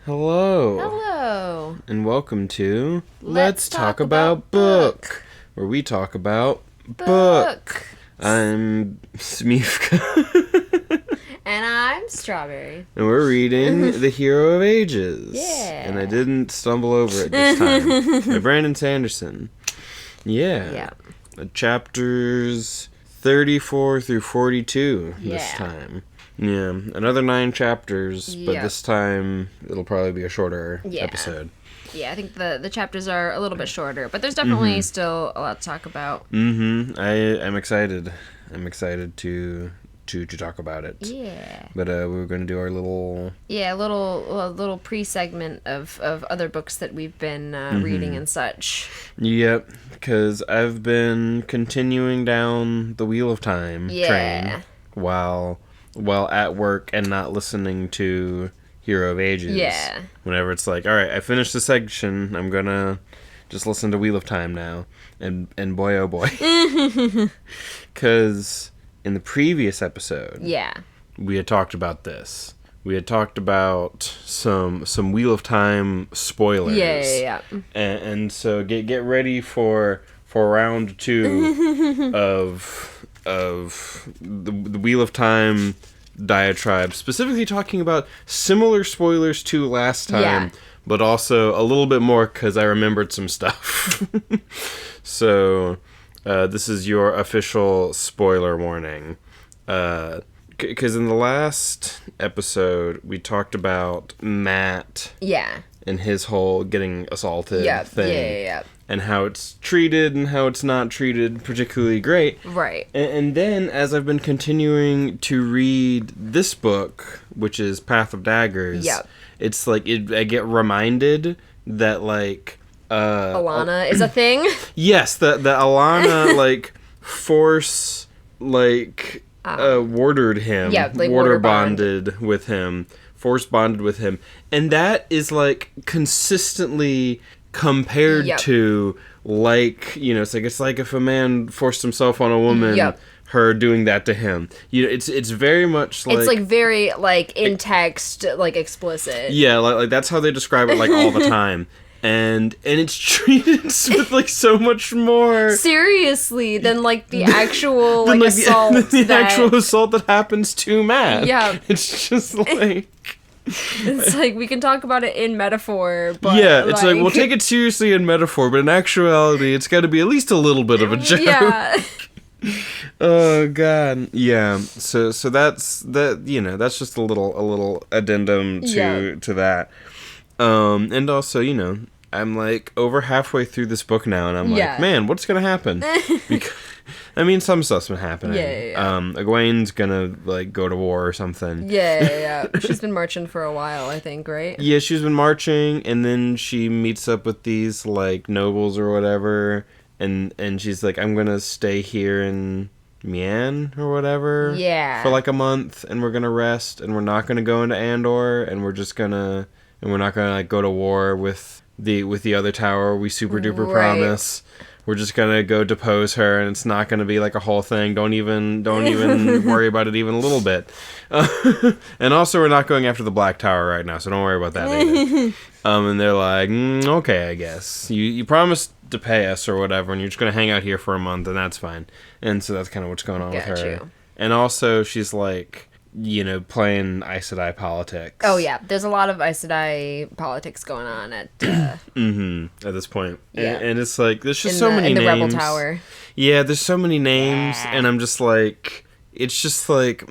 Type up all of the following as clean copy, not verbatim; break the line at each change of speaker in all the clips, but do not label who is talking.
Hello.
Hello.
And welcome to
Let's Talk About Book,
where we talk about
Book.
I'm Smeevca.
And I'm Strawberry.
And we're reading The Hero of Ages.
Yeah.
And I didn't stumble over it this time. By Brandon Sanderson. Yeah. Chapters 34 through 42 this time. Yeah, another 9 chapters, but this time it'll probably be a shorter episode.
Yeah, I think the chapters are a little bit shorter, but there's definitely still a lot to talk about.
I'm excited. I'm excited to talk about it.
Yeah.
But we're going to do our little...
Yeah, a little pre-segment of other books that we've been reading and such.
Yep, because I've been continuing down the Wheel of Time train while at work and not listening to Hero of Ages.
Yeah.
Whenever it's like, all right, I finished the section, I'm gonna just listen to Wheel of Time now. And boy, oh boy. Because in the previous episode, we had talked about this. We had talked about some Wheel of Time spoilers.
Yeah.
And so get ready for round 2 of the Wheel of Time diatribe, specifically talking about similar spoilers to last time, but also a little bit more because I remembered some stuff. So this is your official spoiler warning. Because in the last episode, we talked about Matt and his whole getting assaulted thing. And how it's treated and how it's not treated particularly great.
Right.
And then, as I've been continuing to read this book, which is Path of Daggers, it's like, I get reminded that, like...
Alana is a thing?
Yes, that Alana, like, force, like, wardered him. Yeah, like warder bonded with him. Force bonded with him. And that is, like, consistently... compared to, like, you know, it's like if a man forced himself on a woman, her doing that to him. You know, it's very much like... It's,
like, very, like, in text, like, explicit.
Yeah, like that's how they describe it, like, all the time. And it's treated with, like, so much more...
Seriously, than, like, the actual, like, assault
the actual assault that happens to Matt.
Yeah.
It's just, like...
It's like, we can talk about it in metaphor, but...
Yeah, it's like, we'll take it seriously in metaphor, but in actuality, it's got to be at least a little bit of a joke.
Yeah.
Oh, God. Yeah, so that's, that. You know, that's just a little addendum to that. And also, you know, I'm, like, over halfway through this book now, and I'm like, man, what's gonna happen? Because... I mean, some stuff's been happening. Egwene's gonna, like, go to war or something.
Yeah. She's been marching for a while, I think, right?
Yeah, she's been marching, and then she meets up with these, like, nobles or whatever, and she's like, I'm gonna stay here in Mian or whatever.
Yeah.
For, like, a month, and we're gonna rest, and we're not gonna go into Andor, and we're not gonna, like, go to war with the other tower we super duper promise. We're just gonna go depose her, and it's not gonna be like a whole thing. Don't even worry about it even a little bit. And also, we're not going after the Black Tower right now, so don't worry about that either. And they're like, okay, I guess you promised to pay us or whatever, and you're just gonna hang out here for a month, and that's fine. And so that's kind of what's going on with her. And also, she's like, you know, playing Aes Sedai politics.
Oh, yeah. There's a lot of Aes Sedai politics going on at...
at this point. Yeah. And it's like, there's just so many names. In the
Rebel Tower.
Yeah, there's so many names, and I'm just like... It's just like,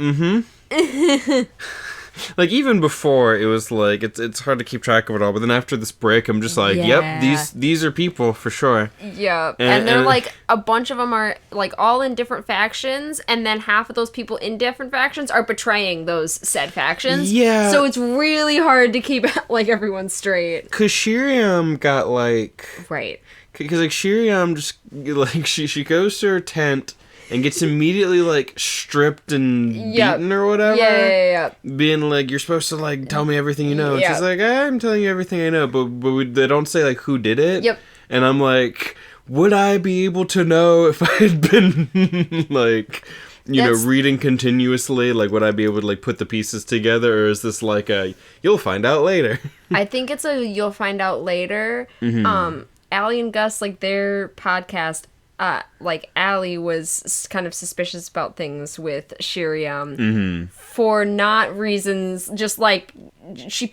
Like, even before, it was like, it's hard to keep track of it all, but then after this break, I'm just like, yep, these are people, for sure.
Yeah, and they're, like, a bunch of them are, like, all in different factions, and then half of those people in different factions are betraying those said factions.
Yeah.
So it's really hard to keep, like, everyone straight.
Because Shiriam got, like...
Right.
Because, like, Shiriam just, like, she goes to her tent... and gets immediately, like, stripped and beaten or whatever.
Yeah.
Being like, you're supposed to, like, tell me everything you know. And she's like, I'm telling you everything I know. But they don't say, like, who did it.
Yep.
And I'm like, would I be able to know if I had been, like... you know, reading continuously, like, would I be able to, like, put the pieces together, or is this like a, you'll find out later?
I think it's you'll find out later. Allie and Gus, like, their podcast, like, Allie was kind of suspicious about things with Shiriam for not reasons, just, like, she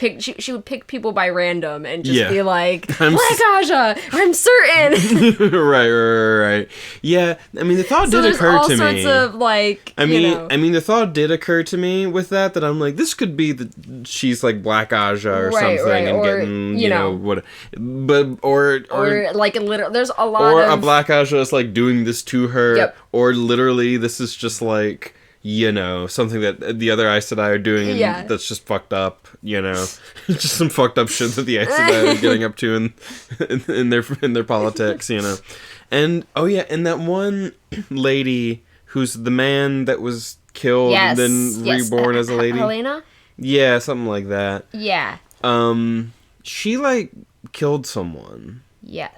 would pick people by random and just be like, Black Aja, I'm certain.
Right. Yeah, I mean, the thought did occur to me.
So there's all sorts of, like,
I mean, the thought did occur to me with that I'm like, this could be she's like Black Aja or something, and
or,
getting, you know, what, but, or
like, there's a lot
or
of...
a Black Aja is, like, doing this to her, or literally this is just, like, you know, something that the other Aes Sedai are doing, and that's just fucked up, you know, just some fucked up shit that the Aes Sedai are getting up to in their politics, you know, and and that one lady who's the man that was killed and then reborn as a lady,
Helena,
something like that, she like killed someone,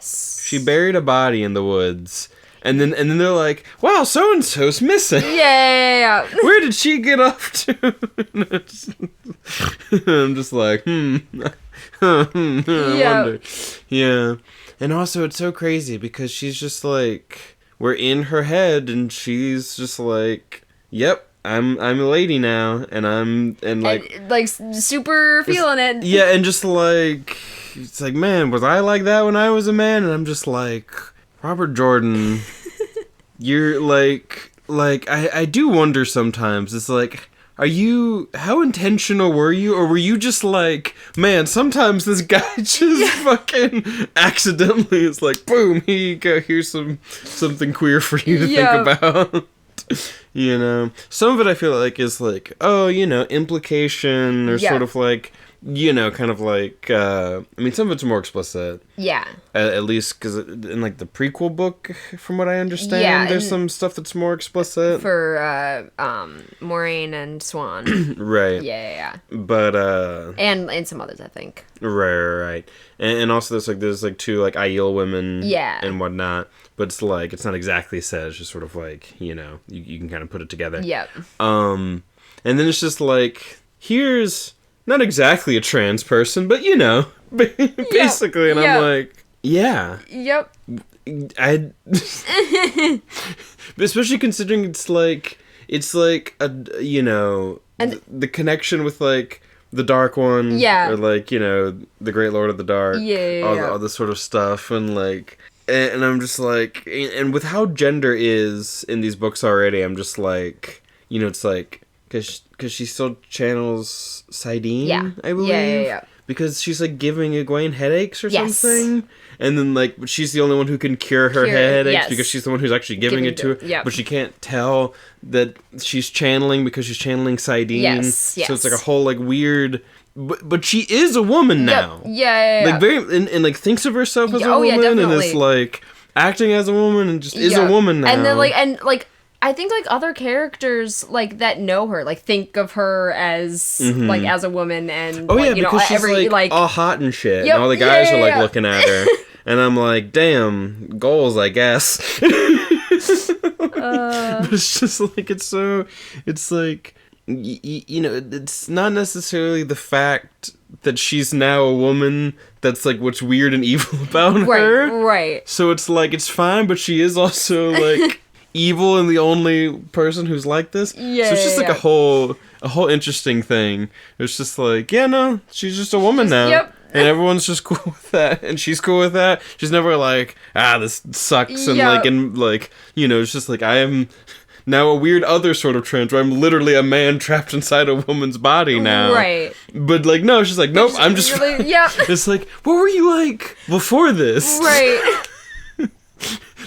she buried a body in the woods. And then they're like, wow, so-and-so's missing.
Yeah.
Where did she get off to? I'm just like, I wonder. Yeah. And also, it's so crazy because she's just like, we're in her head and she's just like, yep, I'm a lady now. And like
super feeling it.
Yeah, and just like, it's like, man, was I like that when I was a man? And I'm just like... Robert Jordan, you're like I do wonder sometimes. It's like, how intentional were you? Or were you just like, man, sometimes this guy just fucking accidentally is like, boom, here you go, here's something queer for you to think about. You know, some of it I feel like is like, oh, you know, implication or sort of like, you know, kind of like, I mean, some of it's more explicit. Yeah. At least because in, like, the prequel book, from what I understand, there's some stuff that's more explicit.
For, Moraine and Swan.
Right.
Yeah.
But,
and some others, I think.
Right. And also there's two, like, Aiel women. Yeah. And whatnot. But it's, like, it's not exactly said. It's just sort of, like, you know, you can kind of put it together. Yep. And then it's just, like, here's... Not exactly a trans person, but, you know, basically, and I'm like, yeah. Yep. Especially considering it's like a, you know, and the connection with, like, the Dark One. Yeah. Or, like, you know, the Great Lord of the Dark. All this sort of stuff, and, like, and I'm just like, and with how gender is in these books already, I'm just like, you know, it's like, because she still channels Sidene, I believe. Yeah. Because she's, like, giving Egwene headaches or something. And then, like, she's the only one who can cure her headaches because she's the one who's actually giving it to her. Yep. But she can't tell that she's channeling because she's channeling Sidene. Yes. So it's, like, a whole, like, weird... But she is a woman now. Yeah. Like, very... And, like, thinks of herself as a woman and is, like, acting as a woman and just is a woman now.
And then, like... I think, like, other characters, like, that know her, like, think of her as, like, as a woman, and,
oh, yeah, because she's, like, all hot and shit, and all the guys are, like, looking at her, and I'm like, damn, goals, I guess. But it's just, like, it's like, you know, it's not necessarily the fact that she's now a woman that's, like, what's weird and evil about her. Right. So it's, like, it's fine, but she is also, like... evil and the only person who's like this. Yeah. So it's just like a whole interesting thing. It's just like, yeah, no, she's just a woman now. Yep. And everyone's just cool with that. And she's cool with that. She's never like, this sucks. And like, you know, it's just like, I am now a weird other sort of trans where I'm literally a man trapped inside a woman's body now. Right. But like, no, she's like, nope, I'm just really, It's like, what were you like before this? Right.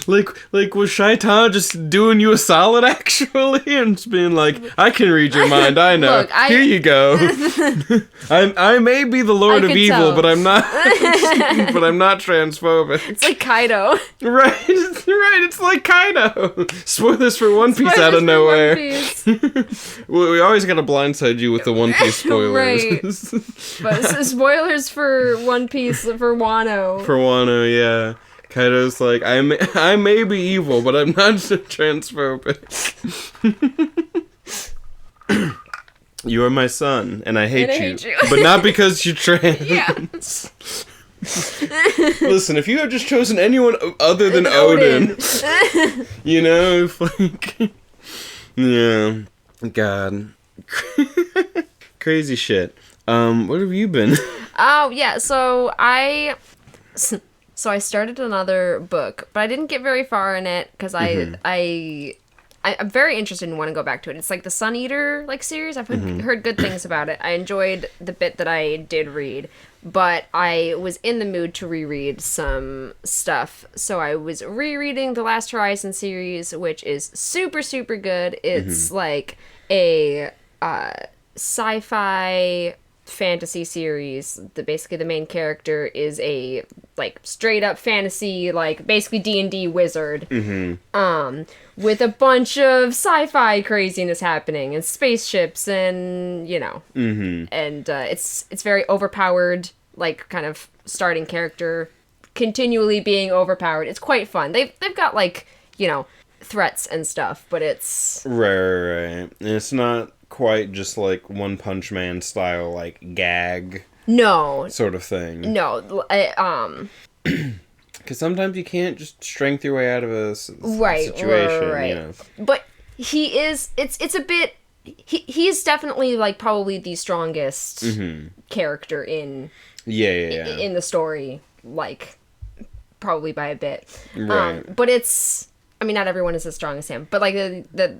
Like was Shaitan just doing you a solid, actually? And just being like, I can read your mind, I know. Look, here you go. I may be the Lord of Evil, but I'm not but I'm not transphobic.
It's like Kaido.
Right, it's like Kaido. Spoilers for One Piece out of nowhere. We always gotta blindside you with the One Piece spoilers. Right.
But spoilers for One Piece for Wano.
For Wano, yeah. Kaido's like, I may be evil, but I'm not transphobic. You are my son, and I hate,
hate
you.
you.
But not because you're trans.
Yeah.
Listen, if you had just chosen anyone other than Odin, you know, like, yeah, God, crazy shit. What have you been?
Oh yeah, so I started another book, but I didn't get very far in it because I'm very interested and want to go back to it. It's like the Sun Eater series. I've heard good things about it. I enjoyed the bit that I did read, but I was in the mood to reread some stuff. So I was rereading the Last Horizon series, which is super, super good. It's like a sci-fi fantasy series. Basically the main character is a straight up fantasy, basically D&D wizard. With a bunch of sci-fi craziness happening and spaceships and and it's very overpowered, kind of starting character continually being overpowered. It's quite fun. They've got threats and stuff, but it's
right. And it's not quite just One Punch Man style gag sort of thing.
No,
because sometimes you can't just strength your way out of a situation.
Right.
You know?
But he is. It's a bit. He's definitely probably the strongest character in in the story. Probably by a bit.
Right.
But it's. I mean, not everyone is as strong as him, but the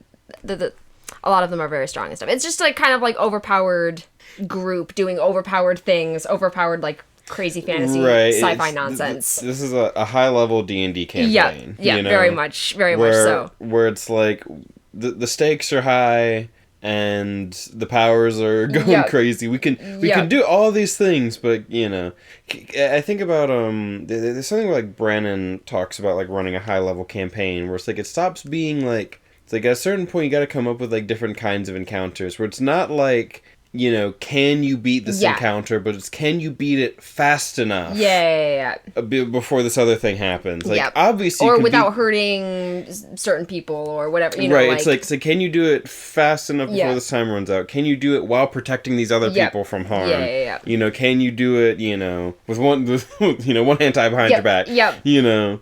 a lot of them are very strong and stuff. It's just kind of overpowered group doing overpowered things, overpowered crazy fantasy sci-fi nonsense.
This is a high level D&D campaign.
Yeah, very much so.
Where it's the stakes are high and the powers are going crazy. We can do all these things, but I think about there's something where Brandon talks about running a high level campaign where it's it stops being it's at a certain point you got to come up with different kinds of encounters where it's not can you beat this encounter, but it's can you beat it fast enough?
Yeah.
Before this other thing happens. Obviously,
or without hurting certain people or whatever.
Right. It's can you do it fast enough before this time runs out? Can you do it while protecting these other people from harm?
Yeah.
Can you do it? With one one hand tied behind your back.
Yep.
Yeah.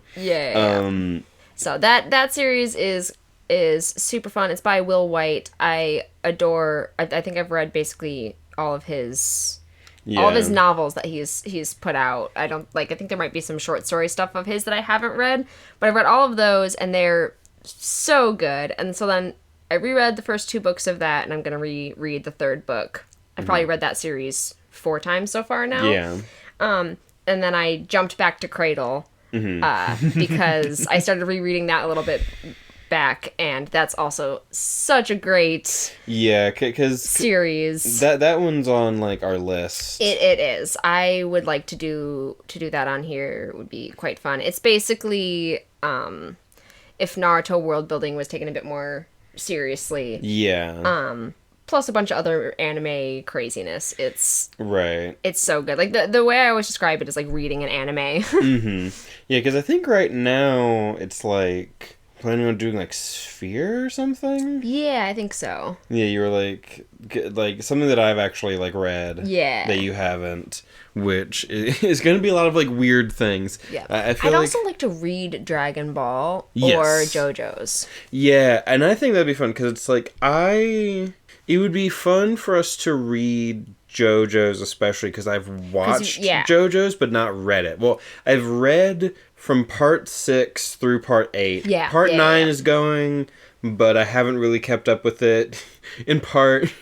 So that series is super fun. It's by Will White. I adore. I think I've read basically all of his novels that he's put out. I think there might be some short story stuff of his that I haven't read, but I've read all of those and they're so good. And so then I reread the first 2 books of that, and I'm gonna reread the 3rd book. I've probably read that series 4 times so far now.
Yeah.
And then I jumped back to Cradle because I started rereading that a little bit back, and that's also such a great
because
series.
That one's on our list.
It is. I would like to do that on here. It would be quite fun. It's basically if Naruto world building was taken a bit more seriously.
Yeah.
Plus a bunch of other anime craziness. It's so good. The way I always describe it is reading an anime.
Yeah, because I think right now it's planning on doing Sphere or something?
Yeah, I think so.
Yeah, you were something that I've actually read.
Yeah.
That you haven't, which is going to be a lot of weird things.
Yeah.
I'd
also like to read Dragon Ball or JoJo's.
Yeah, and I think that'd be fun because it's it would be fun for us to read JoJo's, especially because I've watched JoJo's but not read it. Well, I've read from part 6 through part 8.
Yeah.
Part 9 is going, but I haven't really kept up with it. In part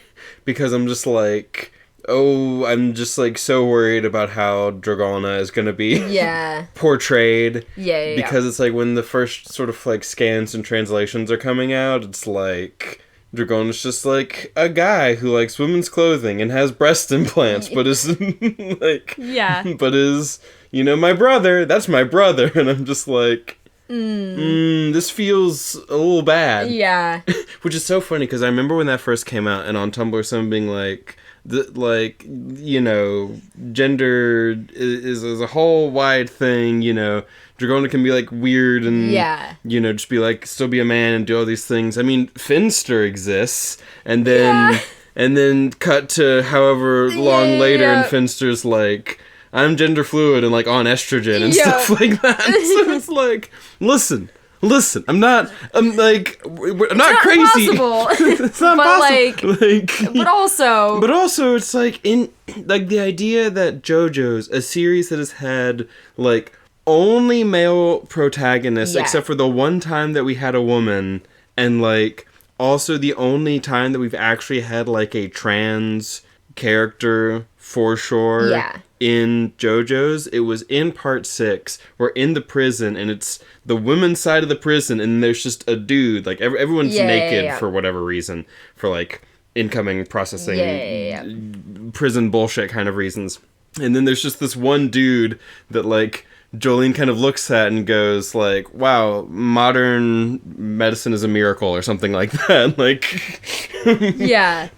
because I'm just I'm just so worried about how Dragona is going to be portrayed.
Yeah.
Because it's when the first sort of scans and translations are coming out, it's Dragona's just a guy who likes women's clothing and has breast implants, but is but is my brother. That's my brother, and I'm just this feels a little bad.
Yeah.
Which is so funny because I remember when that first came out, and on Tumblr, someone being gender is a whole wide thing. Dragona can be weird and just be still be a man and do all these things. I mean, Finster exists, and then and then cut to however long later, and Finster's like, I'm gender fluid and like on estrogen and stuff like that. So it's like, listen, I'm not crazy. It's not possible.
But also,
it's like in like the idea that JoJo's a series that has had like only male protagonists except for the one time that we had a woman, and like also the only time that we've actually had like a trans character for sure.
Yeah.
In JoJo's, it was in part 6. We're in the prison, and it's the women's side of the prison, and there's just a dude. Like everyone's naked for whatever reason, for like incoming processing, prison bullshit kind of reasons. And then there's just this one dude that like Jolene kind of looks at and goes like, wow, modern medicine is a miracle or something like that. Like,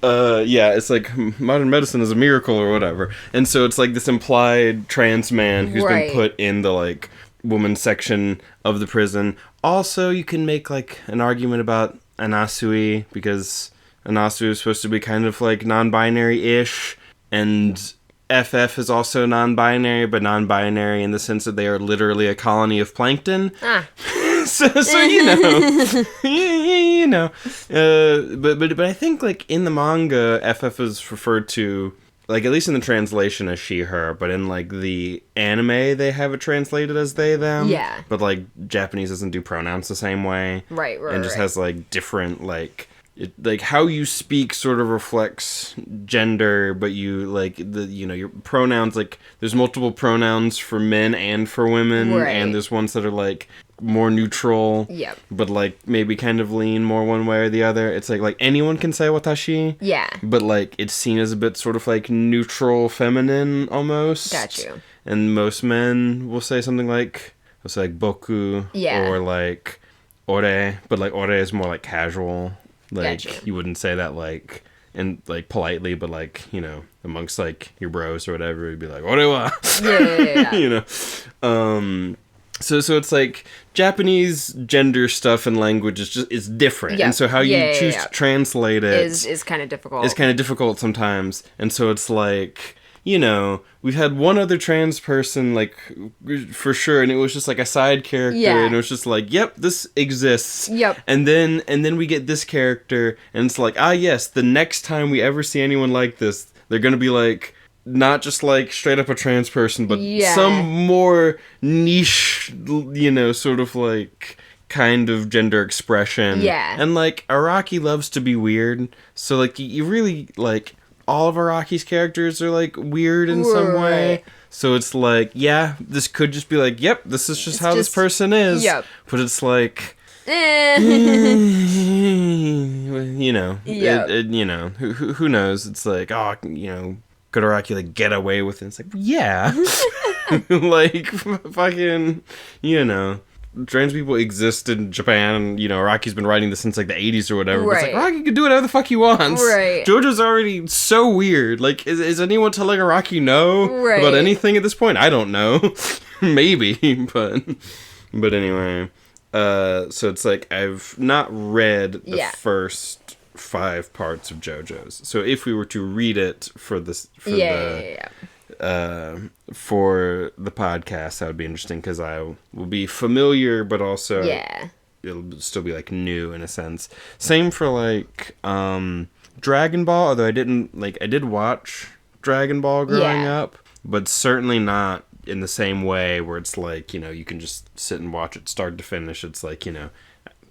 it's like modern medicine is a miracle or whatever. And so it's like this implied trans man who's been put in the like woman section of the prison. Also, you can make like an argument about Anasui, because Anasui is supposed to be kind of like non-binary-ish, and FF is also non-binary, but non-binary in the sense that they are literally a colony of plankton. so you know, but I think like in the manga, FF is referred to, like at least in the translation, as she/her, but in like the anime they have it translated as they/them.
Yeah.
But like Japanese doesn't do pronouns the same way.
Right.
And just has like different like. Like how you speak sort of reflects gender, but you like your pronouns, like there's multiple pronouns for men and for women, and there's ones that are like more neutral, but like maybe kind of lean more one way or the other. It's like anyone can say watashi, but like it's seen as a bit sort of like neutral feminine almost.
Got you.
And most men will say something like boku or like ore, but like ore is more like casual. Like, you wouldn't say that, like, and like, politely, but, like, you know, amongst, like, your bros or whatever, you'd be like, orewa! You know? So it's, like, Japanese gender stuff and language is different. And so how you choose to translate it
is kind of difficult.
It's kind of difficult sometimes. And so it's, like, you know, we've had one other trans person, like, for sure, and it was just, like, a side character, and it was just like, yep, this exists. And then we get this character, and it's like, yes, the next time we ever see anyone like this, they're gonna be, like, not just, like, straight up a trans person, but some more niche, you know, sort of, like, kind of gender expression. And, like, Araki loves to be weird, so, like, you really, like... all of Araki's characters are, like, weird in some way. So it's like, this could just be like, yep, this is just how this person is. But it's like, you know, you know, who knows? It's like, oh, you know, could Araki, like, get away with it? It's like, yeah. Like, fucking, you know. Trans people exist in Japan, and, you know, Araki's been writing this since, like, the 80s or whatever. But it's like, Araki can do whatever the fuck he wants. JoJo's already so weird. Like, is anyone telling Araki no about anything at this point? I don't know. Maybe, but anyway. So it's like, I've not read the first 5 parts of JoJo's. So if we were to read it for the podcast, that would be interesting, because I will be familiar, but also it'll still be like new in a sense. Same for like Dragon Ball, although I did watch Dragon Ball growing up, but certainly not in the same way where it's like, you know, you can just sit and watch it start to finish. It's like, you know,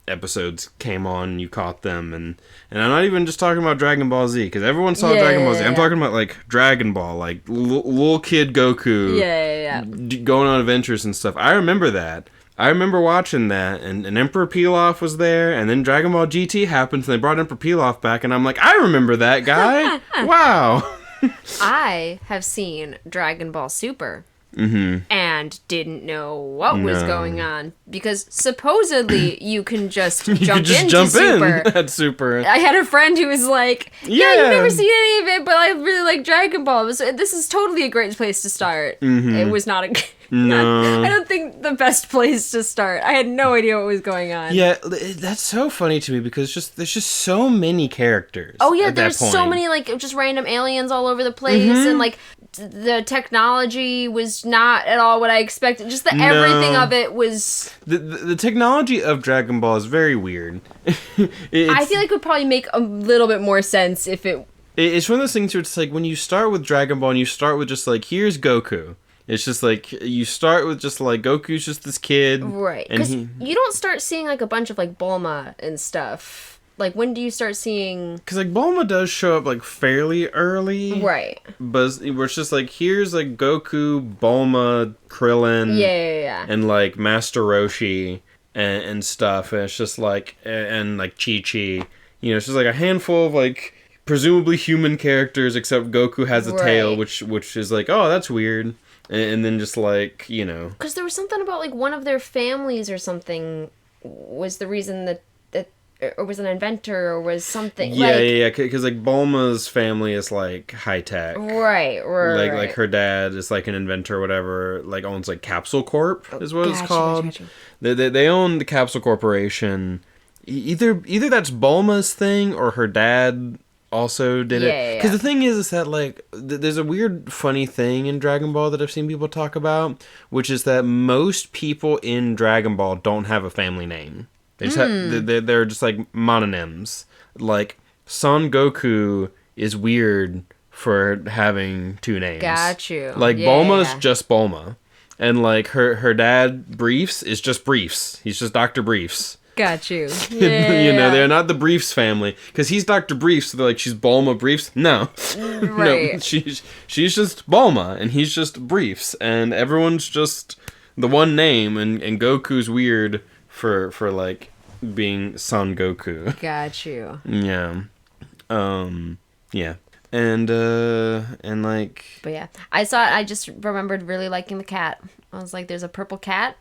episodes came on, you caught them, and I'm not even just talking about Dragon Ball Z, because everyone saw Dragon Ball Z. I'm talking about like Dragon Ball, like little kid Goku, going on adventures and stuff. I remember that. I remember watching that, and Emperor Pilaf was there, and then Dragon Ball GT happened, and they brought Emperor Pilaf back, and I'm like, I remember that guy. Wow.
I have seen Dragon Ball Super. and didn't know what was going on because supposedly you can just jump into Super.
At Super.
I had a friend who was like, "Yeah, you've never seen any of it, but I really like Dragon Ball. This is totally a great place to start." It was not a.
No.
I don't think the best place to start. I had no idea what was going on.
Yeah, that's so funny to me because there's just so many characters.
Oh yeah, there's so many like just random aliens all over the place, and like the technology was not at all what I expected. Just everything of it was.
The technology of Dragon Ball is very weird.
I feel like it would probably make a little bit more sense if it.
It's one of those things where it's like when you start with Dragon Ball and you start with just like here's Goku. It's just like you start with just like Goku's just this kid,
right? Because you don't start seeing like a bunch of like Bulma and stuff. Like when do you start seeing? Because
like Bulma does show up like fairly early,
right?
But it's just like here's like Goku, Bulma, Krillin,
yeah,
and like Master Roshi and stuff. And it's just like and like Chi-Chi. You know, it's just like a handful of like presumably human characters, except Goku has a tail, which is like that's weird. And then just like, you know.
Because there was something about like one of their families or something was the reason that or was an inventor or was something.
Yeah. Because like Bulma's family is like high tech.
Right.
Like her dad is like an inventor or whatever. Like owns like Capsule Corp is what it's called.
Gotcha.
They own the Capsule Corporation. Either that's Bulma's thing or her dad also did it. Because the thing is that like there's a weird funny thing in Dragon Ball that I've seen people talk about, which is that most people in Dragon Ball don't have a family name. They just they're just like mononyms. Like Son Goku is weird for having two names.
Got you.
Like Bulma's just Bulma, and like her dad Briefs is just Briefs. He's just Dr. Briefs.
Got you.
Yeah. You know, they're not the Briefs family. Because he's Dr. Briefs, so they're like, she's Bulma Briefs? No.
Right.
No, she's just Bulma, and he's just Briefs. And everyone's just the one name, and Goku's weird for like, being Son Goku.
Got you.
Yeah. Yeah. And like...
But yeah. I just remembered really liking the cat. I was like, there's a purple cat.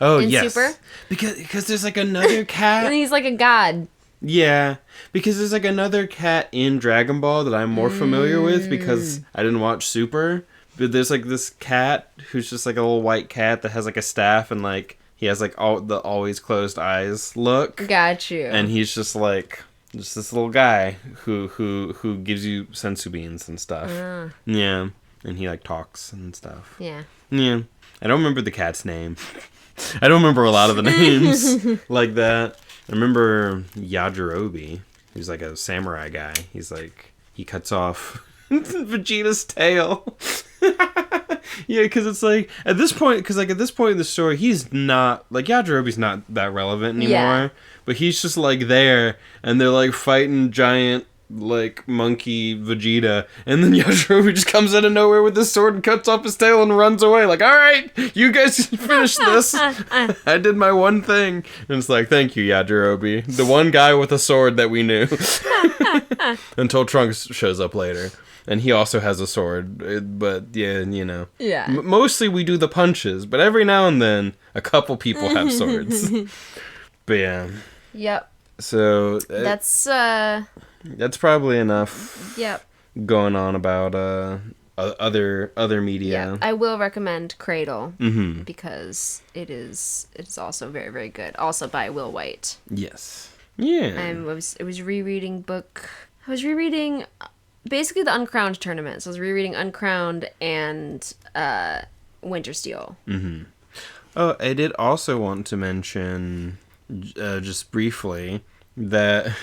Oh,
in
yes.
Super.
Because there's like another cat.
And he's like a god.
Yeah. Because there's like another cat in Dragon Ball that I'm more familiar with because I didn't watch Super. But there's like this cat who's just like a little white cat that has like a staff and like he has like all the always closed eyes look.
Got you.
And he's just like just this little guy who gives you sensu beans and stuff. Yeah. And he like talks and stuff.
Yeah.
Yeah. I don't remember the cat's name. I don't remember a lot of the names like that. I remember Yajirobe. He's like a samurai guy. He's like, he cuts off Vegeta's tail. Yeah, because it's like, at this point in the story, he's not, like, Yajirobe's not that relevant anymore. Yeah. But he's just like there, and they're like fighting giant, like, monkey Vegeta, and then Yajirobe just comes out of nowhere with his sword and cuts off his tail and runs away, like, alright, you guys finish this. I did my one thing. And it's like, thank you, Yajirobe. The one guy with a sword that we knew. Until Trunks shows up later. And he also has a sword, but yeah, you know.
Yeah.
Mostly we do the punches, but every now and then, a couple people have swords. But yeah.
Yep.
So... That's probably enough.
Yep.
Going on about other media.
Yeah, I will recommend Cradle because it's also very, very good. Also by Will White.
Yes. Yeah.
I was rereading basically the Uncrowned tournament. So I was rereading Uncrowned and Winter Steel. Mm-hmm.
Oh, I did also want to mention just briefly that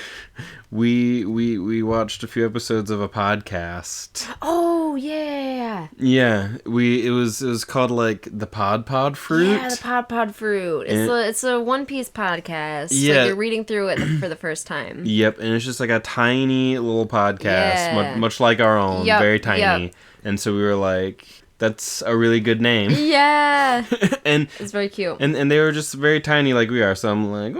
we watched a few episodes of a podcast.
Oh yeah.
Yeah, it was called like the PodFruit.
Yeah, the PodFruit. It's a One Piece podcast.
Yeah,
so you're reading through it for the first time.
Yep, and it's just like a tiny little podcast, much like our own, very tiny. Yep. And so we were like, that's a really good name.
Yeah.
And
it's very cute.
And they were just very tiny like we are. So I'm like,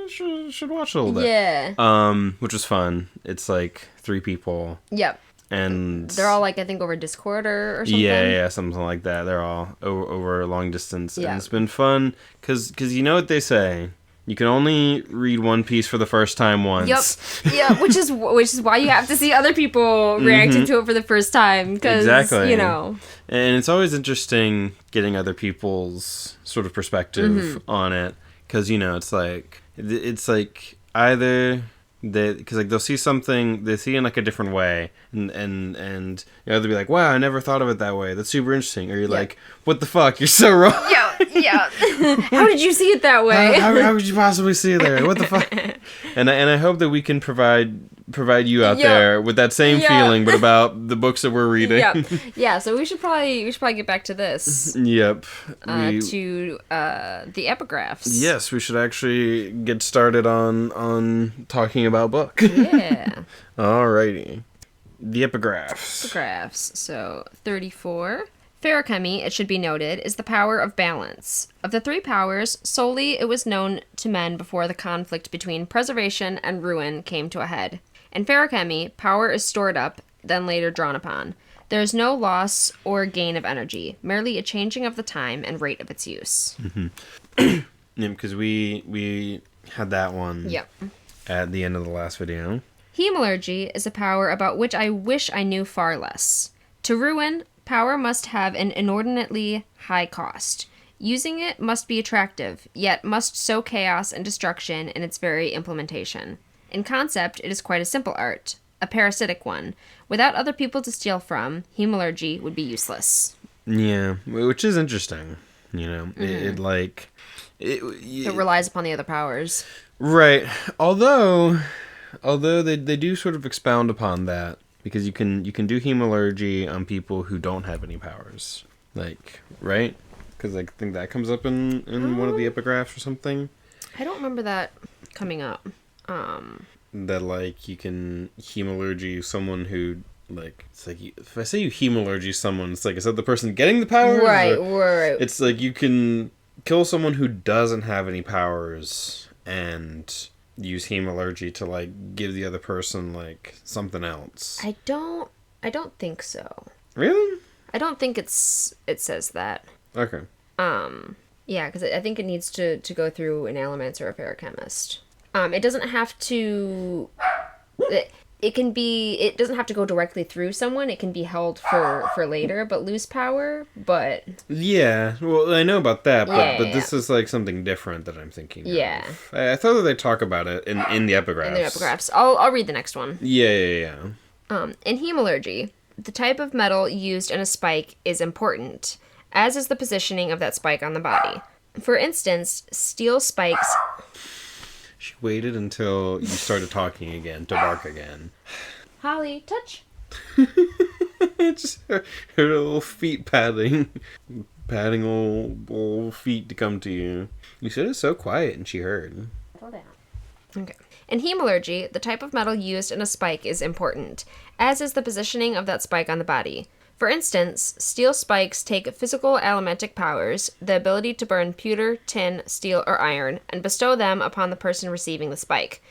should watch a little bit.
Yeah.
Which was fun. It's like 3 people.
Yep.
And
they're all like, I think, over Discord or something.
Yeah, something like that. They're all over long distance,
Yeah.
and it's been fun because you know what they say. You can only read One Piece for the first time once.
Yep. Yeah, which is why you have to see other people reacting to it for the first time. Cause,
Exactly.
You know.
And it's always interesting getting other people's sort of perspective on it, because you know it's like either because like they'll see something, they see it in like a different way, and you know, they'll be like, wow, I never thought of it that way, that's super interesting, or you're like, what the fuck, you're so wrong.
Yeah. How did you see it that way?
How could you possibly see it there? What the fuck? And I hope that we can provide you out there with that same feeling, but about the books that we're reading.
Yeah. So we should probably get back to this.
Yep.
To the epigraphs.
Yes, we should actually get started on talking about books.
Yeah.
Alrighty. The epigraphs.
Epigraphs. So 34. Feruchemy, it should be noted, is the power of balance. Of the 3 powers, solely it was known to men before the conflict between preservation and ruin came to a head. In Feruchemy, power is stored up, then later drawn upon. There is no loss or gain of energy, merely a changing of the time and rate of its use.
Yeah, because we had that one at the end of the last video.
Hemalurgy is a power about which I wish I knew far less. To ruin, power must have an inordinately high cost. Using it must be attractive, yet must sow chaos and destruction in its very implementation. In concept, it is quite a simple art, a parasitic one. Without other people to steal from, hemalurgy would be useless. Yeah,
which is interesting. You know, it
relies upon the other powers.
Right. Although they do sort of expound upon that. Because you can do hemalurgy on people who don't have any powers, like, right? Because I think that comes up in one of the epigraphs or something.
I don't remember that coming up.
That like you can hemalurgy someone who like, it's like if I say you hemalurgy someone, it's like, is that the person getting the powers?
Right.
It's like you can kill someone who doesn't have any powers and use hemalurgy to like give the other person like something else.
I don't think so.
Really?
I don't think it says that.
Okay.
Yeah, because I think it needs to go through an elements or a feruchemist. It doesn't have to. It doesn't have to go directly through someone. It can be held for later, but lose power. But
yeah, well, I know about that, but this is like something different that I'm thinking.
Yeah,
of. I thought that they talk about it in the epigraphs.
In the epigraphs, I'll read the next one.
Yeah.
In hemalurgy, the type of metal used in a spike is important, as is the positioning of that spike on the body. For instance, steel spikes.
She waited until you started talking again to bark again.
Holly, touch.
Just her little feet patting old feet to come to you. You said it so quiet and she heard.
Settle down. Okay. In hemalurgy, the type of metal used in a spike is important, as is the positioning of that spike on the body. For instance, steel spikes take physical elementic powers, the ability to burn pewter, tin, steel, or iron, and bestow them upon the person receiving the spike.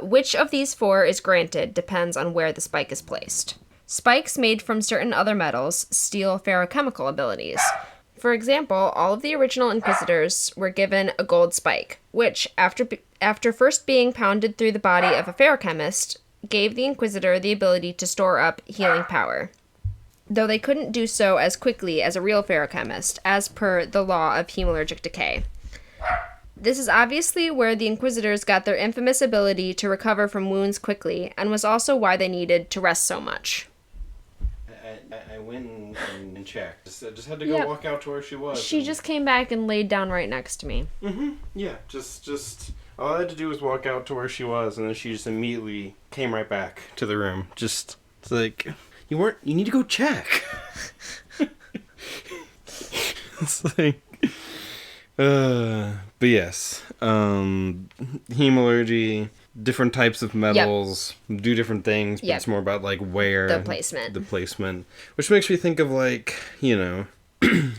Which of these 4 is granted depends on where the spike is placed. Spikes made from certain other metals steal feruchemical abilities. For example, all of the original Inquisitors were given a gold spike, which, after first being pounded through the body of a feruchemist, gave the Inquisitor the ability to store up healing power, though they couldn't do so as quickly as a real feruchemist, as per the law of hemalurgic decay. This is obviously where the Inquisitors got their infamous ability to recover from wounds quickly, and was also why they needed to rest so much.
I went and checked. Just had to go walk out to where she was.
She just came back and laid down right next to me.
Mm-hmm. Yeah, just all I had to do was walk out to where she was, and then she just immediately came right back to the room. Just, it's like, you need to go check. It's like, but yes, hemalurgy, different types of metals do different things, but it's more about like where the placement, which makes me think of like, you know,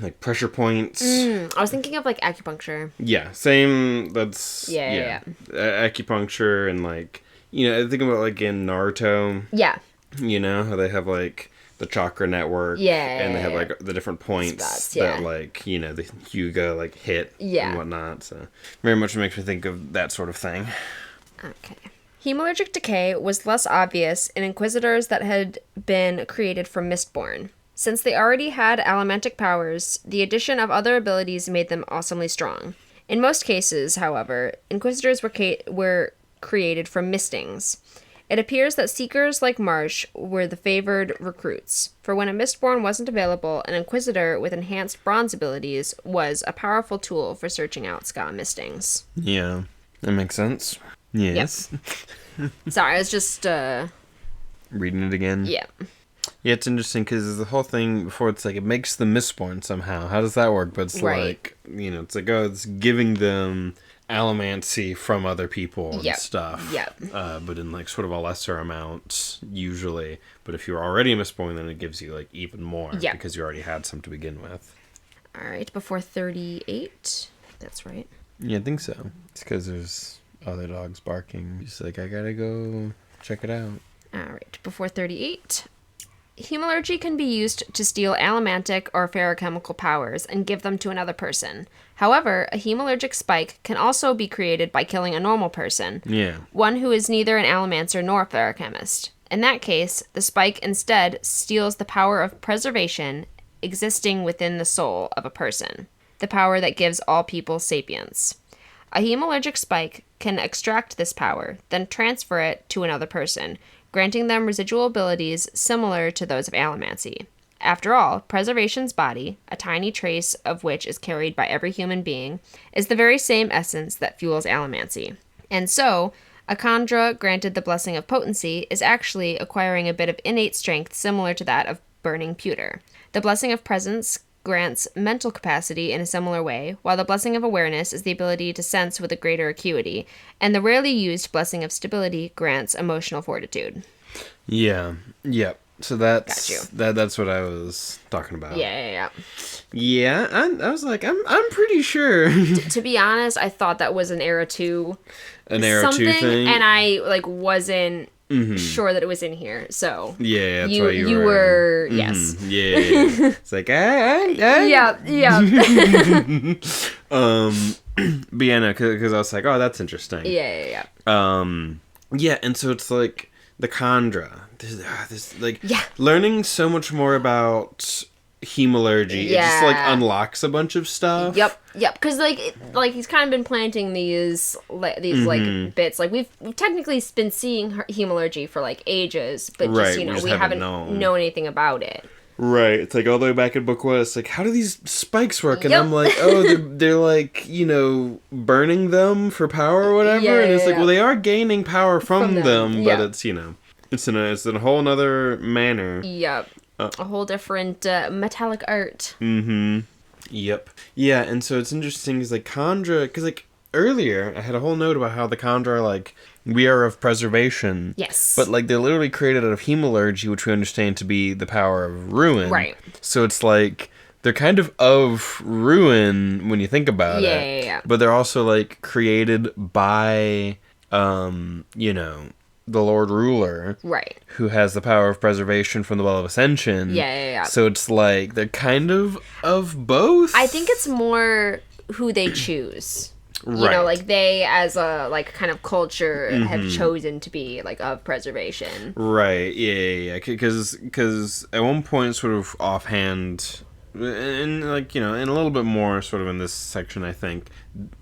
like pressure points.
I was thinking of like acupuncture.
Yeah, same. That's
yeah.
Acupuncture, and like, you know, I think about like in Naruto.
Yeah.
You know, how they have, like, the chakra network.
Yeah.
And they have, like, the different points
spots,
that, like, you know, the Hyuga, like, hit and whatnot. So, very much makes me think of that sort of thing.
Okay. Hemalurgic decay was less obvious in Inquisitors that had been created from Mistborn. Since they already had elementic powers, the addition of other abilities made them awesomely strong. In most cases, however, Inquisitors were created from Mistings. It appears that Seekers like Marsh were the favored recruits, for when a Mistborn wasn't available, an Inquisitor with enhanced bronze abilities was a powerful tool for searching out Ska Mistings.
Yeah, that makes sense. Yes.
Yep. Sorry, I was just,
reading it again?
Yeah.
Yeah, it's interesting because the whole thing before, it's like it makes them Mistborn somehow. How does that work? But it's like, you know, it's like, oh, it's giving them allomancy from other people and stuff.
Yep.
But in like sort of a lesser amount usually. But if you're already a Mistborn, then it gives you like even more because you already had some to begin with.
All right, before 38. That's right.
Yeah, I think so. It's because there's other dogs barking. Just like, I gotta go check it out.
All right, before 38. Hemalurgy can be used to steal allomantic or ferrochemical powers and give them to another person. However, a hemalurgic spike can also be created by killing a normal person.
Yeah.
One who is neither an allomancer nor a ferrochemist. In that case, the spike instead steals the power of preservation existing within the soul of a person. The power that gives all people sapience. A hemalurgic spike can extract this power, then transfer it to another person, granting them residual abilities similar to those of allomancy. After all, preservation's body, a tiny trace of which is carried by every human being, is the very same essence that fuels allomancy. And so, a Khandra granted the blessing of potency is actually acquiring a bit of innate strength similar to that of burning pewter. The blessing of presence grants mental capacity in a similar way, while the blessing of awareness is the ability to sense with a greater acuity, and the rarely used blessing of stability grants emotional fortitude.
Yeah. Yep. So that's
Got you.
That's what I was talking about.
Yeah.
Yeah, I was like, I'm pretty sure.
To be honest, I thought that was an Era 2
An Era 2 thing.
And I wasn't sure that it was in here. So
yeah, that's why you
were
mm-hmm.
yes.
Yeah. It's like
Yeah.
But yeah, no, because I was like, oh, that's interesting.
Yeah.
Yeah, and so it's like the Khandra. This like learning so much more about hemalurgy. It just like unlocks a bunch of stuff.
Yep. Because like he's kind of been planting these like bits. Like we've technically been seeing hemalurgy for like ages, but just we haven't known anything about it.
Right. It's like all the way back in book 1, it's like, how do these spikes work? And I'm like, oh, they're like, burning them for power or whatever. And it's like, well, they are gaining power from them, but it's, it's in a whole nother manner.
Yep. A whole different metallic art.
Mm-hmm. Yep. Yeah, and so it's interesting is like Khandra, because like earlier I had a whole note about how the Khandra are like, we are of preservation.
Yes.
But like they're literally created out of hemalurgy, which we understand to be the power of ruin.
Right.
So it's like they're kind of ruin when you think about it.
Yeah.
But they're also like created by the Lord Ruler.
Right.
Who has the power of preservation from the Well of Ascension.
Yeah.
So it's like they're kind of both.
I think it's more who they choose.
Right.
Like they as a like kind of culture have chosen to be like of preservation.
Right. Yeah. Because at one point, sort of offhand, and like in a little bit more sort of in this section, I think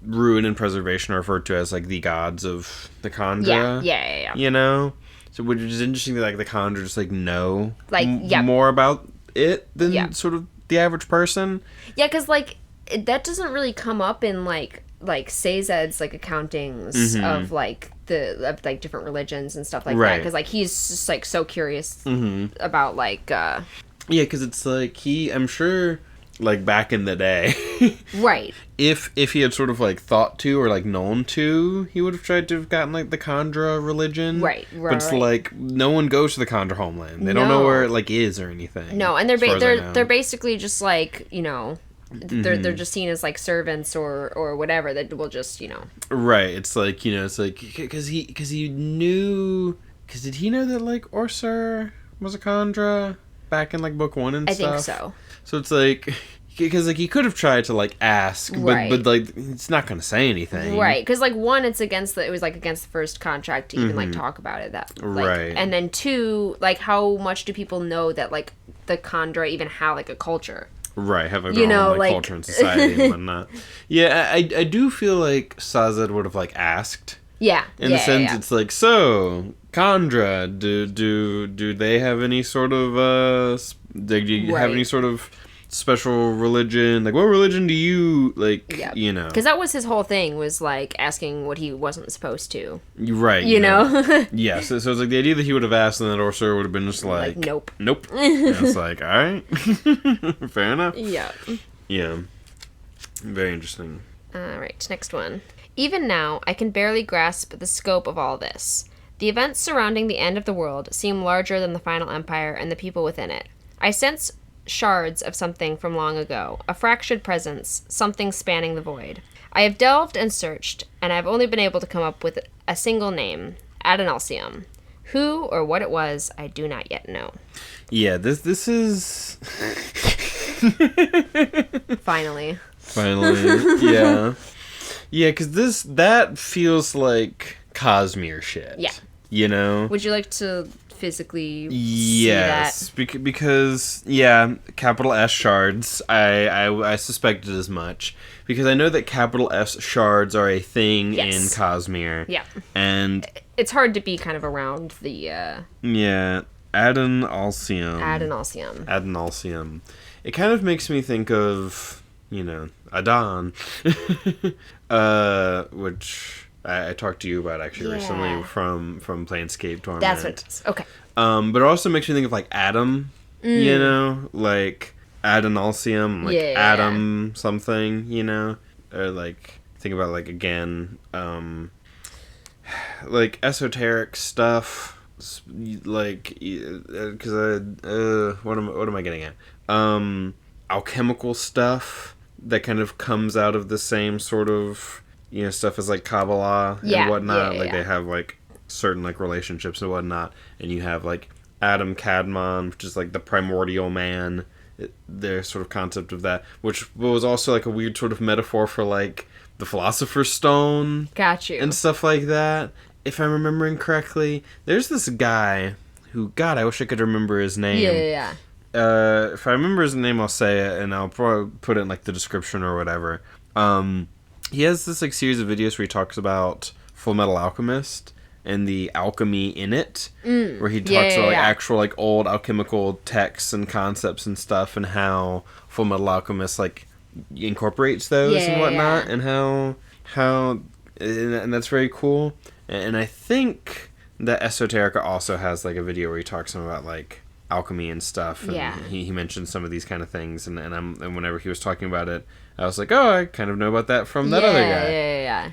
ruin and preservation are referred to as like the gods of the Khandra.
Yeah.
So which is interesting that like the Khandra just like know
like
more about it than sort of the average person.
Yeah, because like that doesn't really come up in like Sazed's like accountings of like the different religions and stuff like that, because like he's just like so curious about like yeah,
because it's like I'm sure like back in the day
right,
if he had sort of like thought to or like known to, he would have tried to have gotten like the Khandra religion,
right
but it's like no one goes to the Khandra homeland. They don't know where it like is or anything.
No, and they're basically just like they're just seen as like servants or whatever that will just
right. It's like it's like because he knew Because did he know that, like, Orsur was a Kandra back in, like, book 1 and stuff?
I think so.
So it's like... Because, like, he could have tried to, like, ask, but like, it's not going to say anything.
Right, because, like, 1, it was, like, against the first contract to even, like, talk about it. Right. And then 2, like, how much do people know that, like, the Kandra even have, like, a culture?
Right, have, like, their own, like, culture and society and whatnot. Yeah, I do feel like Sazed would have, like, asked.
Yeah.
In a sense, it's like, so, Kandra, do they have any sort of, do you have any sort of... special religion, like what religion do you like? You know,
because that was his whole thing, was like asking what he wasn't supposed to.
Right,
you know.
Yeah, so it's like the idea that he would have asked and that Orsur would have been just like nope. And it's like, all right, fair enough. Yeah, very interesting.
All right, next one. Even now, I can barely grasp the scope of all this. The events surrounding the end of the world seem larger than the final empire and the people within it. I sense shards of something from long ago, a fractured presence, something spanning the void. I have delved and searched, and I have only been able to come up with a single name, Adonalsium. Who or what it was, I do not yet know.
Yeah, this is...
Finally,
yeah. Yeah, because that feels like Cosmere shit.
Yeah.
You know?
Would you like to... physically see that?
Because capital S shards. I suspected as much because I know that capital S shards are a thing in Cosmere.
Yeah,
and
it's hard to be kind of around the
Adonalsium. It kind of makes me think of Adon, which. I talked to you about actually recently from Planescape Torment.
That's what it is. Okay.
But it also makes me think of like Adam, you know, like Adonalsium, like Adam something, you know, or like think about like again, like esoteric stuff, like because what am I getting at? Alchemical stuff that kind of comes out of the same sort of. Stuff is like Kabbalah and whatnot. They have like certain like relationships and whatnot, and you have like Adam Kadmon, which is like the primordial man. Their sort of concept of that, which was also like a weird sort of metaphor for like the Philosopher's Stone, and stuff like that. If I'm remembering correctly, there's this guy who, God, I wish I could remember his name. If I remember his name, I'll say it, and I'll probably put it in like the description or whatever. He has this like series of videos where he talks about Full Metal Alchemist and the alchemy in it, where he talks about like actual like old alchemical texts and concepts and stuff, and how Full Metal Alchemist like incorporates those and whatnot, and how and that's very cool. And I think that Esoterica also has like a video where he talks about like alchemy and stuff, and he mentioned some of these kind of things, and whenever he was talking about it, I was like, oh, I kind of know about that from that other guy.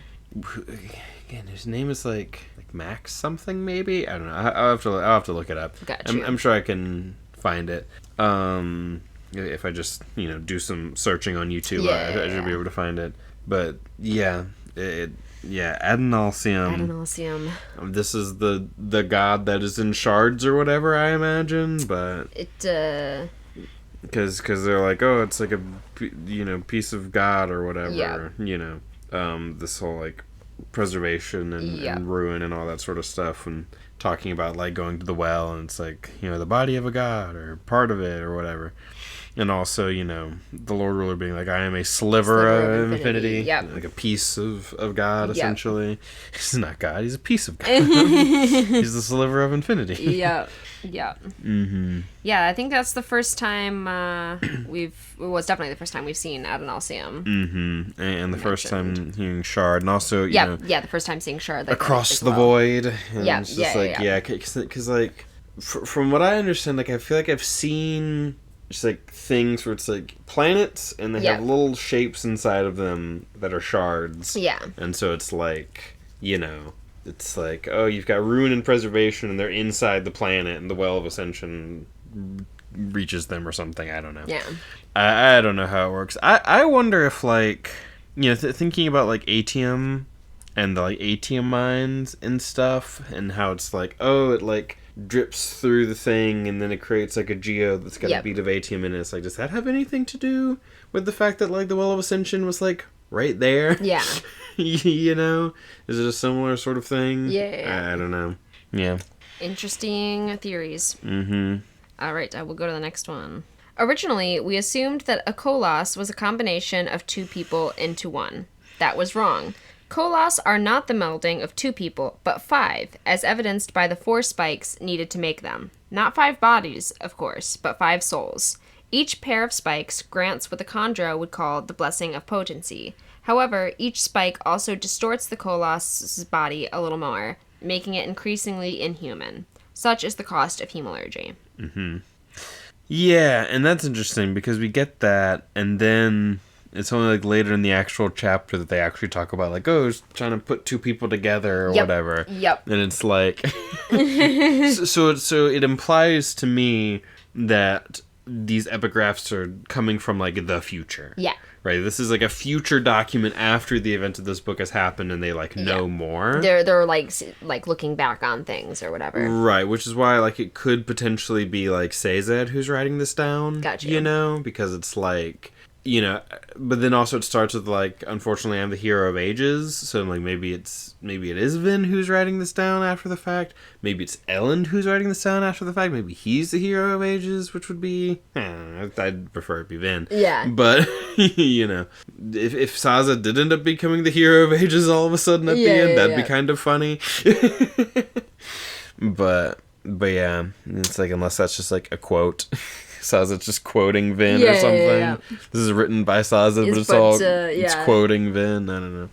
Again, his name is like Max something, maybe. I don't know. I'll have to look it up. I'm sure I can find it. If I just do some searching on YouTube, I should be able to find it. But Adonalsium. This is the god that is in shards or whatever, I imagine. But because they're like, oh, it's like a piece of God or whatever. This whole like preservation and ruin and all that sort of stuff, and talking about like going to the well, and it's like the body of a god or part of it or whatever. And also, the Lord Ruler being like, I am a sliver of infinity. Like a piece of God, essentially. He's not God, he's a piece of God. He's the sliver of infinity.
Mm-hmm. Yeah, I think that's the first time it was definitely the first time we've seen Adonalsium.
Mm-hmm. And the first time hearing Shard, and also,
the first time seeing Shard. Like,
across the void. And it's just because, like, from what I understand, like, I feel like I've seen just, like, things where it's, like, planets, and they have little shapes inside of them that are shards. Yeah. And so it's, like, it's like, oh, you've got ruin and preservation, and they're inside the planet, and the Well of Ascension reaches them or something. I don't know. Yeah. I don't know how it works. I wonder if, like, thinking about, like, ATM and the like ATM mines and stuff, and how it's like, oh, it like drips through the thing and then it creates like a geo that's got a bead of ATM in it. It's like, does that have anything to do with the fact that like the Well of Ascension was like right there?
Yeah.
You know? Is it a similar sort of thing?
Yeah.
I don't know. Yeah.
Interesting theories.
Mm-hmm.
All right, I will go to the next one. Originally, we assumed that a koloss was a combination of two people into one. That was wrong. Koloss are not the melding of two people, but 5, as evidenced by the 4 spikes needed to make them. Not 5 bodies, of course, but 5 souls. Each pair of spikes grants what the Khandra would call the Blessing of Potency. However, each spike also distorts the Koloss's body a little more, making it increasingly inhuman. Such is the cost of hemalurgy.
Mm-hmm. Yeah, and that's interesting because we get that, and then it's only like later in the actual chapter that they actually talk about like, oh, it's trying to put 2 people together or whatever.
Yep.
And it's like, so it implies to me that these epigraphs are coming from like the future.
Yeah.
Right. This is like a future document after the event of this book has happened, and they like know more.
They're like looking back on things or whatever.
Right, which is why like it could potentially be like Sazed who's writing this down.
Gotcha.
You know, because it's like, you know, but then also it starts with like, unfortunately I'm the hero of ages, so like maybe it is Vin who's writing this down after the fact. Maybe it's Elend who's writing this down after the fact. Maybe he's the hero of ages, which would be, I'd prefer it be Vin.
Yeah.
But you know, if Saza did end up becoming the hero of ages all of a sudden at the end, that'd be kind of funny. But yeah, it's like, unless that's just like a quote. Saza's just quoting Vin or something. Yeah. This is written by Saza, but it's quoting Vin. I don't know.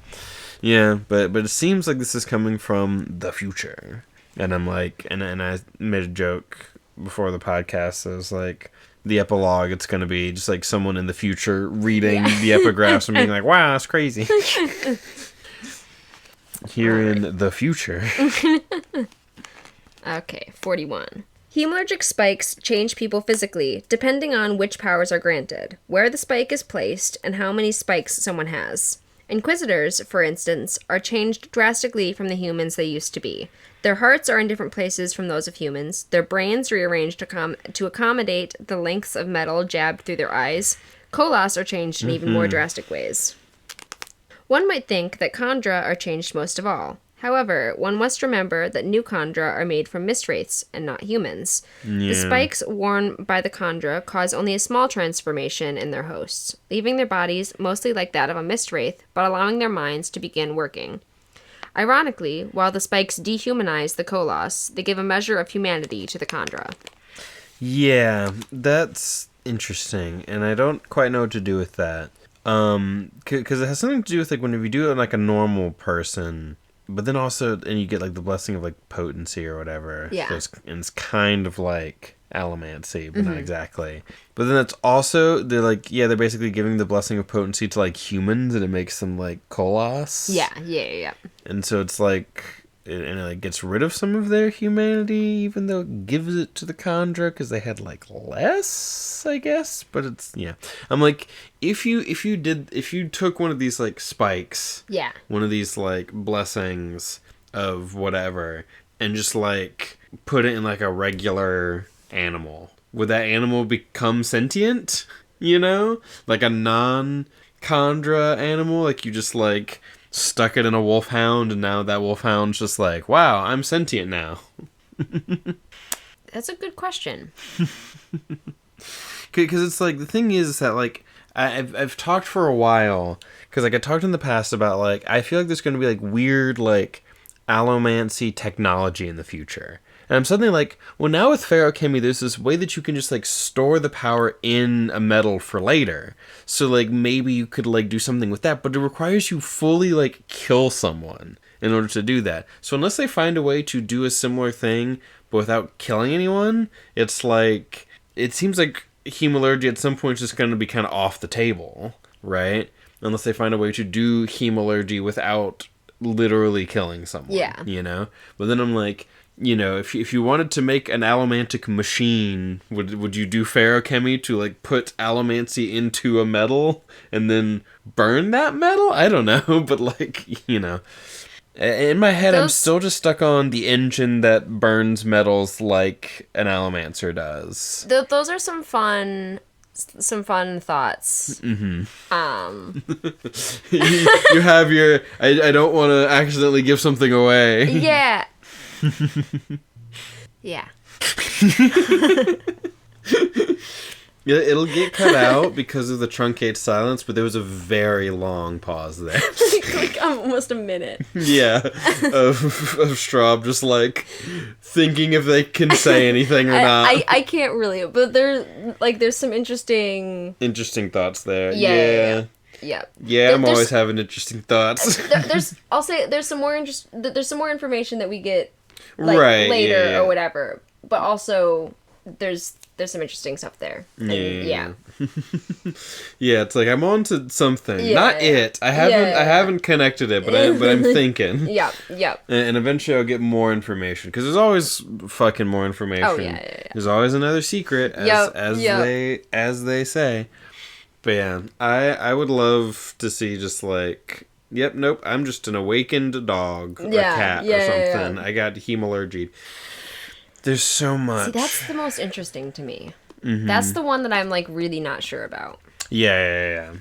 Yeah, but it seems like this is coming from the future. And I'm like, and I made a joke before the podcast. I was like, the epilogue, it's going to be just like someone in the future reading the epigraphs and being like, wow, that's crazy. Here in the future.
Okay, 41. Hemalurgic spikes change people physically, depending on which powers are granted, where the spike is placed, and how many spikes someone has. Inquisitors, for instance, are changed drastically from the humans they used to be. Their hearts are in different places from those of humans, their brains rearranged to accommodate the lengths of metal jabbed through their eyes. Koloss are changed in even more drastic ways. One might think that Khandra are changed most of all. However, one must remember that new Khandra are made from mistwraiths and not humans. Yeah. The spikes worn by the Khandra cause only a small transformation in their hosts, leaving their bodies mostly like that of a mistwraith, but allowing their minds to begin working. Ironically, while the spikes dehumanize the Koloss, they give a measure of humanity to the Khandra.
Yeah, that's interesting, and I don't quite know what to do with that. Because it has something to do with like when you do it like a normal person. But then also, and you get, like, the blessing of, like, potency or whatever.
Yeah.
So it's kind of like allomancy, but not exactly. But then it's also, they're, like, they're basically giving the blessing of potency to, like, humans, and it makes them, like, koloss.
Yeah.
And so it's, like, it like, gets rid of some of their humanity, even though it gives it to the Khandra, because they had, like, less, I guess. But it's, I'm like, if you took one of these, like, spikes, one of these, like, blessings of whatever, and just, like, put it in, like, a regular animal, would that animal become sentient? You know? Like a non-Khandra animal? Like, you just, like, stuck it in a wolfhound, and now that wolfhound's just like, wow, I'm sentient now.
That's a good question.
Because it's like, the thing is that, like, I've talked for a while, because, like, I talked in the past about, like, I feel like there's going to be, like, weird, like, allomancy technology in the future. And I'm suddenly like, well, now with Feruchemy, there's this way that you can just, like, store the power in a metal for later. So, like, maybe you could, like, do something with that, but it requires you fully, like, kill someone in order to do that. So unless they find a way to do a similar thing, but without killing anyone, it's like, it seems like hemalurgy at some point is just going to be kind of off the table, right? Unless they find a way to do hemalurgy without literally killing someone, you know? But then I'm like, you know, if you wanted to make an allomantic machine, would you do feruchemy to, like, put allomancy into a metal and then burn that metal? I don't know, but, like, you know. In my head, I'm
Those-
still just stuck on the engine that burns metals like an Allomancer does.
Those are some fun thoughts.
You have your... I don't want to accidentally give something away.
Yeah. Yeah.
Yeah, it'll get cut out because of the truncate silence, but there was a very long pause there.
Like almost a minute.
Yeah, of Straub just like thinking if they can say anything or not.
I can't really, but there's some interesting
Interesting thoughts there.
Yeah.
Yeah, I'm always having interesting thoughts.
I'll say there's some more information that we get like
Right,
later
yeah.
or whatever, but also there's some interesting stuff there. And,
Yeah. Yeah, it's like I'm on to something.
Yeah,
Not
yeah.
it. I haven't connected it, but I'm thinking.
Yeah.
And eventually I'll get more information because there's always fucking more information.
Oh, yeah.
There's always another secret as they say. But yeah, I would love to see just like, yep, nope, I'm just an awakened dog or cat or something. I got hemalurgy. There's so much.
See, that's the most interesting to me. Mm-hmm. That's the one that I'm like really not sure about.
Yeah.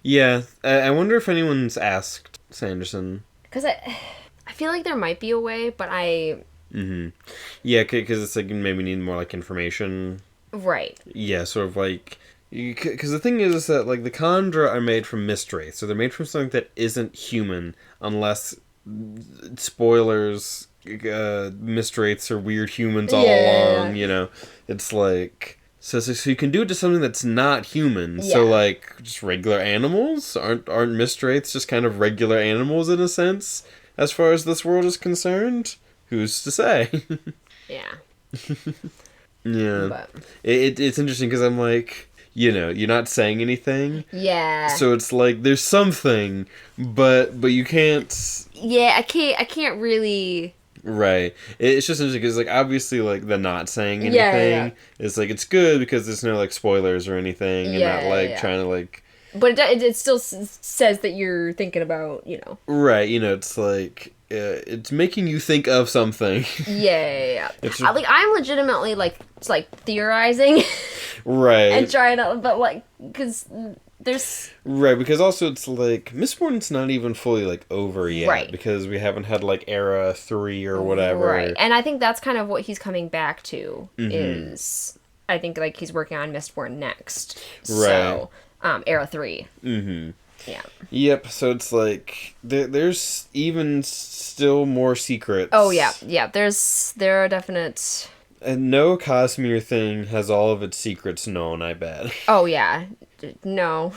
Yeah, I wonder if anyone's asked Sanderson.
Because I feel like there might be a way, but I...
Mm-hmm. Yeah, because it's like maybe need more like information.
Right.
Yeah, sort of like... Because the thing is that like the Khandra are made from mist wraiths, so they're made from something that isn't human, unless... Spoilers... mist wraiths are weird humans all along, you know. It's like so you can do it to something that's not human.
Yeah.
So like just regular animals aren't mist wraiths just kind of regular animals in a sense as far as this world is concerned? Who's to say?
Yeah.
Yeah.
But...
It's interesting because I'm like, you know, you're not saying anything.
Yeah.
So it's like there's something, but you can't.
Yeah, I can't really.
Right. It's just interesting because, like, obviously, like, the not saying anything is, like, it's good because there's no, like, spoilers or anything and not, like, trying to, like...
But it still says that you're thinking about, you know...
Right, you know, it's, like, it's making you think of something.
Yeah. I'm legitimately, like, it's, like, theorizing.
Right.
And trying to... But, like, because... There's...
Right, because also it's like Mistborn's not even fully like over yet,
right?
Because we haven't had like Era 3 or whatever,
right? And I think that's kind of what he's coming back to. Is I think like he's working on Mistborn next,
right?
So, Era 3.
Mm-hmm.
Yeah.
Yep. So it's like there's even still more secrets.
Oh yeah. There are definite.
And no Cosmere thing has all of its secrets known, I bet.
Oh, yeah. No.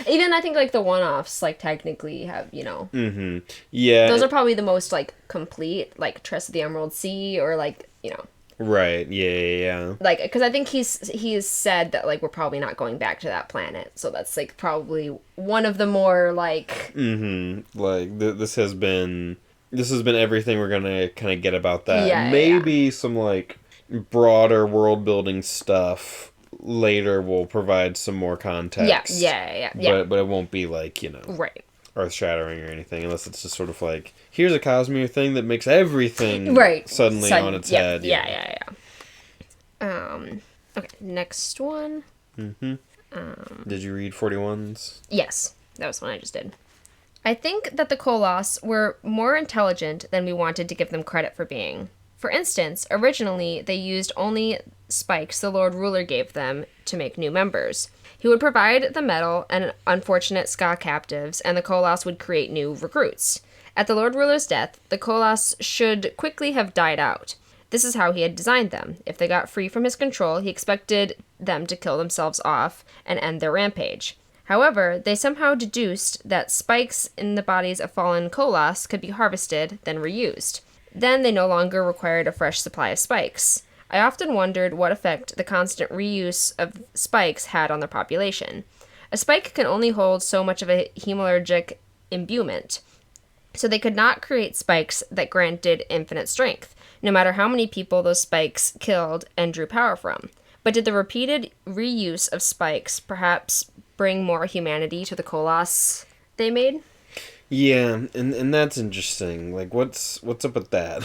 Even I think, like, the one-offs, like, technically have, you know...
Mm-hmm. Yeah.
Those are probably the most, like, complete, like, Trust of the Emerald Sea, or, like, you know...
Right, yeah.
Like, because I think he's said that, like, we're probably not going back to that planet, so that's, like, probably one of the more, like...
Mm-hmm. Like, this has been everything we're gonna kind of get about that.
Yeah,
Maybe some, like... broader world building stuff later will provide some more context.
Yeah.
But it won't be like, you know,
right,
earth shattering or anything, unless it's just sort of like, here's a Cosmere thing that makes everything suddenly on its head.
Yeah. Okay, next one.
Did you read 41s?
Yes, that was one I just did. I think that the Koloss were more intelligent than we wanted to give them credit for being. For instance, originally they used only spikes the Lord Ruler gave them to make new members. He would provide the metal and unfortunate Ska captives, and the Koloss would create new recruits. At the Lord Ruler's death, the Koloss should quickly have died out. This is how he had designed them. If they got free from his control, he expected them to kill themselves off and end their rampage. However, they somehow deduced that spikes in the bodies of fallen Koloss could be harvested, then reused. Then they no longer required a fresh supply of spikes. I often wondered what effect the constant reuse of spikes had on their population. A spike can only hold so much of a hemalurgic imbuement, so they could not create spikes that granted infinite strength, no matter how many people those spikes killed and drew power from. But did the repeated reuse of spikes perhaps bring more humanity to the Koloss they made?
Yeah, and that's interesting. Like, what's up with that?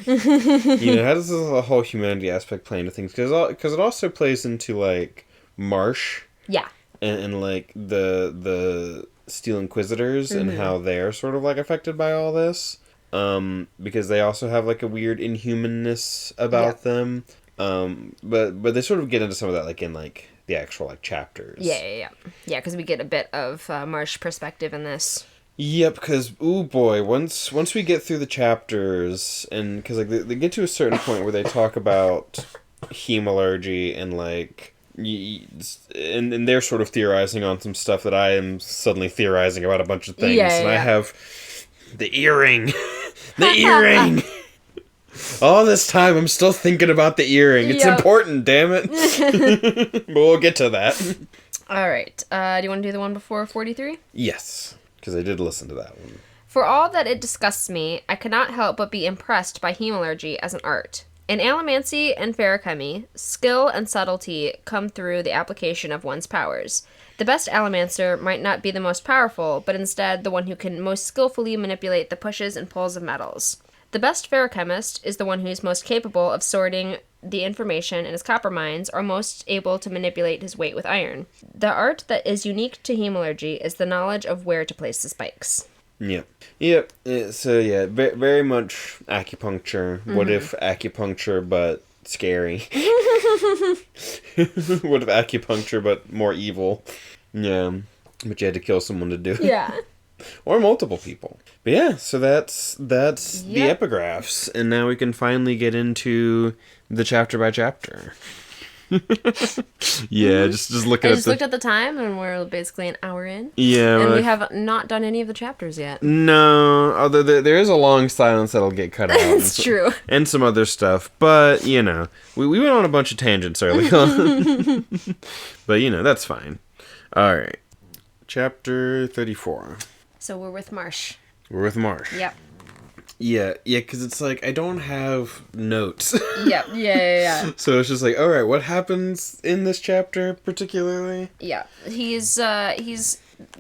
How does the whole humanity aspect play into things? Because it also plays into, like, Marsh.
Yeah.
And like, the Steel Inquisitors and how they're sort of, like, affected by all this. Because they also have, like, a weird inhumanness about them. But they sort of get into some of that, like, in, like, the actual, like, chapters.
Yeah, because we get a bit of Marsh perspective in this.
Yep, because, ooh boy, once we get through the chapters, and, because, like, they get to a certain point where they talk about hemalurgy and, like, and they're sort of theorizing on some stuff that I am suddenly theorizing about a bunch of things, I have the earring. The earring! All this time, I'm still thinking about the earring. It's important, damn it. But we'll get to that.
Alright, do you want to do the one before 43?
Yes. Because I did listen to that one.
For all that it disgusts me, I cannot help but be impressed by hemalurgy as an art. In allomancy and feruchemy, skill and subtlety come through the application of one's powers. The best allomancer might not be the most powerful, but instead the one who can most skillfully manipulate the pushes and pulls of metals. The best feruchemist is the one who is most capable of sorting the information in his copper mines, or most able to manipulate his weight with iron. The art that is unique to hemalurgy is the knowledge of where to place the spikes.
Yep. So, very much acupuncture. What if acupuncture, but scary? What if acupuncture, but more evil? Yeah. But you had to kill someone to do it.
Yeah.
Or multiple people. But yeah, so that's the epigraphs. And now we can finally get into the chapter by chapter. Just looking
I just looked at the time, and we're basically an hour in.
Yeah.
And we have not done any of the chapters yet.
No, although there is a long silence that'll get cut out.
It's true.
And some other stuff. But, we went on a bunch of tangents early on. But, that's fine. Alright. Chapter 34.
So we're with Marsh.
We're with Marsh.
Yep.
Yeah, because it's like, I don't have notes.
Yep, yeah.
So it's just like, alright, what happens in this chapter particularly?
Yeah, he's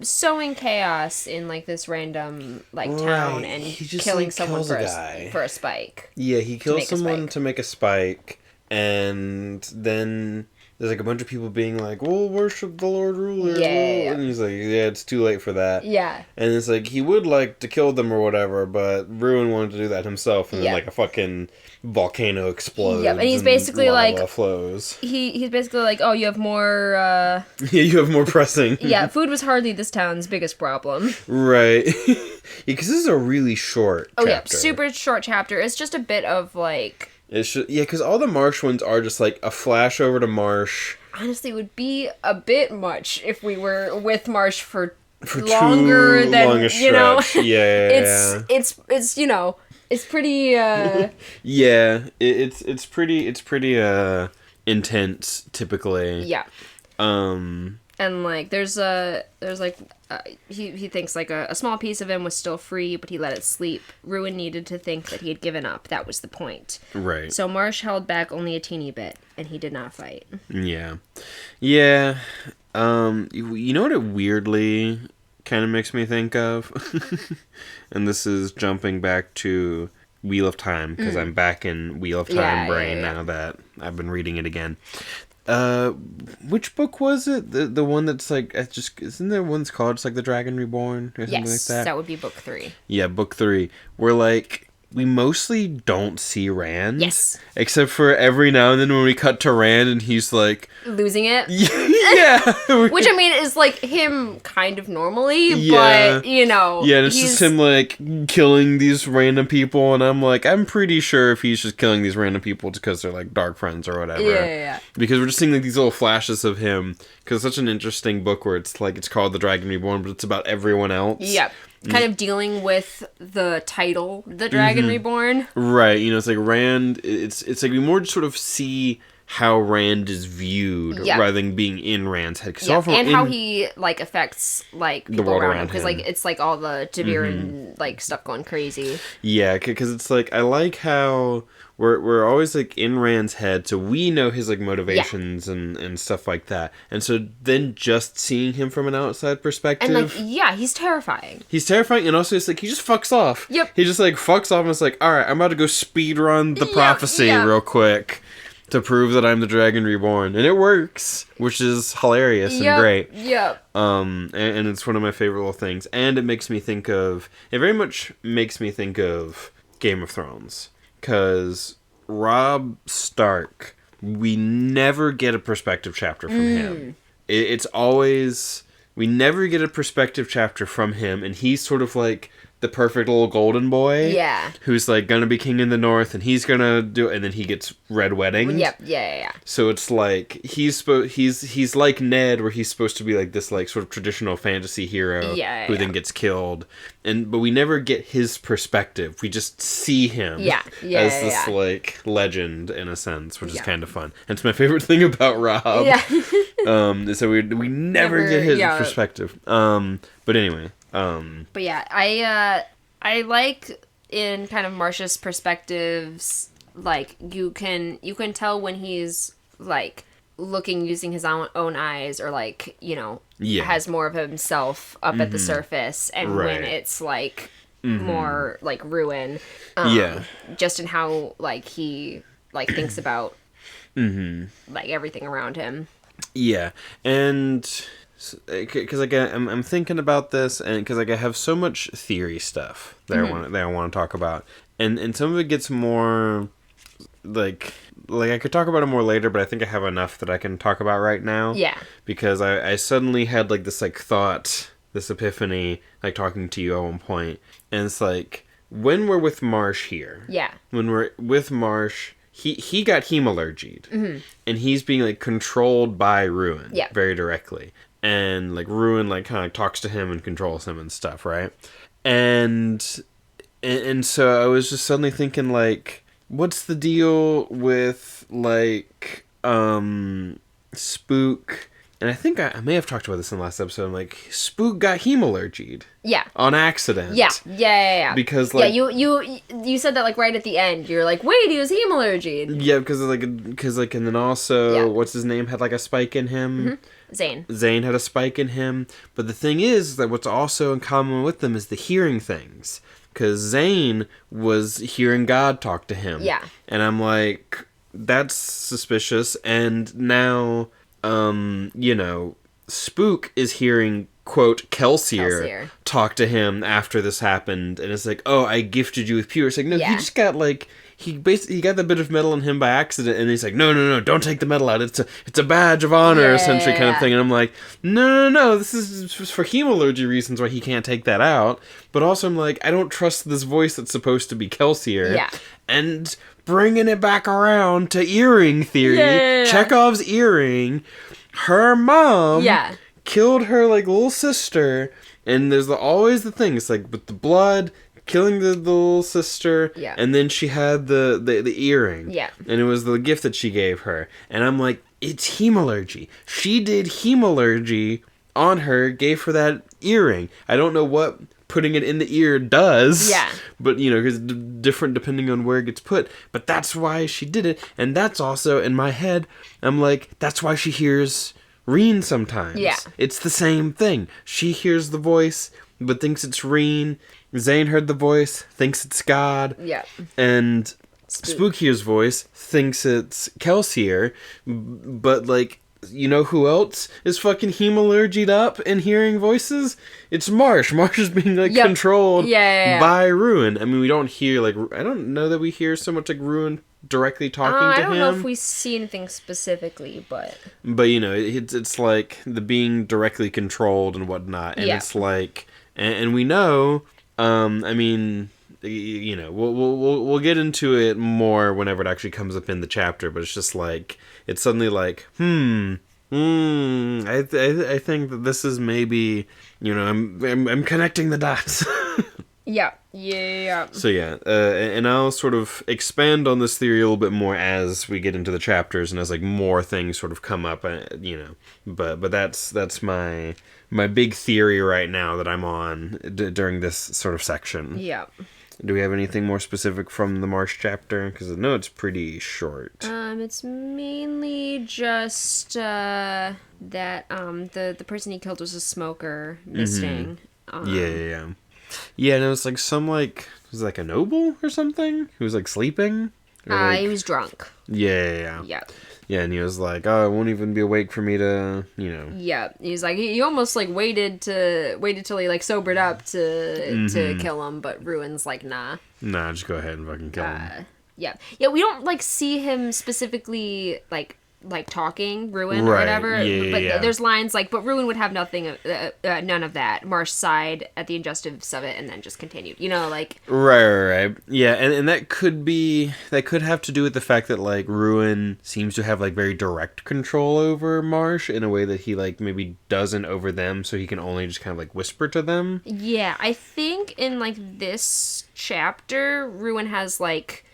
sowing chaos in, like, this random, like, town, and
he just,
killing
like,
someone
kills a guy.
for a spike.
Yeah, he kills someone to make a spike, and then there's, like, a bunch of people being like, we'll worship the Lord Ruler.
Yeah.
And he's like, yeah, it's too late for that.
Yeah.
And it's like, he would like to kill them or whatever, but Ruin wanted to do that himself, and then, like, a fucking volcano explodes.
Yep, and he's basically
lava
like...
flows.
He's basically like, oh, you have more,
Yeah, you have more pressing.
Yeah, food was hardly this town's biggest problem.
Right. Because this is a really short chapter.
Oh, yeah, super short chapter. It's just a bit of, like...
because all the Marsh ones are just, like, a flash over to Marsh.
Honestly, it would be a bit much if we were with Marsh for longer than,
long a stretch. Yeah.
It's it's pretty,
Yeah, it's pretty, intense, typically.
Yeah. And, like, he thinks, like, a small piece of him was still free, but he let it sleep. Ruin needed to think that he had given up. That was the point.
Right.
So Marsh held back only a teeny bit, and he did not fight.
Yeah. You know what it weirdly kind of makes me think of? And this is jumping back to Wheel of Time, because I'm back in Wheel of Time brain now that I've been reading it again. Which book was it? The one that's like, isn't there one that's called just like The Dragon Reborn or something like that?
That would be book 3.
Yeah, book 3. Where, like, we mostly don't see Rand.
Yes.
Except for every now and then when we cut to Rand and he's like...
losing it?
Yeah.
Which, I mean, is like him kind of normally,
yeah.
but, Yeah,
and it's just him, like, killing these random people, and I'm like, I'm pretty sure if he's just killing these random people it's because they're, like, dark friends or whatever.
Yeah.
Because we're just seeing, like, these little flashes of him, because it's such an interesting book where it's, like, it's called The Dragon Reborn, but it's about everyone else.
Yep. Kind of dealing with the title, The Dragon Reborn.
Right, it's like Rand, it's like we more just sort of see how Rand is viewed
Yeah.
rather than being in Rand's head.
Yeah, and how he, like, affects, like, people
world
around
around
him. Because,
him.
like, it's, like, all the Taviran, like, stuff going crazy.
Yeah, because it's like, I like how we're always, like, in Rand's head, so we know his, like, motivations and stuff like that. And so then just seeing him from an outside perspective...
And, like, yeah, he's terrifying.
He's terrifying, and also it's like, he just fucks off.
Yep.
He just, like, fucks off and it's like, alright, I'm about to go speed run the prophecy real quick to prove that I'm the Dragon Reborn. And it works, which is hilarious and great.
Yep.
And it's one of my favorite little things. And it very much makes me think of Game of Thrones. Because Robb Stark, we never get a perspective chapter from him. It's always, we never get a perspective chapter from him, and he's sort of like the perfect little golden boy.
Yeah.
Who's like gonna be king in the north, and he's gonna do it, and then he gets red wedding.
Yep. Yeah.
So it's like he's like Ned, where he's supposed to be like this like sort of traditional fantasy hero who then gets killed, but we never get his perspective. We just see him as this like legend in a sense, which is kind of fun. And it's my favorite thing about Robb.
Yeah.
So we never get his perspective. But anyway.
But yeah, I like in kind of Marsh's perspectives, like you can tell when he's like looking using his own eyes, or like, you know, has more of himself up at the surface, and when it's like more like ruin, just in how like he like thinks about like everything around him.
Yeah, and because like I'm thinking about this, and because like I have so much theory stuff that I want to talk about, and some of it gets more like I could talk about it more later, but I think I have enough that I can talk about right now. Yeah, because I suddenly had like this like thought, this epiphany, like talking to you at one point, and it's like when we're with Marsh here. Yeah, when we're with Marsh. He got hemalurgied, and he's being like controlled by Ruin very directly, and like Ruin like kind of talks to him and controls him and stuff, right? And so I was just suddenly thinking like, what's the deal with like Spook? And I think I may have talked about this in the last episode. I'm like, Spook got hemalurgied. Yeah. On accident.
Yeah.
Because like
you said that like right at the end. You're like, wait, he was hemalurgied.
Yeah, because and then also what's his name had like a spike in him. Zane had a spike in him. But the thing is that what's also in common with them is the hearing things. Because Zane was hearing God talk to him. Yeah. And I'm like, that's suspicious. And now, you know, Spook is hearing, quote, Kelsier talk to him after this happened. And it's like, oh, I gifted you with pure. It's like, no, he just got like, he got the bit of metal in him by accident, and he's like, no, don't take the metal out. It's a badge of honor, essentially, kind of thing. And I'm like, no, this is for hemalurgy reasons why he can't take that out. But also, I'm like, I don't trust this voice that's supposed to be Kelsier. Yeah. And bringing it back around to earring theory, Chekhov's earring, her mom killed her like little sister, and there's always the thing. It's like with the blood. Killing the little sister, and then she had the earring, and it was the gift that she gave her, and I'm like, it's hemalurgy. She did hemalurgy on her, gave her that earring. I don't know what putting it in the ear does, but you know, because different depending on where it gets put, but that's why she did it, and that's also in my head, I'm like, that's why she hears Reen sometimes. Yeah. It's the same thing. She hears the voice, but thinks it's Reen. Zane heard the voice, thinks it's God. Yeah. And Spook hears voice, thinks it's Kelsier. But, like, you know who else is fucking hemalurgied up and hearing voices? It's Marsh. Marsh is being, like, controlled by Ruin. I mean, we don't hear, like, I don't know that we hear so much, like, Ruin directly talking to him.
I don't know if we see anything specifically, but...
But, you know, it's like the being directly controlled and whatnot. And it's like... And we know... I mean, you know, we'll get into it more whenever it actually comes up in the chapter, but it's just like, it's suddenly like, I think that this is maybe, you know, I'm connecting the dots.
Yeah. Yeah.
So yeah, and I'll sort of expand on this theory a little bit more as we get into the chapters and as like more things sort of come up, But that's my big theory right now that I'm on during this sort of section.
Yeah.
Do we have anything more specific from the Marsh chapter? Because I know it's pretty short.
It's mainly just that the person he killed was a smoker, misting.
Yeah. Yeah, and it was like it was like a noble or something who was like sleeping.
He was drunk.
Yeah. Yeah, and he was like, "Oh, it won't even be awake for me to,
Yeah, he was like, he almost like waited till he like sobered up to kill him, but Ruin's like, nah.
Nah, just go ahead and fucking kill him.
Yeah. We don't like see him specifically like talking Ruin or
Right,
whatever.
yeah.
There's lines like, but Ruin would have none of that. Marsh sighed at the injustice of it and then just continued. Like
Right. Yeah, and that could have to do with the fact that like Ruin seems to have like very direct control over Marsh in a way that he like maybe doesn't over them, so he can only just kind of like whisper to them.
Yeah, I think in like this chapter, Ruin has like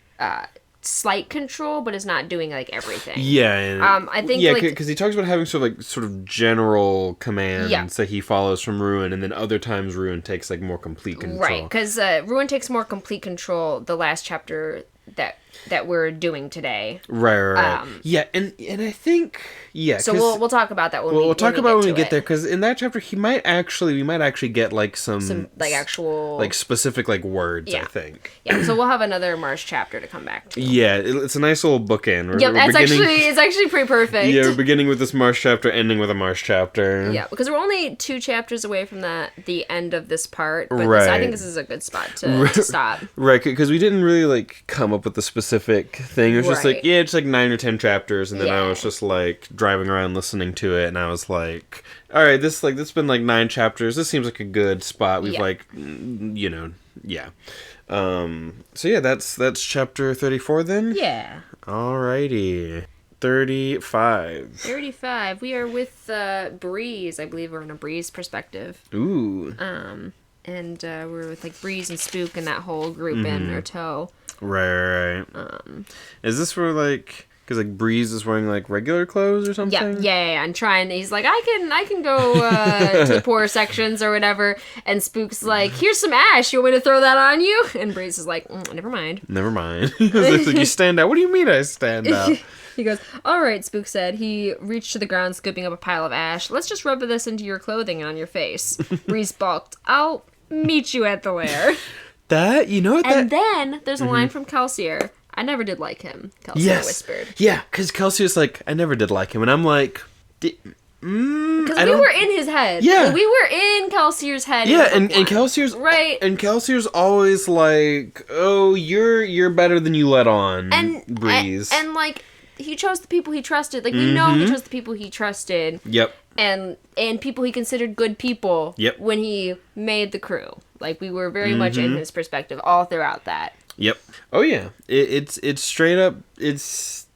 slight control, but is not doing like everything.
Yeah, and,
I think
because he talks about having sort of general commands that he follows from Ruin, and then other times Ruin takes like more complete control.
Right, because Ruin takes more complete control the last chapter that we're doing today.
Right. Yeah, and I think
So we'll talk about that when
we'll talk about when we get
it.
there, because in that chapter we might actually get like some
like actual
like specific like words. I think.
Yeah. So we'll have another Marsh chapter to come back to.
Yeah, it's a nice little bookend.
It's actually pretty perfect.
Yeah, we're beginning with this Marsh chapter, ending with a Marsh chapter.
Yeah, because we're only 2 chapters away from the end of this part. But
Right.
I think this is a good spot to stop.
Right, because we didn't really like come up with the specific thing. It was just like,
Right.
it's like 9 or 10 chapters, and then I
Yeah.
was just like driving around listening to it, and I was like, all right, this been like 9 chapters. This seems like a good spot. We've yeah. So yeah, that's chapter 34 then.
Yeah.
Alrighty. 35.
35. We are with Breeze. I believe we're in a Breeze perspective.
Ooh.
And we're with like Breeze and Spook and that whole group in or tow.
Right. Is this where like, because like Breeze is wearing like regular clothes or something?
Yeah. And he's like, I can go to the poorer sections or whatever. And Spook's like, here's some ash. You want me to throw that on you? And Breeze is like, never mind.
Never mind. It's like, you stand out. What do you mean I stand out?
He goes, all right, Spook said. He reached to the ground, scooping up a pile of ash. Let's just rub this into your clothing and on your face. Breeze balked. I'll meet you at the lair. And then there's a line from Kelsier. I never did like him, Kelsier whispered.
Yeah, because Kelsier's like, I never did like him. And I'm like,
because we were in his head.
Yeah.
Like, we were in Kelsier's head.
Yeah, and Kelsier's...
Right.
And Kelsier's always like, oh, you're better than you let on, Breeze.
And like, he chose the people he trusted. Like, we know he chose the people he trusted.
Yep.
And people he considered good people.
Yep.
When he made the crew. Like, we were very much in his perspective all throughout that.
Yep. Oh yeah. It's straight up. It's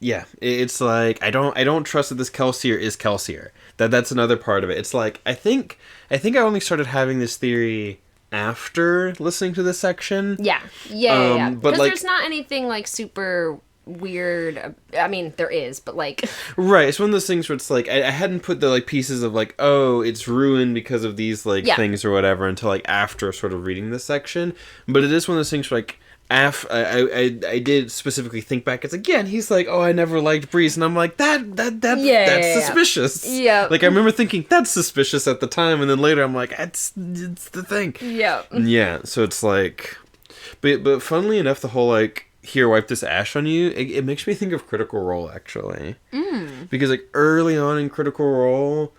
like I don't trust that this Kelsier is Kelsier. That's another part of it. It's like I think I only started having this theory after listening to this section.
Yeah.
But
because
like,
there's not anything like super weird. I mean, there is, but like,
right, it's one of those things where it's like I hadn't put the like pieces of like, oh, it's ruined because of these like things or whatever until like after sort of reading this section. But it is one of those things where like I did specifically think back. It's again, he's like, oh, I never liked Breeze, and I'm like, that's suspicious.
Yeah.
Like I remember thinking that's suspicious at the time, and then later I'm like, it's the thing.
Yeah.
Yeah. So it's like, but funnily enough, the whole like, here, wipe this ash on you, it makes me think of Critical Role, actually. Because, like, early on in Critical Role,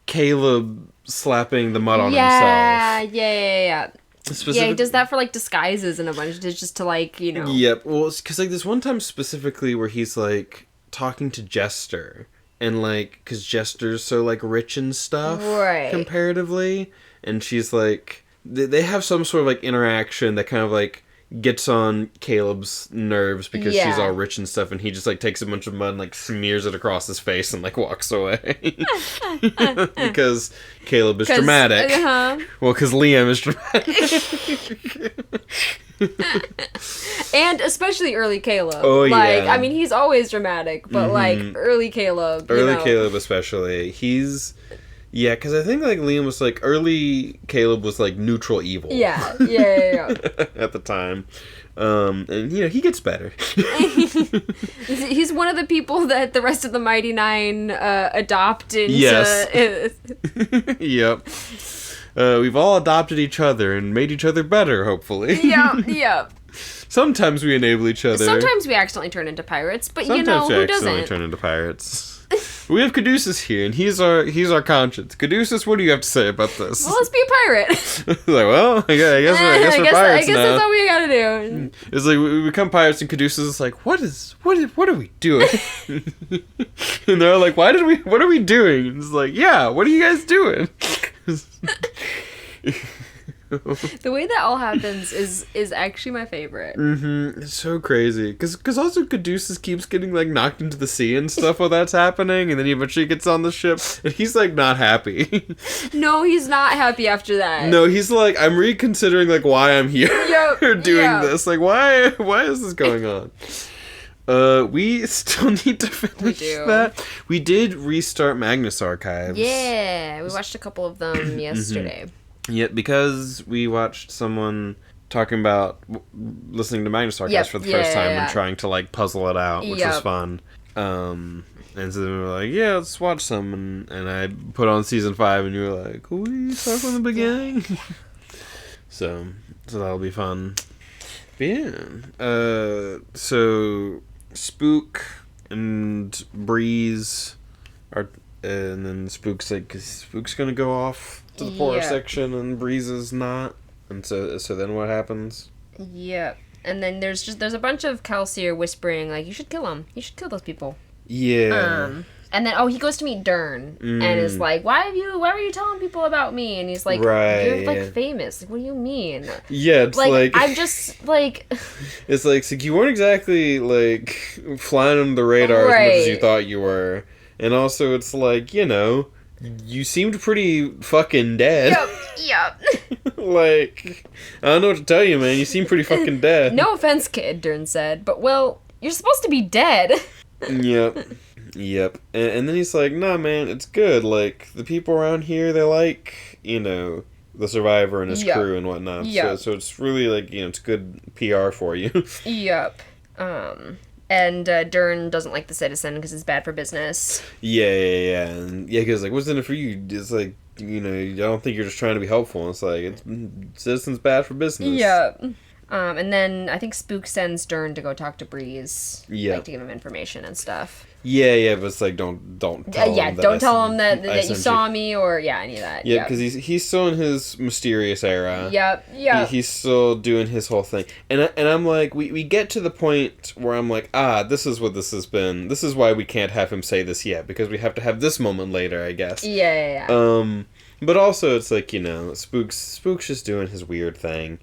Caleb slapping the mud on himself.
Yeah, he does that for, like, disguises and a bunch, just to, like, you know.
Yep, well, because, like, there's one time specifically where he's, like, talking to Jester, and, like, because Jester's so, like, rich and stuff,
right,
comparatively, and she's, like, they have some sort of, like, interaction that kind of, like, gets on Caleb's nerves because
Yeah.
she's all rich and stuff, and he just like takes a bunch of mud and like smears it across his face and like walks away. Because Caleb is dramatic. Well, because Liam is dramatic.
And especially early Caleb.
Oh,
like,
yeah.
I mean, he's always dramatic, but like early Caleb.
Early Caleb especially. He's... Yeah, because I think like Liam was like... Early Caleb was like neutral evil.
Yeah.
At the time. And you know, he gets better.
He's one of the people that the rest of the Mighty Nine adopt into...
Yes. Yep. We've all adopted each other and made each other better, hopefully.
Yep.
Sometimes we enable each other.
Sometimes we accidentally turn into pirates, but
Sometimes
you know,
we
who
accidentally
doesn't?
turn into pirates. We have Caduceus here, and he's our conscience. Caduceus, what do you have to say about this?
Well, let's be a pirate.
Like, well, I guess we're pirates
I guess
now.
that's all we gotta do.
It's like we become pirates, and Caduceus is like, what are we doing? And they're like, what are we doing? And it's like, yeah, what are you guys doing?
The way that all happens is actually my favorite.
It's so crazy. Because also Caduceus keeps getting, like, knocked into the sea and stuff while that's happening, and then he eventually gets on the ship, and he's, like, not happy.
No, he's not happy after that.
No, he's like, I'm reconsidering, like, why I'm here doing this. Like, why is this going on? We still need to finish that. We did restart Magnus Archives.
Yeah, we watched a couple of them yesterday.
Yeah, because we watched someone talking about listening to Magnus Archives for the first time and trying to, like, puzzle it out, which was fun. And so then we were like, yeah, let's watch some. And I put on season 5, and you were like, can we start from the beginning? So that'll be fun. But yeah. So Spook and Breeze are... And then Spook's like, cause Spook's gonna go off to the poorer section, and Breeze is not. And so then what happens?
Yep. And then there's a bunch of Kelsier whispering like, you should kill him. You should kill those people.
Yeah.
And then he goes to meet Dern and is like, why were you telling people about me? And he's like, you're like famous. Like, what do you mean?
Yeah, it's like
I'm just like
it's like you weren't exactly like flying under the radar as much as you thought you were. And also, it's like, you know, you seemed pretty fucking dead.
Yep.
Like, I don't know what to tell you, man. You seem pretty fucking dead.
No offense, kid, Dern said, but, well, you're supposed to be dead.
Yep. And then he's like, nah, man, it's good. Like, the people around here, they like, you know, the Survivor and his crew and whatnot.
Yep.
So it's really, like, you know, it's good PR for you.
Yep. And Dern doesn't like the Citizen because it's bad for business.
Yeah. And because, like, what's in it for you? It's like, you know, I don't think you're just trying to be helpful. It's like, Citizen's bad for business.
Yep. And then I think Spook sends Dern to go talk to Breeze.
Yeah.
Like, to give him information and stuff.
Yeah, but it's like, don't tell him that.
Don't tell him that you saw me or, any of that.
Yeah, because he's still in his mysterious era.
Yep.
He's still doing his whole thing. And I'm like, we get to the point where I'm like, this is what this has been. This is why we can't have him say this yet, because we have to have this moment later, I guess.
Yeah.
But also, it's like, you know, Spook's just doing his weird thing.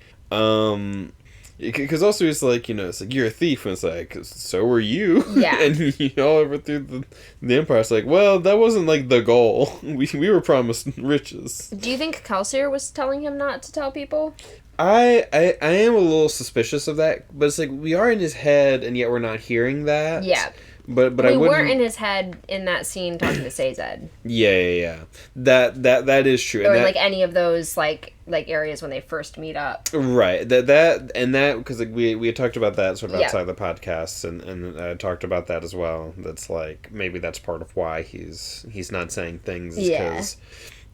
Because also he's like, you know, it's like, you're a thief, and it's like, so were you.
Yeah.
And you all overthrew the Empire. It's like, well, that wasn't like the goal. We were promised riches.
Do you think Kelsier was telling him not to tell people?
I am a little suspicious of that, but it's like, we are in his head, and yet we're not hearing that.
Yeah.
But
we weren't in his head in that scene talking to Sazed.
Yeah. That is true.
Or like any of those like areas when they first meet up.
Right. That because like we had talked about that sort of outside the podcast, and I talked about that as well. That's like, maybe that's part of why he's not saying things, is because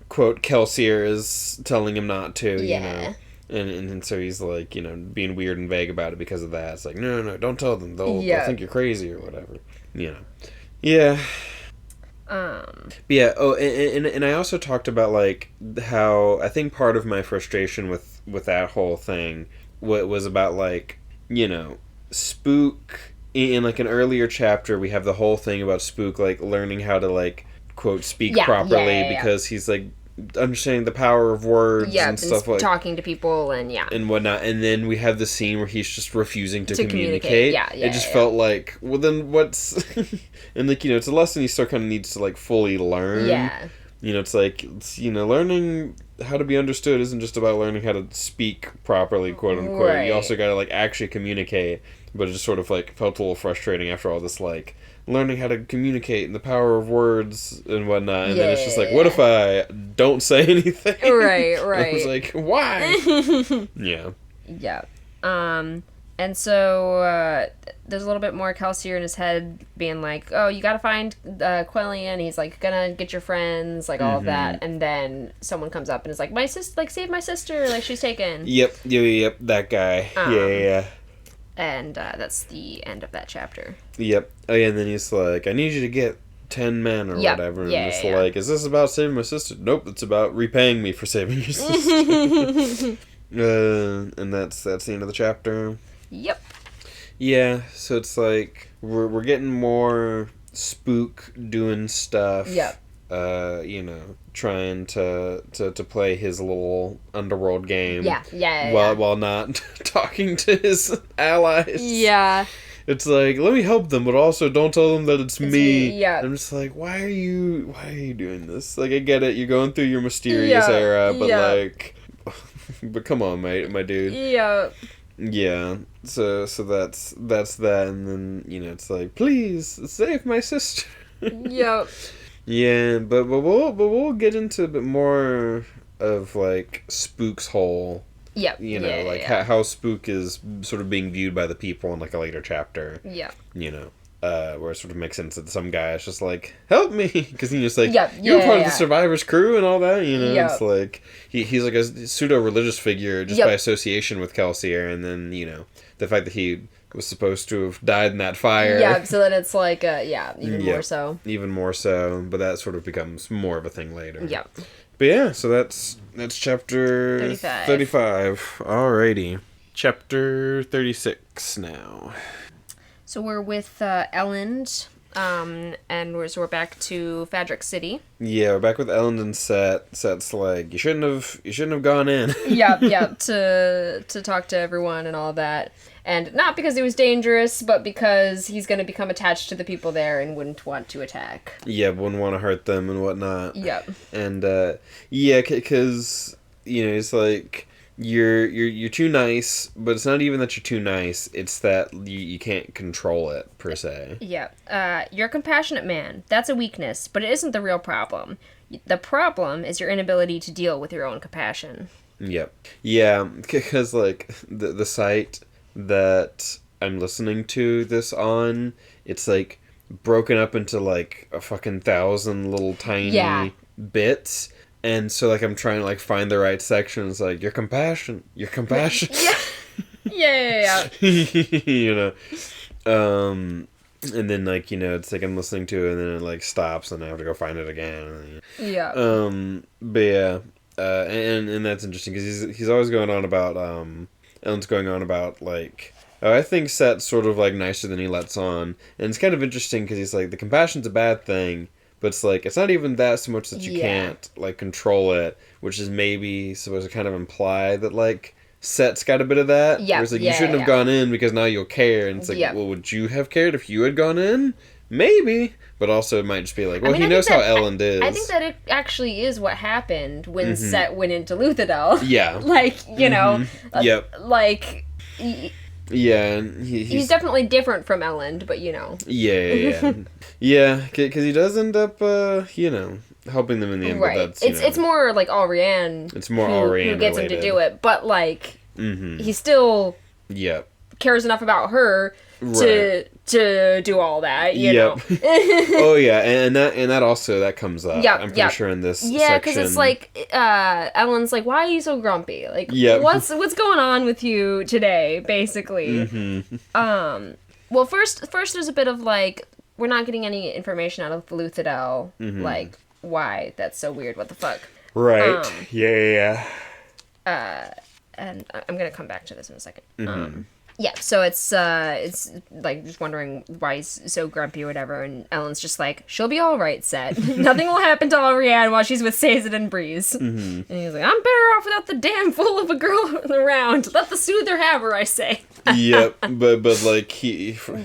quote Kelsier is telling him not to. You know. And so he's like, you know, being weird and vague about it because of that. It's like, no, don't tell them. They'll think you're crazy or whatever. You know. Yeah. Yeah. Oh, and I also talked about like how I think part of my frustration with that whole thing was about like, you know, Spook in like an earlier chapter. We have the whole thing about Spook like learning how to like quote speak properly because he's like understanding the power of words and stuff like
talking to people and
whatnot. And then we have the scene where he's just refusing to communicate. It just felt like, well, then what's and like, you know, it's a lesson he still kind of needs to like fully learn. You know, it's like, learning how to be understood isn't just about learning how to speak properly, quote unquote. Right. You also got to like actually communicate. But it just sort of like felt a little frustrating after all this like learning how to communicate and the power of words and whatnot. And then it's just like, what if I don't say anything?
Right.
I was like, why?
Yeah. And so there's a little bit more Kelsier in his head being like, oh, you gotta find Quellion. He's like, gonna get your friends, like all of that. And then someone comes up and is like, my sister, like, save my sister, like she's taken.
Yep, that guy. Yeah.
And that's the end of that chapter.
Yep. Oh, yeah, and then he's like, I need you to get 10 men or whatever. And it's like, is this about saving my sister? Nope, it's about repaying me for saving your sister. And that's the end of the chapter.
Yep.
Yeah, so it's like, we're getting more Spook doing stuff.
Yep.
You know, trying to play his little underworld game. While not talking to his allies. Yeah. It's like, let me help them, but also don't tell them that it's me.
Yeah.
I'm just like, why are you doing this? Like, I get it, you're going through your mysterious era, but like, but come on, my dude.
Yeah.
Yeah. So that's that, and then, you know, it's like, please save my sister.
Yep.
Yeah, but we'll get into a bit more of like Spook's whole.
Yep.
You know, how Spook is sort of being viewed by the people in like a later chapter.
Yeah.
You know, where it sort of makes sense that some guy is just like, help me, because he's just like, you're part of the survivors crew and all that. You know, it's like he's like a pseudo religious figure just by association with Kelsier, and then, you know, the fact that he was supposed to have died in that fire.
Yeah, so then it's like, even more so.
Even more so, but that sort of becomes more of a thing later.
Yeah.
But yeah, so that's chapter 35. Alrighty. Chapter 36 now.
So we're with Elend, and we're back to Fadric City.
Yeah, we're back with Elend and Set. Set's like, you shouldn't have gone in.
to talk to everyone and all that. And not because it was dangerous, but because he's going to become attached to the people there and wouldn't want to attack.
Yeah, wouldn't want to hurt them and whatnot.
Yep.
And, because, you know, it's like, you're too nice, but it's not even that you're too nice, it's that you can't control it, per se.
Yeah. You're a compassionate man. That's a weakness, but it isn't the real problem. The problem is your inability to deal with your own compassion.
Yep. Yeah, because, like, the site that I'm listening to this on, it's like broken up into like a fucking 1,000 little tiny bits, and so like I'm trying to like find the right section. It's like your compassion.
Yeah.
You know, and then like, you know, it's like I'm listening to it and then it like stops and I have to go find it again. But yeah, and that's interesting because he's always going on about Ellen's going on about, like, oh, I think Set's sort of, like, nicer than he lets on. And it's kind of interesting because he's like, the compassion's a bad thing, but it's like, it's not even that so much that you can't, like, control it, which is maybe supposed to kind of imply that, like, Set's got a bit of that.
Yeah.
Where it's like, you shouldn't have gone in because now you'll care. And it's like, well, would you have cared if you had gone in? Maybe. But also it might just be like, well, he knows how Elend is.
I think that it actually is what happened when Set went into Luthadel.
Yeah.
Like, you know.
Yep.
Like...
Yeah, and he's
definitely different from Elend, but you know.
Yeah. Yeah, because he does end up, you know, helping them in the end.
Right.
But that's,
it's more like Alrianne.
It's more Alrianne
who gets
related.
him to do it, but like, he still cares enough about her to do all that, you know.
Oh yeah, and that also that comes up. I'm pretty sure in this section.
because it's like Ellen's like, why are you so grumpy? Like, what's going on with you today? Basically. Well, first there's a bit of like, we're not getting any information out of Luthadel. Like, why? That's so weird. What the fuck?
Right. Yeah.
And I'm gonna come back to this in a second. Yeah, so it's like just wondering why he's so grumpy or whatever, and Ellen's just like, she'll be all right, Set. Nothing will happen to Ariane while she's with Sazed and Breeze. And he's like, I'm better off without the damn fool of a girl around. Let the soother have her, I say.
Yep, but like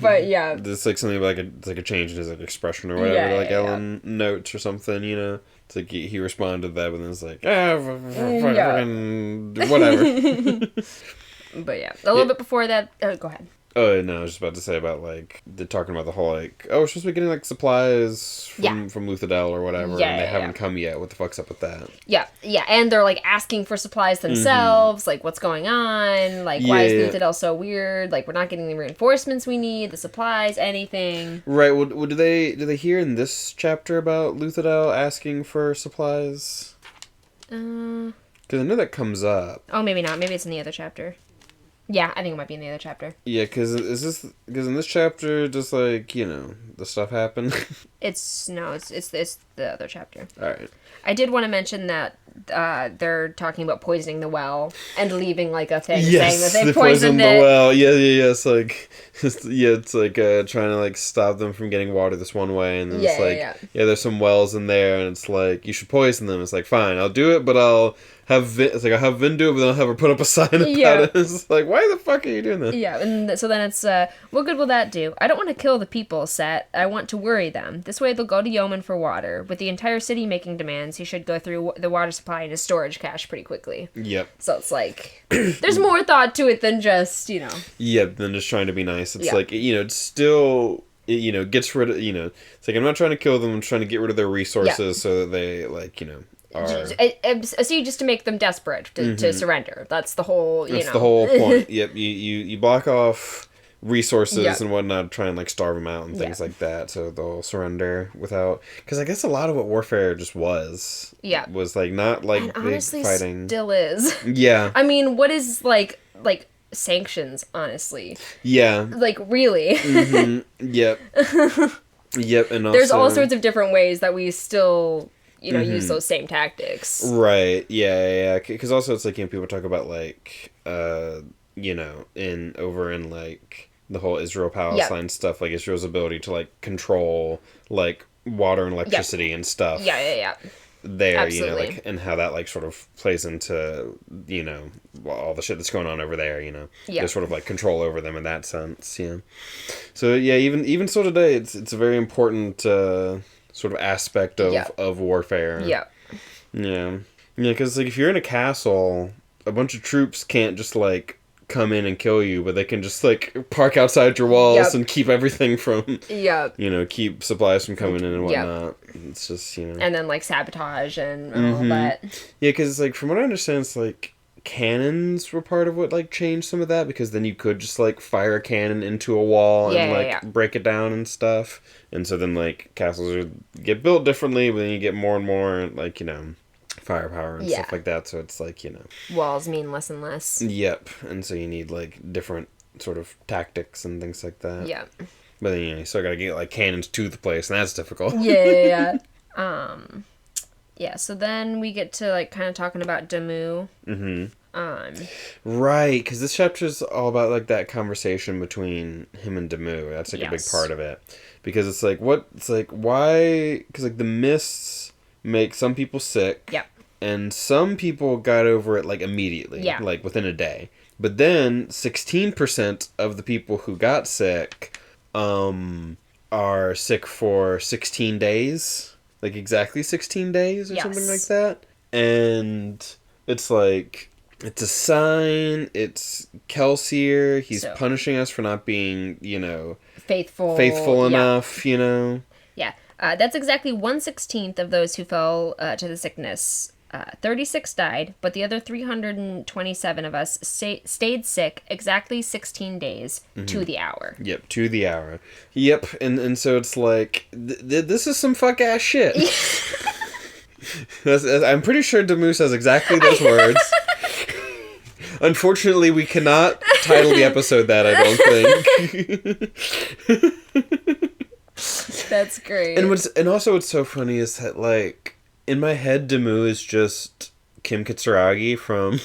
But yeah,
there's like something like a change in his like expression or whatever,
Yeah,
like
yeah,
Ellen notes or something, you know. It's like he responded to that, but then it's like whatever.
But yeah, a little bit before that, go ahead.
Oh no, I was just about to say about like they're talking about the whole like, oh, we're supposed to be getting like supplies from Luthadel or whatever, and they haven't come yet. What the fuck's up with that? Yeah,
and they're like asking for supplies themselves. Like, what's going on? Like, why is Luthadel so weird? Like, we're not getting the reinforcements we need, the supplies, anything.
Right. Well, do they hear in this chapter about Luthadel asking for supplies? Because I know that comes up.
Oh, maybe not. Maybe it's in the other chapter. Yeah, I think it might be in the other chapter.
Yeah, because in this chapter, just like, you know, the stuff happened?
It's the other chapter.
Alright.
I did want to mention that they're talking about poisoning the well and leaving like a thing saying that they poisoned it.
The well. Yeah. It's like, it's like trying to like stop them from getting water this one way, and then it's like, there's some wells in there, and it's like, you should poison them. It's like, fine, I'll do it, but I'll have Vin do it, but then I'll have her put up a sign about it. It's like, why the fuck are you doing that?
Yeah, and so then it's, what good will that do? I don't want to kill the people, Set. I want to worry them. This way they'll go to Yeoman for water. With the entire city making demands, he should go through the water supply and his storage cache pretty quickly.
Yep.
So it's like, there's more thought to it than just, you know.
Yep, than just trying to be nice. It's like, you know, it's still, you know, gets rid of, you know, it's like, I'm not trying to kill them, I'm trying to get rid of their resources so that they, like, you know,
See, just to make them desperate to surrender. That's the whole, you know.
That's the whole point. Yep, you block off resources and whatnot, try and like starve them out and things like that, so they'll surrender without. Because I guess a lot of what warfare just was like not like
and
big
honestly,
fighting.
Still is.
Yeah.
I mean, what is like sanctions? Honestly.
Yeah.
Like really.
Yep. Yep, and also,
there's all sorts of different ways that we still, you know, use those same tactics.
Right. Yeah. Because also it's like, you know, people talk about like, you know, over in like the whole Israel-Palestine stuff, like Israel's ability to like control like water and electricity and stuff.
Yeah.
There,
Absolutely.
you know, like, and how that like sort of plays into, you know, all the shit that's going on over there, you know. There's sort of like control over them in that sense, yeah. So yeah, even so today, it's a very important sort of aspect of warfare.
Yeah.
Yeah, because like if you're in a castle, a bunch of troops can't just like come in and kill you, but they can just like park outside your walls and keep everything from you know, keep supplies from coming in and whatnot. It's just, you know,
and then like sabotage and all that.
Yeah, because like from what I understand, it's like cannons were part of what like changed some of that, because then you could just like fire a cannon into a wall and like break it down and stuff, and so then like castles would get built differently, but then you get more and more like, you know, firepower and stuff like that, so it's like, you know,
walls mean less and less.
Yep, and so you need like different sort of tactics and things like that.
Yeah.
But then, you know, you still gotta get like cannons to the place, and that's difficult.
Yeah. Yeah, so then we get to like kind of talking about Damu.
Right, because this chapter is all about like that conversation between him and Damu. That's like a big part of it, because it's like why? Because like the mists make some people sick.
Yep.
And some people got over it like immediately, like within a day. But then 16% of the people who got sick are sick for 16 days. Like exactly 16 days or something like that. And it's like, it's a sign, it's Kelsier, he's punishing us for not being, you know, faithful enough, you know. Yeah.
That's exactly 1/16 of those who fell to the sickness. 36 died, but the other 327 of us stayed sick exactly 16 days to the hour.
Yep, to the hour. Yep, and so it's like, this is some fuck-ass shit. I'm pretty sure Damu says exactly those words. Unfortunately, we cannot title the episode that, I don't think.
That's great.
And also what's so funny is that, like, in my head, Damu is just Kim Kitsuragi from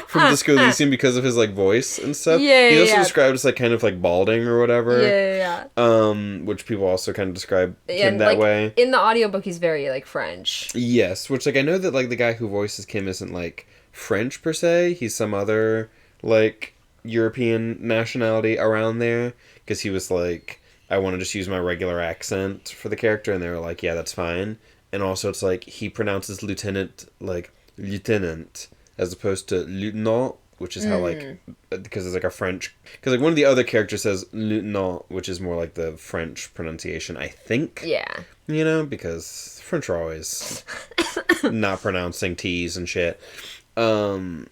from Disco Elysium because of his like voice and stuff.
Yeah,
He's also
yeah.
described as like kind of like balding or whatever.
Yeah, yeah.
Which people also kind of describe him
And
that
like
way.
in the audiobook, he's very like French.
Yes, which like I know that like the guy who voices Kim isn't like French per se. He's some other like European nationality around there because he was like, I want to just use my regular accent for the character, and they were like, yeah, that's fine. And also it's like he pronounces lieutenant like lieutenant as opposed to lieutenant, which is how like, because it's like a French, because like one of the other characters says lieutenant, which is more like the French pronunciation, I think.
Yeah.
You know, because French are always not pronouncing T's and shit. So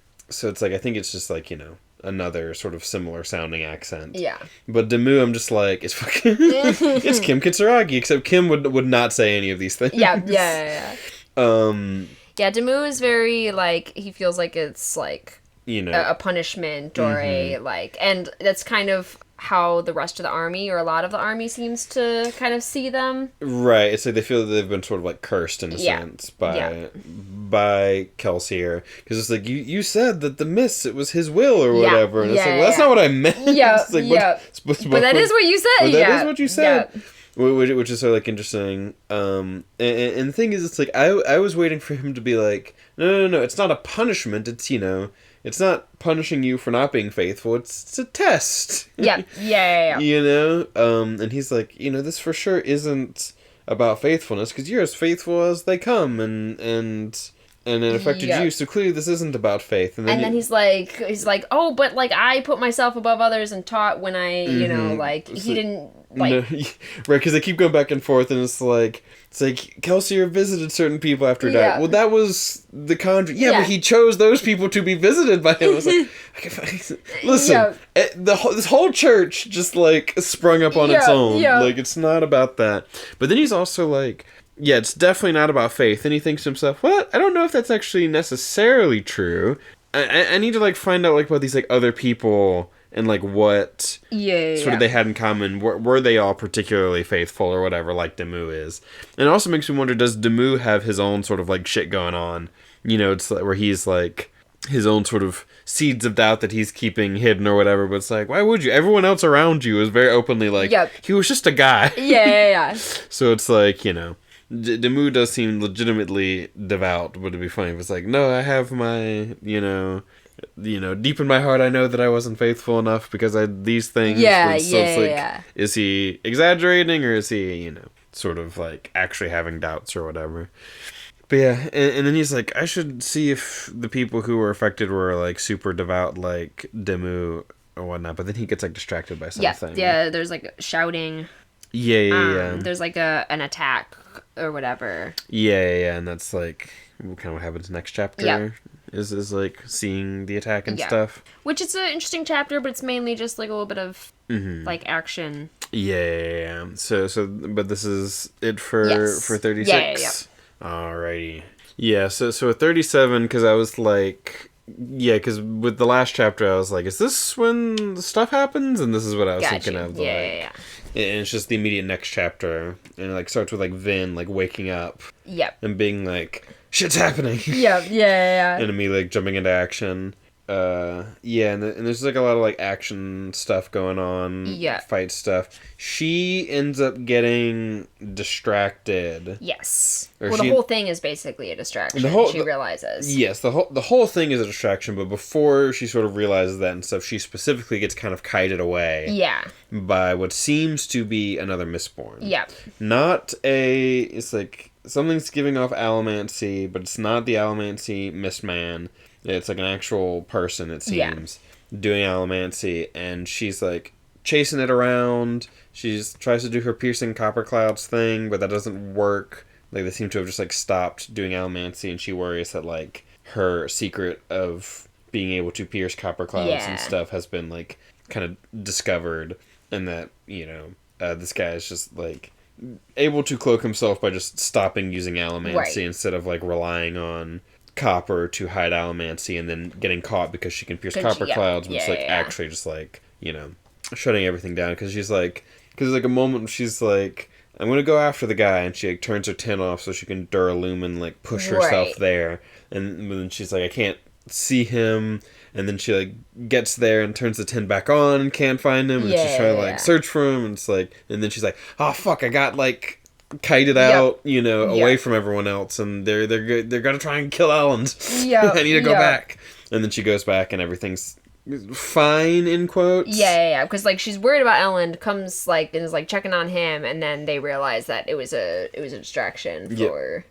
it's like, I think it's just like, you know, another sort of similar sounding accent.
Yeah.
But Demu, I'm just like, it's fucking, it's Kim Kitsuragi, except Kim would not say any of these things.
Yeah. Yeah. Yeah, Demu is very, like, he feels like it's, like,
you know,
a punishment or a, like, and that's kind of how the rest of the army, or a lot of the army, seems to kind of see them.
Right, it's like they feel that they've been sort of, like, cursed in a sense by Kelsier. Because it's like, you said that the mist, it was his will or whatever. And it's like, well, that's not what I meant.
Yeah,
it's like,
but that is what you said.
But that is what you said.
Yeah.
Which is sort of like interesting. And the thing is, it's like I was waiting for him to be like, no, it's not a punishment. It's, you know, it's not punishing you for not being faithful. It's a test.
Yeah.
You know, and he's like, you know, this for sure isn't about faithfulness because you're as faithful as they come, and it affected you. So clearly, this isn't about faith. And then he's
like, oh, but like I put myself above others and taught when I, you know, like he didn't. Like,
no, right, because they keep going back and forth, and it's like Kelsier visited certain people after he died. Well, that was the conjuring. Yeah, but he chose those people to be visited by him. It's like, listen, this whole church just like sprung up on its own. Like, it's not about that. But then he's also like, yeah, it's definitely not about faith. And he thinks to himself, what? I don't know if that's actually necessarily true. I need to like find out like about these like other people. And, like, what sort of they had in common. Were they all particularly faithful or whatever, like Demu is? And it also makes me wonder, does Demu have his own sort of, like, shit going on? You know, it's like, where he's, like, his own sort of seeds of doubt that he's keeping hidden or whatever. But it's like, why would you? Everyone else around you is very openly like, he was just a guy.
Yeah.
So it's like, you know, Demu does seem legitimately devout. Would it be funny if it's like, no, I have my, you know, deep in my heart, I know that I wasn't faithful enough because I had these things. Is he exaggerating, or is he, you know, sort of like actually having doubts or whatever? But yeah, and then he's like, I should see if the people who were affected were like super devout, like Demu or whatnot. But then he gets like distracted by something.
Yeah. There's like shouting.
Yeah.
There's like an attack or whatever.
Yeah, and that's like kind of what happens next chapter. Yeah. Is like seeing the attack and stuff.
Which is an interesting chapter, but it's mainly just like a little bit of like action.
Yeah. So but this is it for 36. Yeah. Alrighty. Yeah. So at 37, because I was like, because with the last chapter I was like, is this when the stuff happens? And this is what I was thinking of. Yeah. And it's just the immediate next chapter, and it like starts with like Vin like waking up.
Yep.
And being like, shit's happening.
Yeah.
And me like jumping into action. And there's like a lot of like action stuff going on.
Yeah.
Fight stuff. She ends up getting distracted.
Yes. The whole thing is basically a distraction. She realizes.
Yes, the whole thing is a distraction, but before she sort of realizes that and stuff, she specifically gets kind of kited away.
Yeah.
By what seems to be another Mistborn.
Yeah.
It's like something's giving off allomancy, but it's not the allomancy Mistman. It's like an actual person, it seems, doing allomancy, and she's like chasing it around. She tries to do her piercing copper clouds thing, but that doesn't work. Like, they seem to have just like stopped doing allomancy, and she worries that like her secret of being able to pierce copper clouds and stuff has been like kind of discovered, and that, you know, this guy is just like able to cloak himself by just stopping using allomancy instead of like relying on copper to hide allomancy and then getting caught because she can pierce copper clouds, but it's like actually just like, you know, shutting everything down, because she's like, because there's like a moment where she's like, I'm gonna go after the guy, and she like turns her tin off so she can Duralumin like push herself there, and then she's like, I can't see him, and then she like gets there and turns the tin back on and can't find him, and she's trying to like search for him, and it's like, and then she's like, oh fuck, I got like kited out, you know, away from everyone else, and they're gonna try and kill Elland. I need to go back. And then she goes back, and everything's fine in quotes.
Because like she's worried about Elland, comes like and is like checking on him, and then they realize that it was a distraction for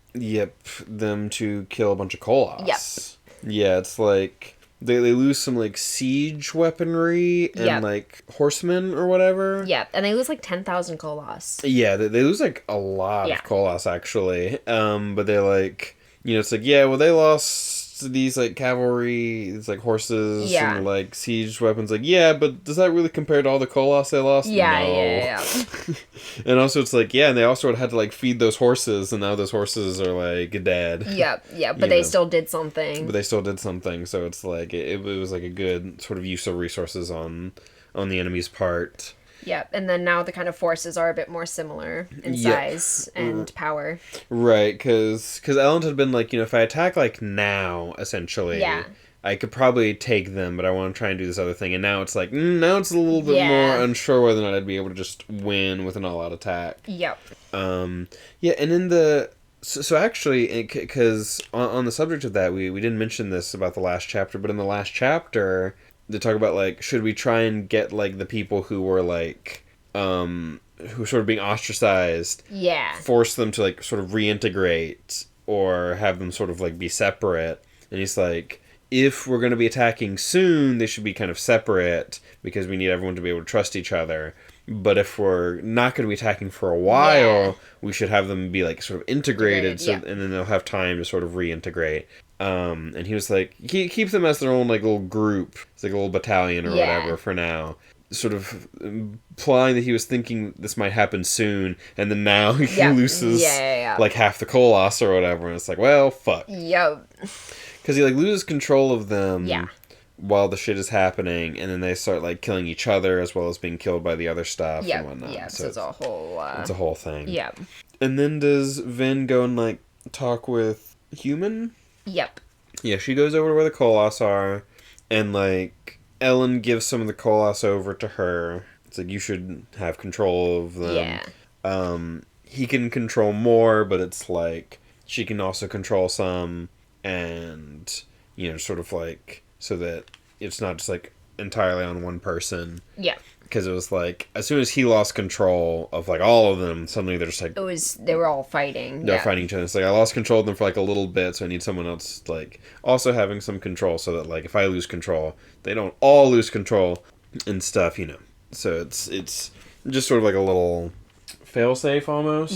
them to kill a bunch of Koloss. It's like they lose some like siege weaponry and like horsemen or whatever.
And they lose like 10,000 Koloss.
They lose like a lot of Koloss actually. But they're like, you know, it's like, well, they lost these like cavalry, it's like horses and like siege weapons. Like, but does that really compare to all the Koloss they lost? No. And also it's like, and they also had to like feed those horses, and now those horses are like dead.
But they still did something.
So it's like it was like a good sort of use of resources on the enemy's part.
And then now the kind of forces are a bit more similar in size and power.
Right, because Elend had been like, you know, if I attack like now, essentially, I could probably take them, but I want to try and do this other thing. And now it's like, now it's a little bit more unsure whether or not I'd be able to just win with an all-out attack. And in the... So actually, because on the subject of that, we didn't mention this about the last chapter, but in the last chapter... They talk about, like, should we try and get, like, the people who were, like, who were sort of being ostracized, force them to, like, sort of reintegrate, or have them sort of, like, be separate. And he's like, if we're going to be attacking soon, they should be kind of separate, because we need everyone to be able to trust each other. But if we're not going to be attacking for a while, we should have them be, like, sort of integrated, and then they'll have time to sort of reintegrate. And he was like, keep them as their own, like, little group. It's like a little battalion or whatever for now. Sort of implying that he was thinking this might happen soon, and then now he loses, like, half the Koloss or whatever, and it's like, well, fuck. Because he, like, loses control of them while the shit is happening, and then they start, like, killing each other as well as being killed by the other stuff and whatnot.
So it's a whole...
It's a whole thing. And then does Vin go and, like, talk with Human? She goes over to where the Koloss are, and, like, Ellen gives some of the Koloss over to her. It's like, you should have control of them. He can control more, but it's like, she can also control some, and, you know, sort of like, so that it's not just, like, entirely on one person. Because it was like, as soon as he lost control of, like, all of them, suddenly they're just like...
They were all fighting.
They're fighting each other. It's like, I lost control of them for, like, a little bit, so I need someone else, like, also having some control, so that, like, if I lose control, they don't all lose control and stuff, you know. So it's just sort of like a little failsafe, almost.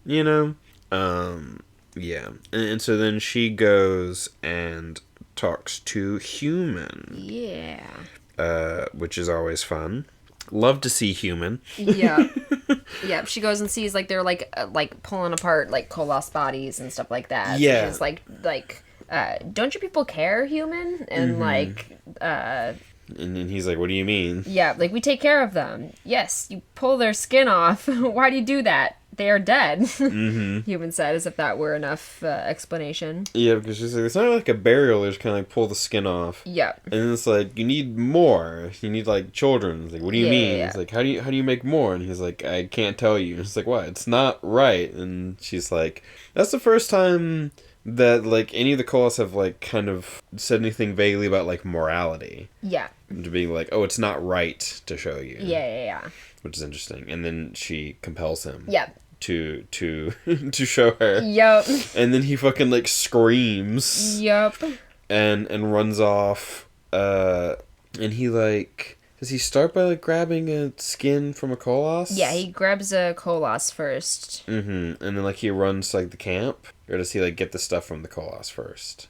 You know? And so then she goes and talks to Human. Which is always fun. Love to see Human.
She goes and sees, like, they're like pulling apart, like, Koloss bodies and stuff like that. She's like don't you people care, Human? And like
and then he's like, what do you mean?
Like, we take care of them. Yes, you pull their skin off. Why do you do that? They are dead. Human said, as if that were enough explanation.
Because she's like, it's not like a burial. They just kind of like pull the skin off. And then it's like, you need more. You need, like, children. It's like, what do you mean? It's like, how do you make more? And he's like, I can't tell you. And it's like, what? It's not right. And she's like, that's the first time that, like, any of the Koloss have, like, kind of said anything vaguely about, like, morality. To be like, oh, it's not right to show you. Which is interesting. And then she compels him. To show her. And then he fucking, like, screams. And runs off. And he, like... Does he start by, like, grabbing a skin from a Koloss?
He grabs a Koloss first.
And then, like, he runs to, like, the camp? Or does he, like, get the stuff from the Koloss first?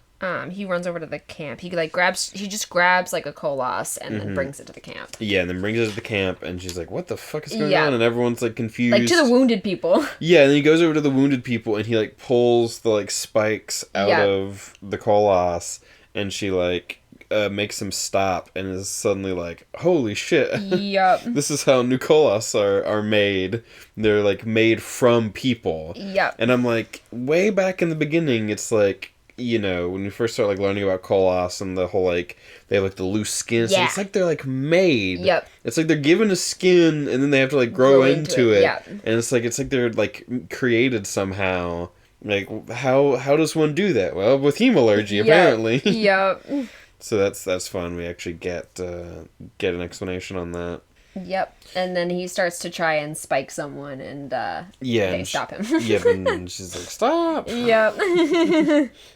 He runs over to the camp. He just grabs, like, a Koloss and then brings it to the camp.
And then brings it to the camp, and she's like, what the fuck is going on? And everyone's, like, confused.
Like, to the wounded people.
And then he goes over to the wounded people, and he, like, pulls the, like, spikes out of the Koloss, and she, like, makes him stop, and is suddenly like, holy shit. This is how new Koloss are made. They're, like, made from people. And I'm like, way back in the beginning, it's like, you know, when you first start, like, learning about Kolos and the whole, like, they have, like, the loose skin. So it's like they're, like, made.
Yep.
It's like they're given a skin, and then they have to, like, grow into it.
Yeah.
And it's like they're, like, created somehow. Like, how does one do that? Well, with hemalurgy, apparently.
Yep.
So that's fun. We actually get an explanation on that.
Yep. And then he starts to try and spike someone, and they stop him.
Yep, and she's like, stop!
Yep.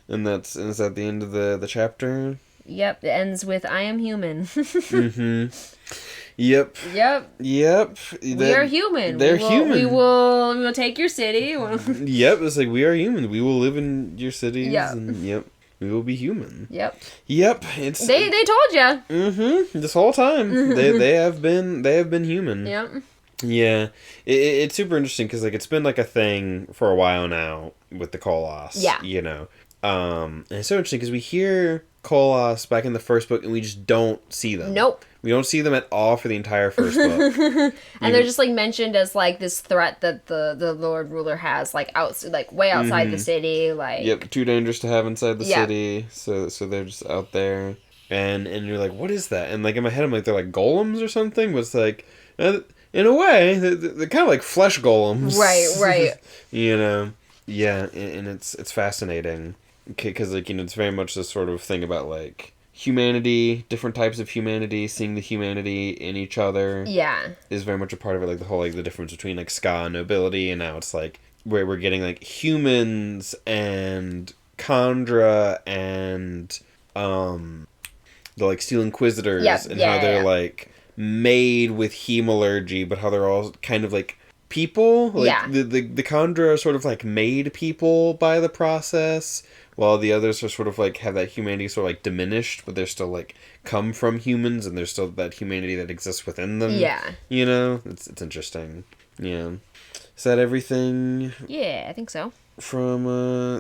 And is that the end of the chapter?
Yep. It ends with, I am human.
Yep.
Yep.
Yep.
We are human.
They're human.
We will take your city.
Yep, it's like, we are human. We will live in your cities.
Yep.
And, yep. We will be human.
Yep.
Yep.
They told you.
Mm-hmm. This whole time, they have been human.
Yep.
Yeah, it's super interesting because, like, it's been, like, a thing for a while now with the Kolos.
Yeah.
You know, and it's so interesting because we hear Kolos back in the first book and we just don't see them.
Nope.
We don't see them at all for the entire first book.
And they're just, like, mentioned as, like, this threat that the Lord Ruler has, like, way outside the city, like...
Yep, too dangerous to have inside the city, so they're just out there. And you're like, what is that? And, like, in my head, I'm like, they're, like, golems or something? But it's, like, in a way, they're kind of like flesh golems.
Right.
You know? Yeah, and it's fascinating. Because, like, you know, it's very much this sort of thing about, like... humanity, different types of humanity, seeing the humanity in each other.
Yeah.
Is very much a part of it, like the whole, like, the difference between, like, ska and nobility, and now it's like where we're getting, like, humans and Khandra and the, like, Steel Inquisitors and how they're like made with hemalurgy, but how they're all kind of like people. Like the Khandra are sort of like made people by the process, while the others are sort of like have that humanity sort of like diminished, but they're still like come from humans, and there's still that humanity that exists within them.
Yeah.
You know? It's interesting. Yeah. Is that everything?
Yeah, I think so.
From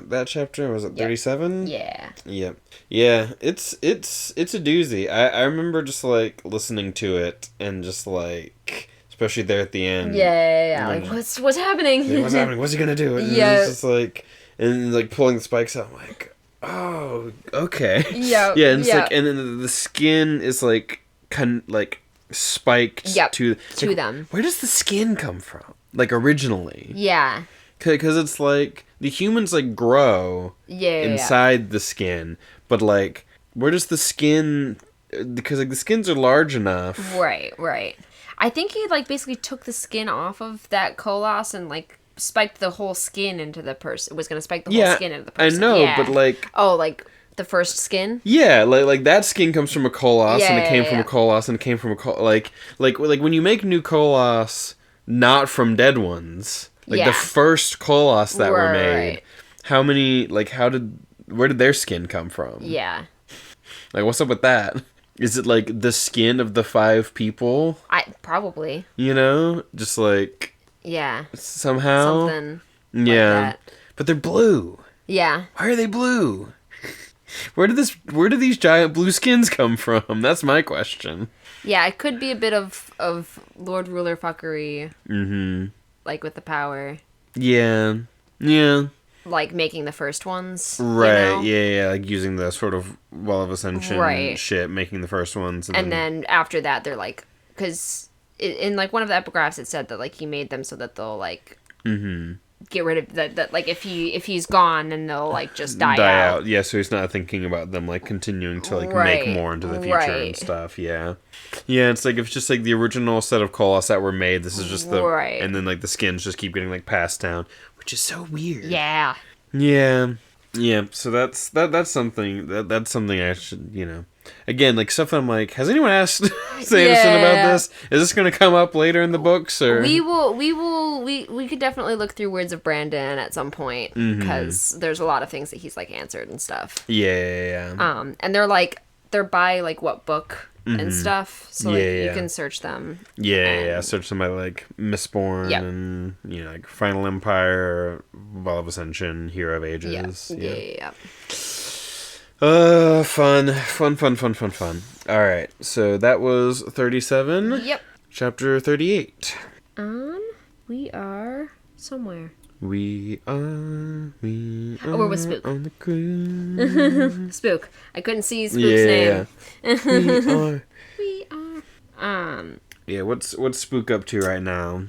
that chapter? Was it 37?
Yeah.
Yep. Yeah, it's a doozy. I remember just like listening to it and just like, especially there at the end.
Yeah. Like, what's happening?
What's happening? What's he gonna do? And it's just like, and like pulling the spikes out. I'm like, oh, okay.
Yeah.
Yeah, and it's like, and then the skin is like spiked to
them.
Where does the skin come from? Like originally?
Yeah.
Because it's like the humans like grow inside the skin, but like where does the skin? Because like the skins are large enough.
Right. I think he like basically took the skin off of that Kolos and like spiked the whole skin into the person. Was gonna spike the whole skin into the person.
I know, but like
like the first skin.
Yeah, like that skin comes from a Kolos, and it came from a Kolos, and it came from a like when you make new Kolos, not from dead ones. Like, the first Kolos that were made, where did their skin come from?
Yeah.
Like, what's up with that? Is it, like, the skin of the 5 people?
Probably.
You know? Just, like...
Yeah.
Somehow?
Something
like that. But they're blue.
Yeah.
Why are they blue? Where do these giant blue skins come from? That's my question.
Yeah, it could be a bit of Lord Ruler fuckery.
Mm-hmm.
Like, with the power.
Yeah.
Like, making the first ones.
Right,
you know?
yeah, like, using the sort of Well of Ascension shit, making the first ones.
And then after that, they're like... Because in, like, one of the epigraphs, it said that, like, he made them so that they'll, like... Mm-hmm. Get rid of that like if he's gone, then they'll like just die out.
Yeah, so he's not thinking about them like continuing to like make more into the future and stuff. Yeah, it's like if it's just like the original set of Kolos that were made, this is just the and then like the skins just keep getting like passed down, which is so weird.
Yeah.
So that's something that's something I should again, like stuff I'm like, has anyone asked Sanderson about this? Is this going to come up later in the books, or we could definitely look through Words of Brandon at some point, because there's a lot of things that he's like answered and stuff. Yeah.
And they're by like what book and stuff, so like you can search them.
Search them by like Mistborn and like Final Empire, Well of Ascension, Hero of Ages. Yeah. Fun. All right, so that was 37.
Yep.
Chapter 38.
We are somewhere.
We are
we're with Spook.
on the cruise.
Spook. I couldn't see Spook's name.
We are.
We are.
Yeah, what's Spook up to right now?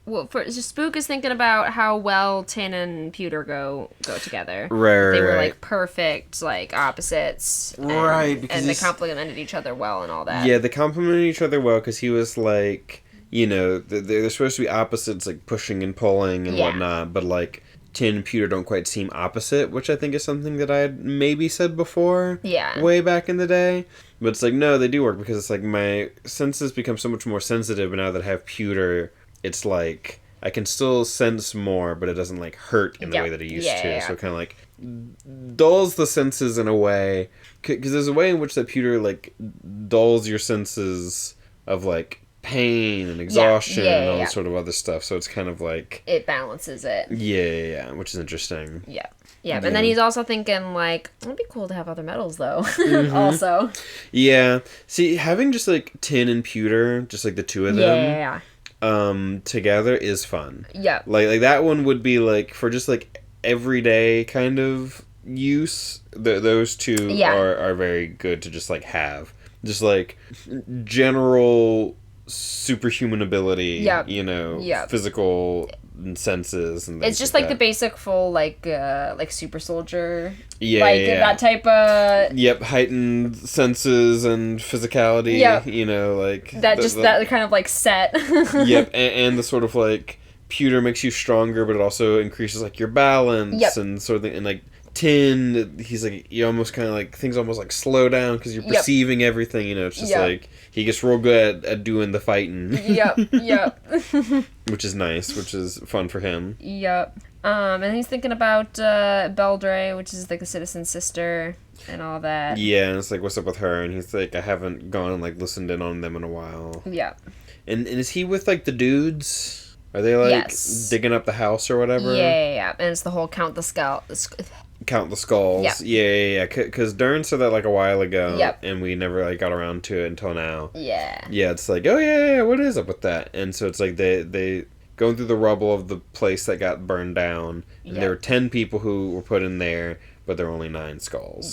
Well, Spook is thinking about how well Tin and Pewter go together.
Right,
they were
right.
like perfect, like opposites.
Right, because
and they complemented each other well and all that.
Yeah, they complemented each other well because he was like, you know, they're supposed to be opposites, like pushing and pulling and whatnot, but like Tin and Pewter don't quite seem opposite, which I think is something that I had maybe said before.
Yeah.
Way back in the day. But it's like, no, they do work because it's like my senses become so much more sensitive, but now that I have Pewter, it's like I can still sense more, but it doesn't like hurt in the way that it used to.
Yeah.
So it kind of like dulls the senses in a way, because there's a way in which that Pewter like dulls your senses of like pain and exhaustion and all this sort of other stuff. So it's kind of like
it balances it.
Yeah, which is interesting.
Yeah. And then he's also thinking, like, it'd be cool to have other metals, though, also.
Yeah. See, having just, like, Tin and Pewter, just, like, the two of them, together is fun.
Yeah.
Like, that one would be, like, for just, like, everyday kind of use, those two are very good to just, like, have. Just, like, general superhuman ability, you know, physical senses and
it's just like the basic full like super soldier
that
type of
heightened senses and physicality, you know, like
that that kind of like set
and the sort of like Pewter makes you stronger, but it also increases like your balance and sort of thing. And like Tin, he's like, you almost kind of like things almost like slow down because you're perceiving everything, you know. It's just like he gets real good at doing the fighting. Which is nice, which is fun for him.
And he's thinking about Beldre, which is like a citizen sister and all that.
And it's like, what's up with her? And he's like, I haven't gone and like listened in on them in a while. And is he with like the dudes? Are they like digging up the house or whatever?
And it's the whole count the skulls.
Yeah. Because Dern said that like a while ago, and we never like got around to it until now.
Yeah,
it's like, oh yeah, what is up with that? And so it's like they going through the rubble of the place that got burned down, and there were 10 people who were put in there, but there were only 9 skulls.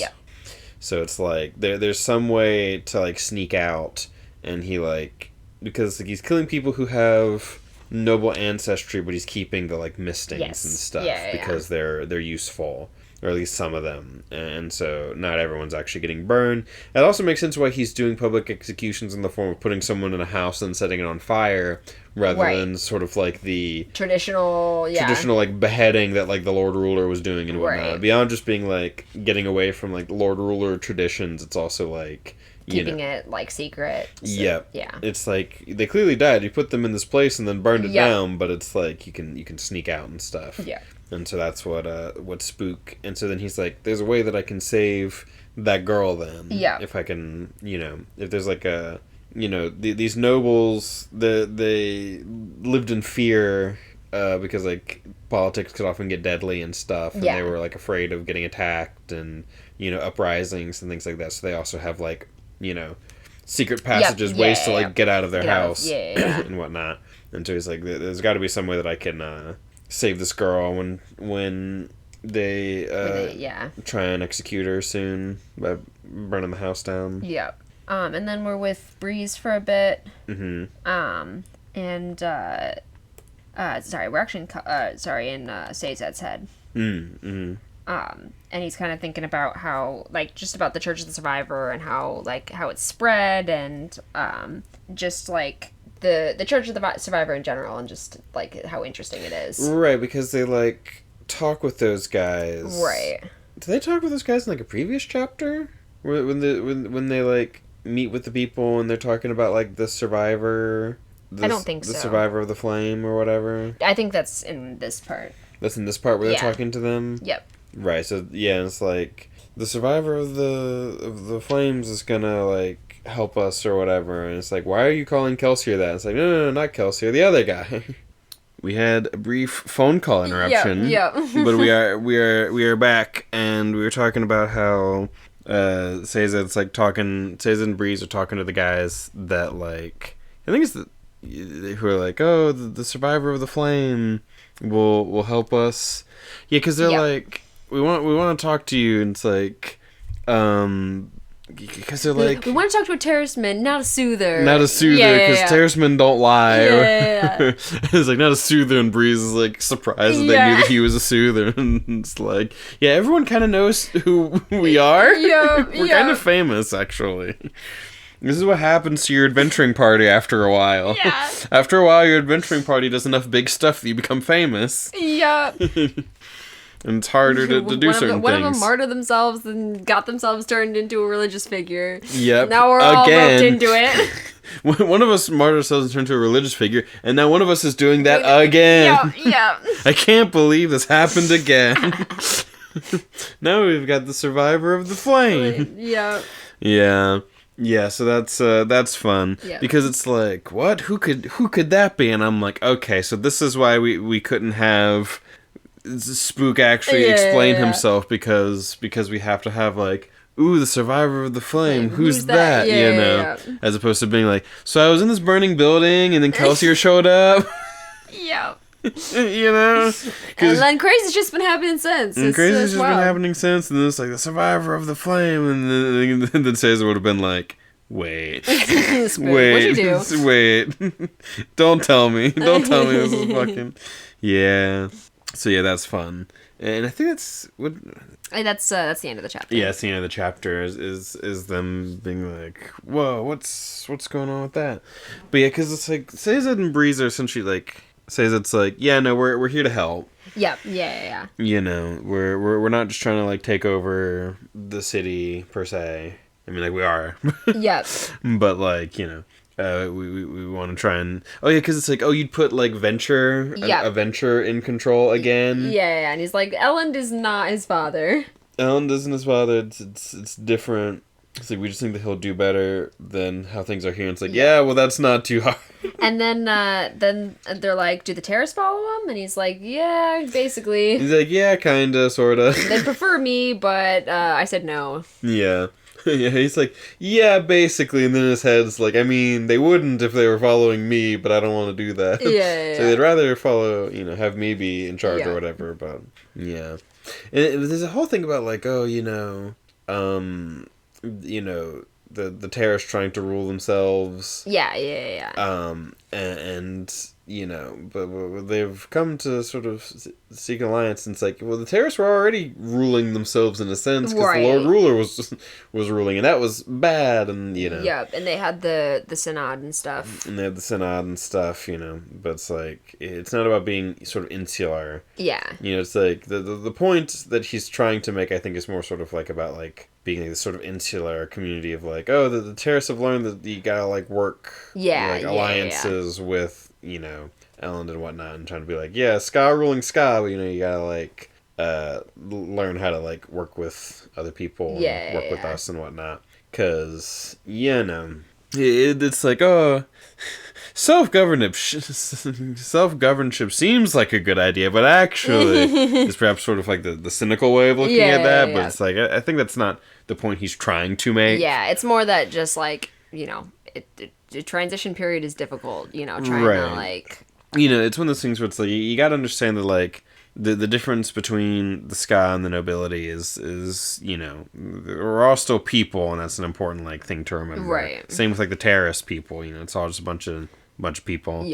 So it's like there's some way to like sneak out, and he like, because like he's killing people who have noble ancestry, but he's keeping the like mistings and stuff because they're useful, or at least some of them, and so not everyone's actually getting burned. It also makes sense why he's doing public executions in the form of putting someone in a house and setting it on fire, rather than sort of like the traditional like beheading that like the Lord Ruler was doing and whatnot. Beyond just being like getting away from like Lord Ruler traditions, it's also like
keeping it like secret. So,
it's like they clearly died. You put them in this place and then burned it down, but it's like you can sneak out and stuff. And so that's what Spook. And so then he's like, there's a way that I can save that girl then. If I can, you know, if there's like a, you know, these nobles, they lived in fear because like politics could often get deadly and stuff, and they were like afraid of getting attacked and, you know, uprisings and things like that. So they also have like, you know, secret passages, ways to like get out of their house and whatnot. And so he's like, there's got to be some way that I can save this girl when they try and execute her soon by burning the house down.
And then we're with Breeze for a bit. Sorry, we're actually in Sazed's head. And he's kind of thinking about how, like, just about the Church of the Survivor and how it's spread, and just like the Church of the Survivor in general, and just like how interesting it is.
Right, because they like talk with those guys.
Right.
Did they talk with those guys in like a previous chapter? When they like meet with the people and they're talking about like the survivor.
I don't think so.
The survivor of the flame or whatever.
I think that's in this part.
That's in this part where they're talking to them? Right, so it's like the survivor of the flames is gonna like help us or whatever, and it's like, why are you calling Kelsier that? It's like, no, not Kelsier, the other guy. We had a brief phone call interruption. But we are back, and we were talking about how Sazed and Breeze are talking to the guys that like, I think it's who are like, oh, the survivor of the flame will help us. Yeah, because they're like, we want to talk to you, and it's like, because they're like,
we want to talk to a terraceman, not a soother.
Not a soother, because terracemen don't lie. It's like, not a soother, and Breeze is like surprised that they knew that he was a soother. And it's like, yeah, everyone kind of knows who we are. We're kind of famous, actually. This is what happens to your adventuring party after a while. Yeah. After a while, your adventuring party does enough big stuff that you become famous.
Yep.
And it's harder to do certain things.
One of them martyred themselves and got themselves turned into a religious figure.
Yep.
Now we're all roped into it.
One of us martyred ourselves and turned into a religious figure, and now one of us is doing that again.
Yeah.
I can't believe this happened again. Now we've got the survivor of the flame.
Yeah.
Yeah. Yeah, so that's fun.
Yep.
Because it's like, what? Who could that be? And I'm like, okay, so this is why we couldn't have Spook actually explain himself, because we have to have like, ooh, the survivor of the flame, who's that? As opposed to being like, so I was in this burning building and then Kelsier showed up.
Yep.
And
then crazy's just been happening since.
And crazy's just been happening since, and then it's like the survivor of the flame, and then Caesar would have been like, wait,
what'd you do?
Wait, don't tell me this is fucking, yeah. So yeah, that's fun, and I think that's
the end of the chapter.
Yeah, it's the end of the chapter is them being like, whoa, what's going on with that? But yeah, because it's like Caesar and Breeze are essentially like. Says it's like, yeah, no, we're here to help.
Yep. Yeah.
We're not just trying to like take over the city per se. I mean, like, we are.
Yep.
But like, we want to try and because it's like, you'd put like Venture, a Venture in control again.
Yeah, and he's like, Ellen is not his father.
Ellen isn't his father. It's different. It's like, we just think that he'll do better than how things are here. And it's like, yeah, well, that's not too hard.
And then they're like, do the terrorists follow him? And he's like, yeah, basically.
He's like, yeah, kinda, sorta.
They prefer me, but I said no.
Yeah. Yeah, he's like, yeah, basically. And then his head's like, I mean, they wouldn't if they were following me, but I don't want to do that.
Yeah.
So they'd rather follow, have me be in charge or whatever, but, yeah. And there's a whole thing about, like, the terrorists trying to rule themselves.
Yeah.
But they've come to sort of seek an alliance, and it's like, well, the terrorists were already ruling themselves in a sense, because the Lord Ruler was ruling, and that was bad, and,
Yeah, and they had the Synod and stuff.
But it's like, it's not about being sort of insular.
Yeah.
It's like, the point that he's trying to make, I think, is more sort of like about, like, being like this sort of insular community of like, the terrorists have learned that you gotta like work alliances with, Ellen and whatnot, and trying to be like, Ska ruling Ska, but you gotta like learn how to like work with other people, and work with us and whatnot, because it's like, self-governorship seems like a good idea, but actually it's perhaps sort of like the cynical way of looking at that. But it's like, I think that's not the point he's trying to make.
Yeah, it's more that just like, the transition period is difficult, trying to like...
it's one of those things where it's like, you gotta understand that like, the difference between the Ska and the nobility is we're all still people, and that's an important like thing to remember.
Right.
Same with like the terrorist people, it's all just a bunch of people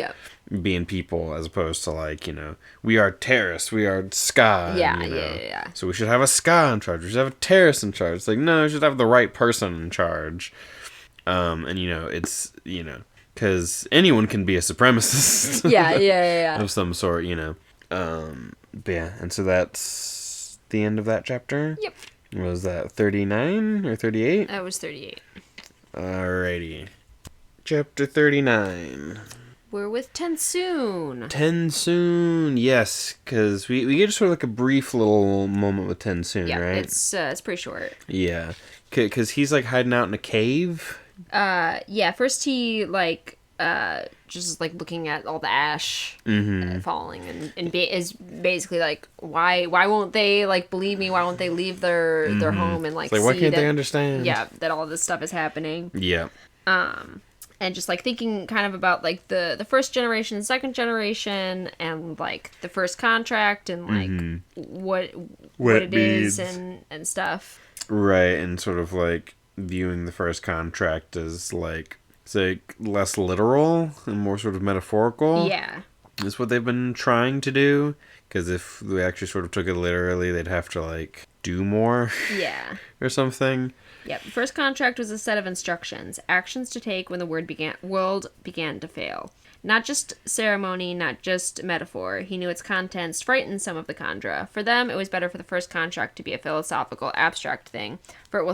being people, as opposed to like, we are terrorists, we are Ska.
Yeah.
So we should have a Ska in charge, we should have a terrorist in charge. It's like, no, we should have the right person in charge. It's, because anyone can be a supremacist.
Yeah.
Of some sort, But yeah, and so that's the end of that chapter?
Yep.
Was that 39 or 38?
That was 38.
Alrighty. Chapter 39.
We're with Tensoon.
Tensoon, yes, because we get sort of like a brief little moment with Tensoon, right?
Yeah, it's pretty short.
Yeah, because he's like hiding out in a cave.
First he like just like looking at all the ash falling, and is basically like, why won't they like believe me? Why won't they leave their home and like,
it's like, why can't they understand?
Yeah, that all this stuff is happening.
Yeah.
And just, like, thinking kind of about, like, the first generation, second generation, and, like, the first contract, and, like, what it is, and stuff.
Right, and sort of, like, viewing the first contract as, like, say, less literal and more sort of metaphorical.
Yeah.
Is what they've been trying to do. Because if we actually sort of took it literally, they'd have to, like, do more.
Yeah.
Or something.
Yep. The first contract was a set of instructions, actions to take when the world began to fail. Not just ceremony, not just metaphor. He knew its contents frightened some of the Khandra. For them, it was better for the first contract to be a philosophical, abstract thing. For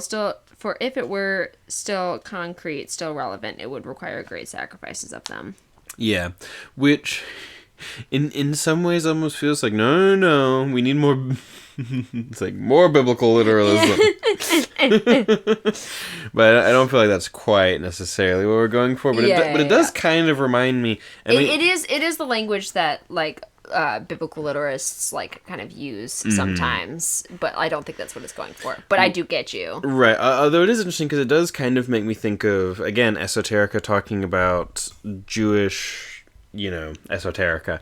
if it were still concrete, still relevant, it would require great sacrifices of them.
Yeah. Which, in some ways, almost feels like, no, we need more... It's like more biblical literalism. But I don't feel like that's quite necessarily what we're going for. But it does kind of remind me.
It is the language that, like, biblical literarists, like, kind of use sometimes. But I don't think that's what it's going for. But I do get you.
Right. Although it is interesting because it does kind of make me think of, again, esoterica talking about Jewish... esoterica,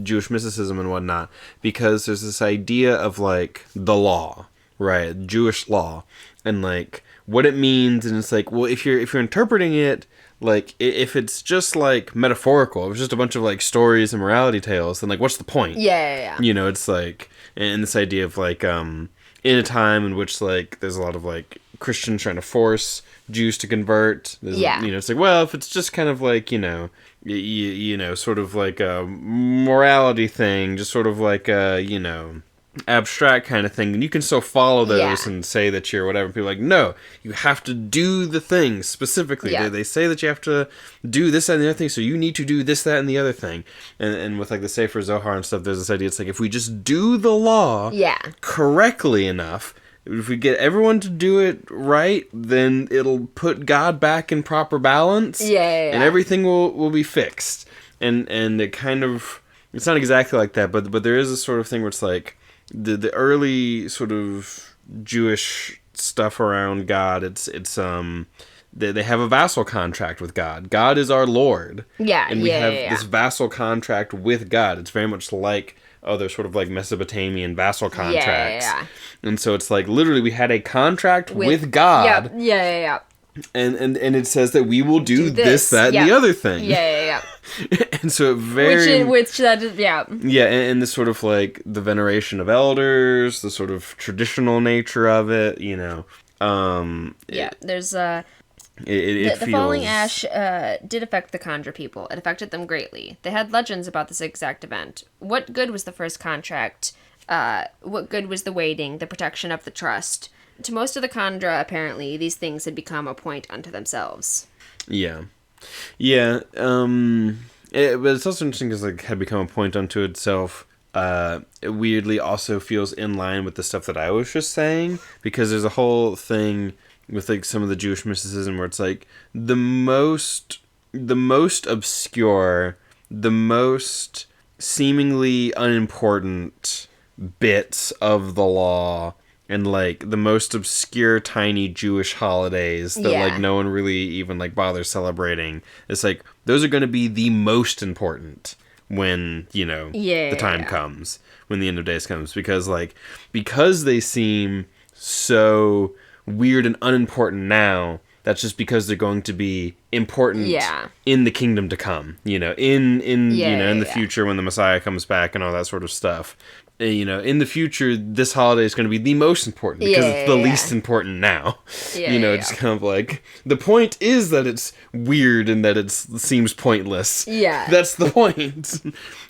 Jewish mysticism and whatnot, because there's this idea of, like, the law, right? Jewish law, and, like, what it means, and it's like, well, if you're interpreting it, like, if it's just, like, metaphorical, if it's just a bunch of, like, stories and morality tales, then, like, what's the point?
Yeah.
It's like, and this idea of, like, in a time in which, like, there's a lot of, like, Christians trying to force Jews to convert. It's like, well, if it's just kind of like, sort of like a morality thing, just sort of like a, abstract kind of thing, and you can still follow those and say that you're whatever. People are like, no, you have to do the thing specifically. They say that you have to do this, that, and the other thing, so you need to do this, that, and the other thing. And with, like, the Sefer Zohar and stuff, there's this idea, it's like, if we just do the law correctly enough, if we get everyone to do it right, then it'll put God back in proper balance. And everything will be fixed. And it kind of... It's not exactly like that, but there is a sort of thing where it's like... The early sort of Jewish stuff around God, they have a vassal contract with God. God is our Lord. And we have this vassal contract with God. It's very much like... other sort of like Mesopotamian vassal contracts. And so it's like literally we had a contract with God. And it says that we will do this, that, and the other thing. And so it and this sort of like the veneration of elders, the sort of traditional nature of it,
there's
It
the falling ash did affect the Khandra people. It affected them greatly. They had legends about this exact event. What good was the first contract? What good was the waiting, the protection of the trust? To most of the Khandra, apparently, these things had become a point unto themselves.
But it's also interesting because it had become a point unto itself. It weirdly also feels in line with the stuff that I was just saying, because there's a whole thing with like some of the Jewish mysticism where it's like the most obscure, the most seemingly unimportant bits of the law and like the most obscure tiny Jewish holidays that like no one really even like bothers celebrating. It's like those are going to be the most important when, the time comes, when the end of days comes, because they seem so weird and unimportant now. That's just because they're going to be important in the kingdom to come, in the future when the Messiah comes back and all that sort of stuff. In the future, this holiday is going to be the most important because it's the least important now. It's kind of like, the point is that it's weird and that it seems pointless. That's the point.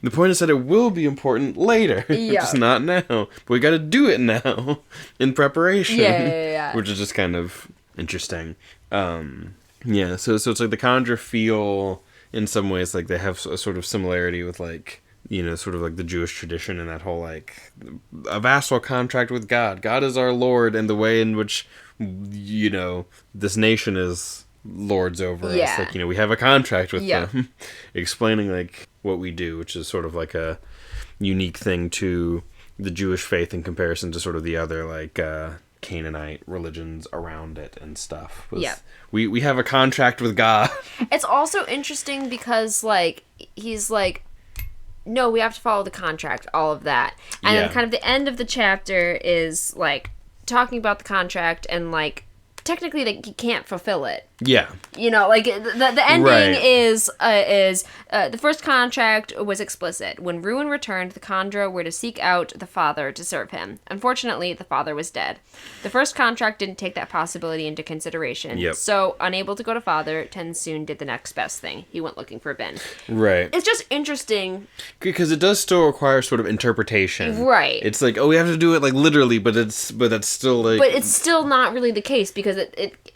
The point is that it will be important later, just not now. But we got to do it now in preparation, which is just kind of interesting. So it's like the Khandra feel in some ways like they have a sort of similarity with like, sort of like the Jewish tradition and that whole like a vassal contract with God. God is our Lord, and the way in which this nation is lords over us. Like, we have a contract with them, explaining like what we do, which is sort of like a unique thing to the Jewish faith in comparison to sort of the other like Canaanite religions around it and stuff.
Yeah.
We have a contract with God.
It's also interesting because, like, he's like, no, we have to follow the contract, all of that. And then kind of the end of the chapter is, like, talking about the contract and, like, technically, like, he can't fulfill it.
Yeah.
You know, like, the ending is the first contract was explicit. When Ruin returned, the Khandra were to seek out the father to serve him. Unfortunately, the father was dead. The first contract didn't take that possibility into consideration.
Yep.
So, unable to go to father, Tensoon did the next best thing. He went looking for Ben.
Right.
It's just interesting.
Because it does still require sort of interpretation.
Right.
It's like, oh, we have to do it, like, literally, but that's still, like...
But it's still not really the case, because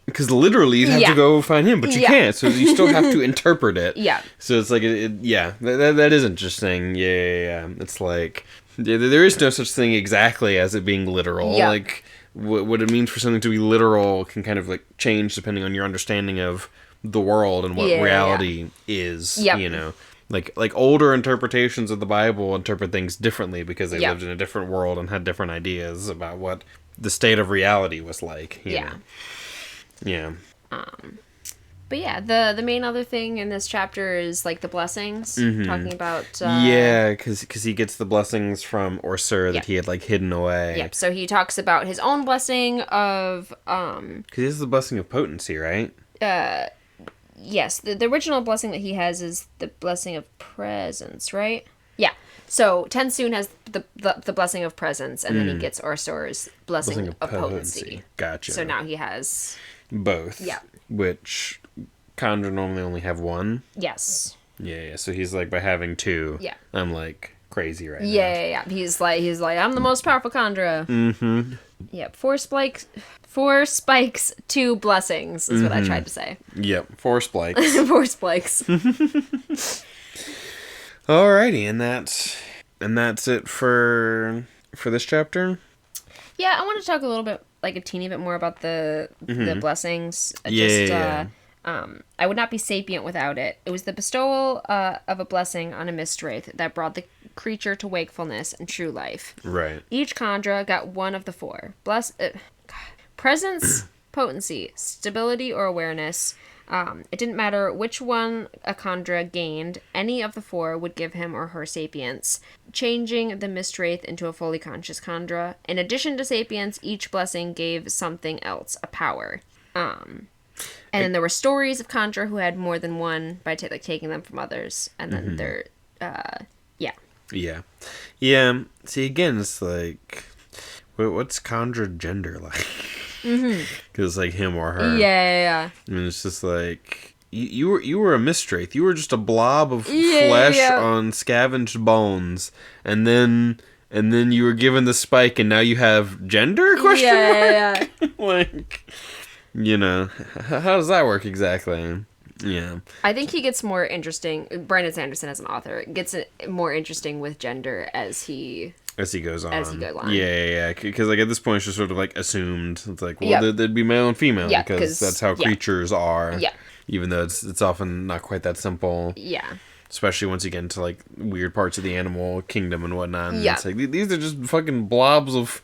Because literally, you have to go find him, but you can't, so you still have to interpret it.
Yeah.
So it's like, that is interesting. Yeah. It's like, there is no such thing exactly as it being literal.
Yeah.
Like, what it means for something to be literal can kind of, like, change depending on your understanding of the world and what reality is, you know. Like older interpretations of the Bible interpret things differently because they lived in a different world and had different ideas about what the state of reality was like. You know? Yeah.
But yeah, the main other thing in this chapter is, like, the blessings. Talking about...
because he gets the blessings from Orsur that he had, like, hidden away.
Yep, so he talks about his own blessing of...
Because he has the blessing of potency, right?
Yes, the original blessing that he has is the blessing of presence, right? Yeah. So Tensoon has the blessing of presence, and then he gets Orsur's blessing of potency.
Gotcha.
So now he has...
both.
Yeah.
Which Khandra normally only have one.
Yes.
Yeah. So he's like, by having two, I'm like crazy right now.
Yeah. He's like, I'm the most powerful Khandra. Mm-hmm. Yep. 4 spikes, 2 blessings is what I tried to say.
Yep. 4 spikes.
4 spikes.
Alrighty, and that's it for this chapter.
Yeah, I want to talk a little bit, like, a teeny bit more about the blessings. I would not be sapient without it. It was the bestowal of a blessing on a Mistwraith that brought the creature to wakefulness and true life.
Right.
Each Khandra got one of the 4. Presence, potency, stability, or awareness. It didn't matter which one a Khandra gained, any of the 4 would give him or her sapience, changing the Mistwraith into a fully conscious Khandra. In addition to sapience, each blessing gave something else, a power. And then there were stories of Khandra who had more than one by taking them from others, and then
Yeah. See, again, it's like, what's Khandra gender like? Because like him or her.
Yeah.
I mean, it's just like you were a Mistwraith. You were just a blob of flesh on scavenged bones, and then you were given the spike, and now you have gender?
Yeah.
Like, you know, how does that work exactly? Yeah.
I think he gets more interesting. Brandon Sanderson as an author gets it more interesting with gender as he goes on.
Yeah. Because like at this point, it's just sort of like assumed. It's like, well, there'd be male and female because that's how creatures are. Yeah. Even though it's often not quite that simple.
Yeah.
Especially once you get into like weird parts of the animal kingdom and whatnot. And it's like these are just fucking blobs of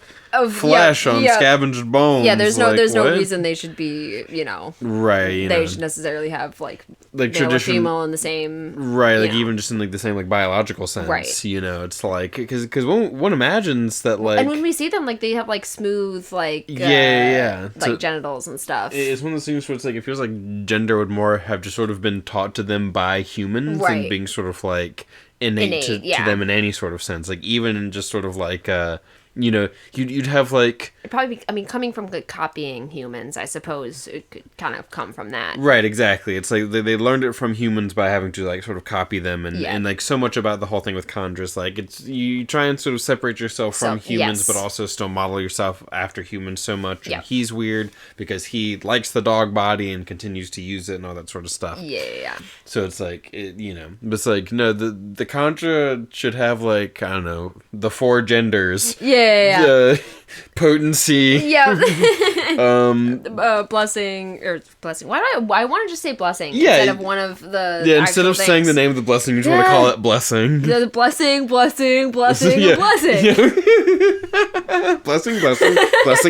flesh on scavenged bones.
Yeah, there's no reason they should be, you know.
Right.
They should necessarily have like male
tradition,
or female in the same.
Right. Like even just in like the same like biological sense. Right. You know, it's like because one imagines that like.
And when we see them, like they have like smooth like.
Like
so, genitals and stuff.
It's one of those things where it's like it feels like gender would more have just sort of been taught to them by humans and being sort of like innate to them in any sort of sense. Like even in just sort of like you know, you'd have like...
It'd probably be, I mean, coming from like, copying humans, I suppose it could kind of come from that.
Right, exactly. It's like they learned it from humans by having to like sort of copy them and like so much about the whole thing with Khandras, like it's you try and sort of separate yourself from humans but also still model yourself after humans so much. And he's weird because he likes the dog body and continues to use it and all that sort of stuff.
Yeah.
So it's like, you know, it's like, no, the Khandra should have like, I don't know, the 4 genders.
Yeah.
Potency.
Yeah. Blessing or blessing. Why do I want to just say blessing
Yeah,
instead of one of the
instead of
things.
saying the name of the blessing, you just want to call it blessing.
The blessing, blessing,
Yeah.
blessing.
Yeah. Blessing, blessing,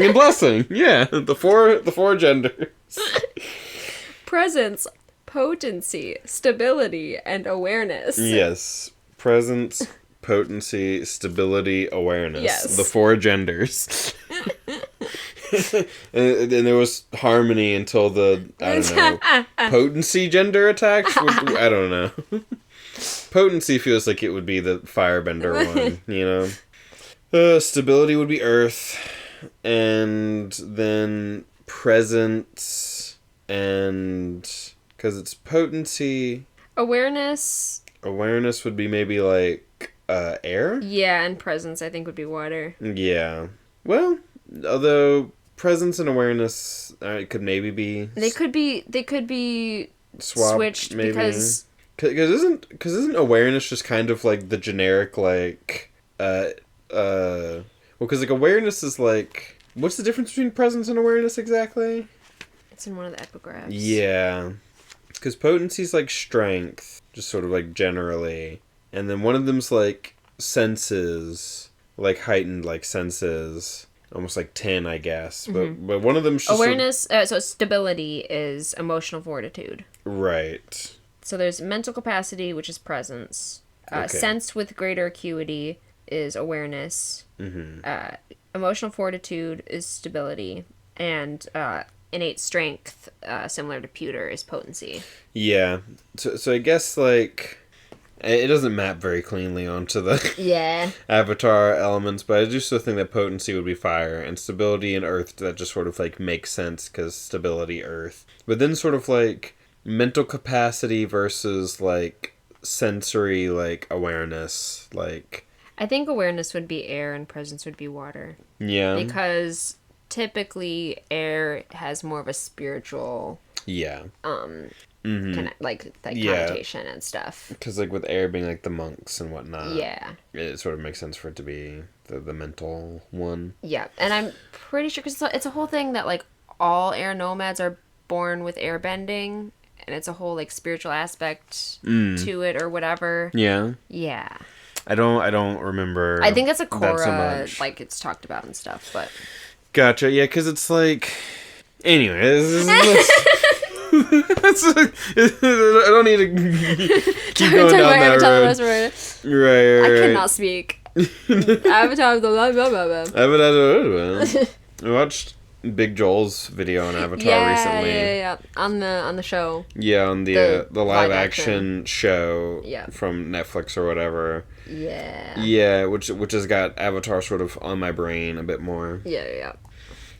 and blessing. Yeah, the four genders.
Presence, potency, stability, and awareness.
Yes, presence, potency, stability, awareness.
Yes.
The four genders. and there was harmony until the, I don't know, potency gender attacks? I don't know. Potency feels like it would be the firebender one, you know? Stability would be earth, and then presence, and because it's potency,
Awareness.
would be maybe like air?
Yeah, and presence I think would be water.
Yeah. Well, although presence and awareness could maybe be
They could be
swapped,
switched
maybe.
because
Isn't awareness just kind of like the generic like well, because like awareness is like, what's the difference between presence and awareness exactly?
it's in one of the epigraphs.
Yeah, because potency's like strength, just sort of like generally, and then one of them's like senses, like heightened like senses, almost like 10, I guess. But one of them's just
Awareness. So stability is emotional fortitude.
right.
So there's mental capacity, which is presence.
Okay.
Sense with greater acuity is awareness. Emotional fortitude is stability, and innate strength, similar to pewter, is potency.
Yeah. So I guess like it doesn't map very cleanly onto the
Yeah.
avatar elements, but I do still think that potency would be fire, and stability and earth, that just sort of like makes sense because stability earth. But then sort of like mental capacity versus like sensory like awareness, like
I think awareness would be air and presence would be water.
yeah.
Because typically air has more of a spiritual
Yeah.
like
Yeah.
connotation and stuff.
Because like with air being like the monks and whatnot,
Yeah.
it sort of makes sense for it to be the mental one.
Yeah. And I'm pretty sure, because it's a whole thing that like all air nomads are born with air bending, and it's a whole like spiritual aspect to it or whatever.
Yeah.
Yeah.
I don't remember.
I think that's a
that so
Korra,
much.
like it's talked about and stuff, but
Gotcha. Yeah, because it's like. Anyway, I don't need to keep going down that road. Right.
I cannot speak. Avatar, blah, blah, blah, blah.
I watched Big Joel's video on Avatar
Yeah,
recently.
yeah. On the show.
Yeah, on the live
live
action show
Yeah.
from Netflix or whatever.
Yeah.
Yeah, which has got Avatar sort of on my brain a bit more.
Yeah.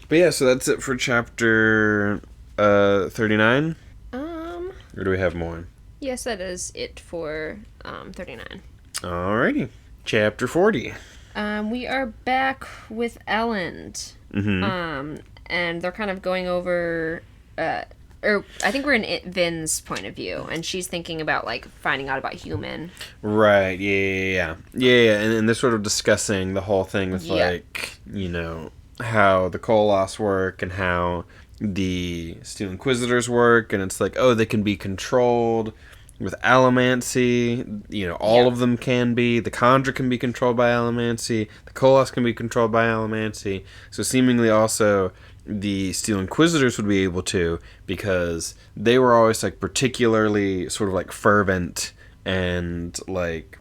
But yeah, so that's it for chapter 39. Or do we have more?
Yes, that is it for 39.
Alrighty. Chapter 40.
We are back with Elend. And they're kind of going over or I think we're in Vin's point of view, and she's thinking about like finding out about human.
Right, yeah. And they're sort of discussing the whole thing with like, you know, how the Koloss work and how the Steel Inquisitors work, and it's like, oh, they can be controlled with allomancy. You know, all of them can be. The Khandra can be controlled by allomancy. The Koloss can be controlled by allomancy. So seemingly also the Steel Inquisitors would be able to, because they were always like particularly sort of like fervent and like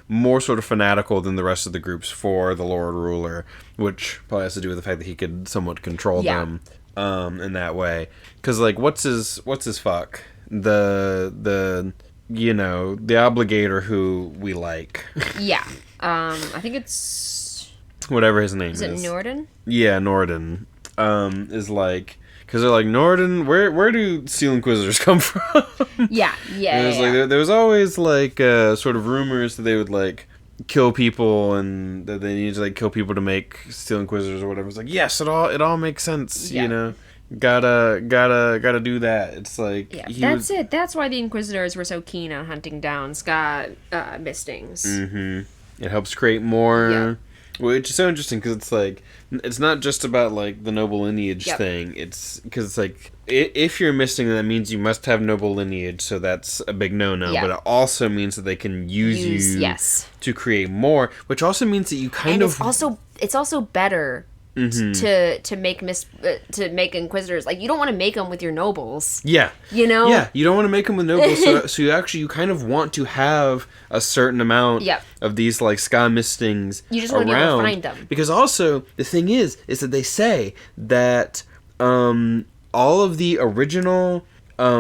more sort of fanatical than the rest of the groups for the Lord Ruler, which probably has to do with the fact that he could somewhat control them in that way. Because like what's his fuck, the you know, the Obligator who we like.
I think it's
whatever his name is.
Is it Norden?
Yeah, Norden. Is like, because they're like, Norden, where do Steel Inquisitors come from?
Yeah.
Like, there was always like sort of rumors that they would like kill people, and that they need to like kill people to make Steel Inquisitors or whatever. It's like, yes, it all makes sense. You know, gotta do that. It's like,
it. That's why the Inquisitors were so keen on hunting down Scott Mistings.
It helps create more Which is so interesting because it's like, it's not just about like the noble lineage
Yep.
thing. It's because it's like, if you're missing, that means you must have noble lineage, so that's a big no-no.
Yeah.
But it also means that they can use you
yes.
to create more, which also means that you kind
and
of...
it's also better to make inquisitors. Like, you don't want to make them with your nobles.
Yeah.
You know?
Yeah, you don't want to make them with nobles, so you kind of want to have a certain amount
Yep.
of these, like, ska mistings
You just
around.
want to be able to find them.
Because also, the thing is that they say that all of the original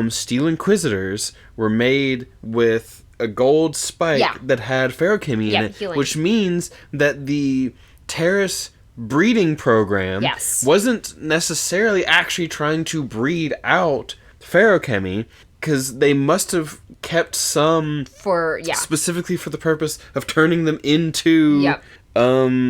Steel Inquisitors were made with a gold spike that had feruchemy in it,
healing.
which means that the Terrace breeding program wasn't necessarily actually trying to breed out feruchemy, because they must have kept some specifically for the purpose of turning them into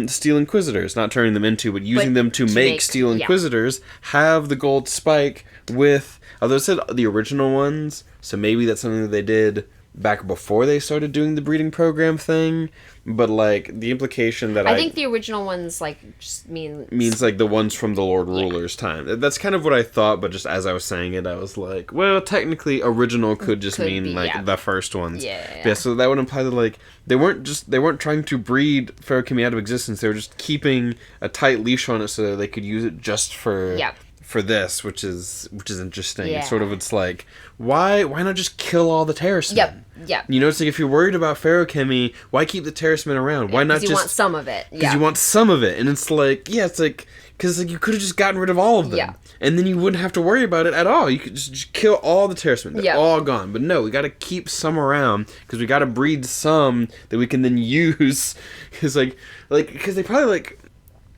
Steel Inquisitors. Not turning them into, but using them to make Steel Inquisitors have the gold spike with, although it said the original ones, so maybe that's something that they did back before they started doing the breeding program thing, but like the implication that
I think the original ones like just
means like the ones from the Lord Ruler's time. That's kind of what I thought, but just as I was saying it, I was like, well, technically original could just mean be, like the first ones. Yeah, so that would imply that like they weren't trying to breed feruchemy out of existence. They were just keeping a tight leash on it so that they could use it just for this, which is interesting. It's like, why not just kill all the Terracemen? Yep. You know, it's like, if you're worried about feruchemy, why keep the Terracemen around? Why not just...
you want some of it.
Because you want some of it. And it's like, because like, you could have just gotten rid of all of them. Yeah. And then you wouldn't have to worry about it at all. You could just kill all the Terracemen. They're all gone. But no, we got to keep some around, because we got to breed some that we can then use. Because because they probably like...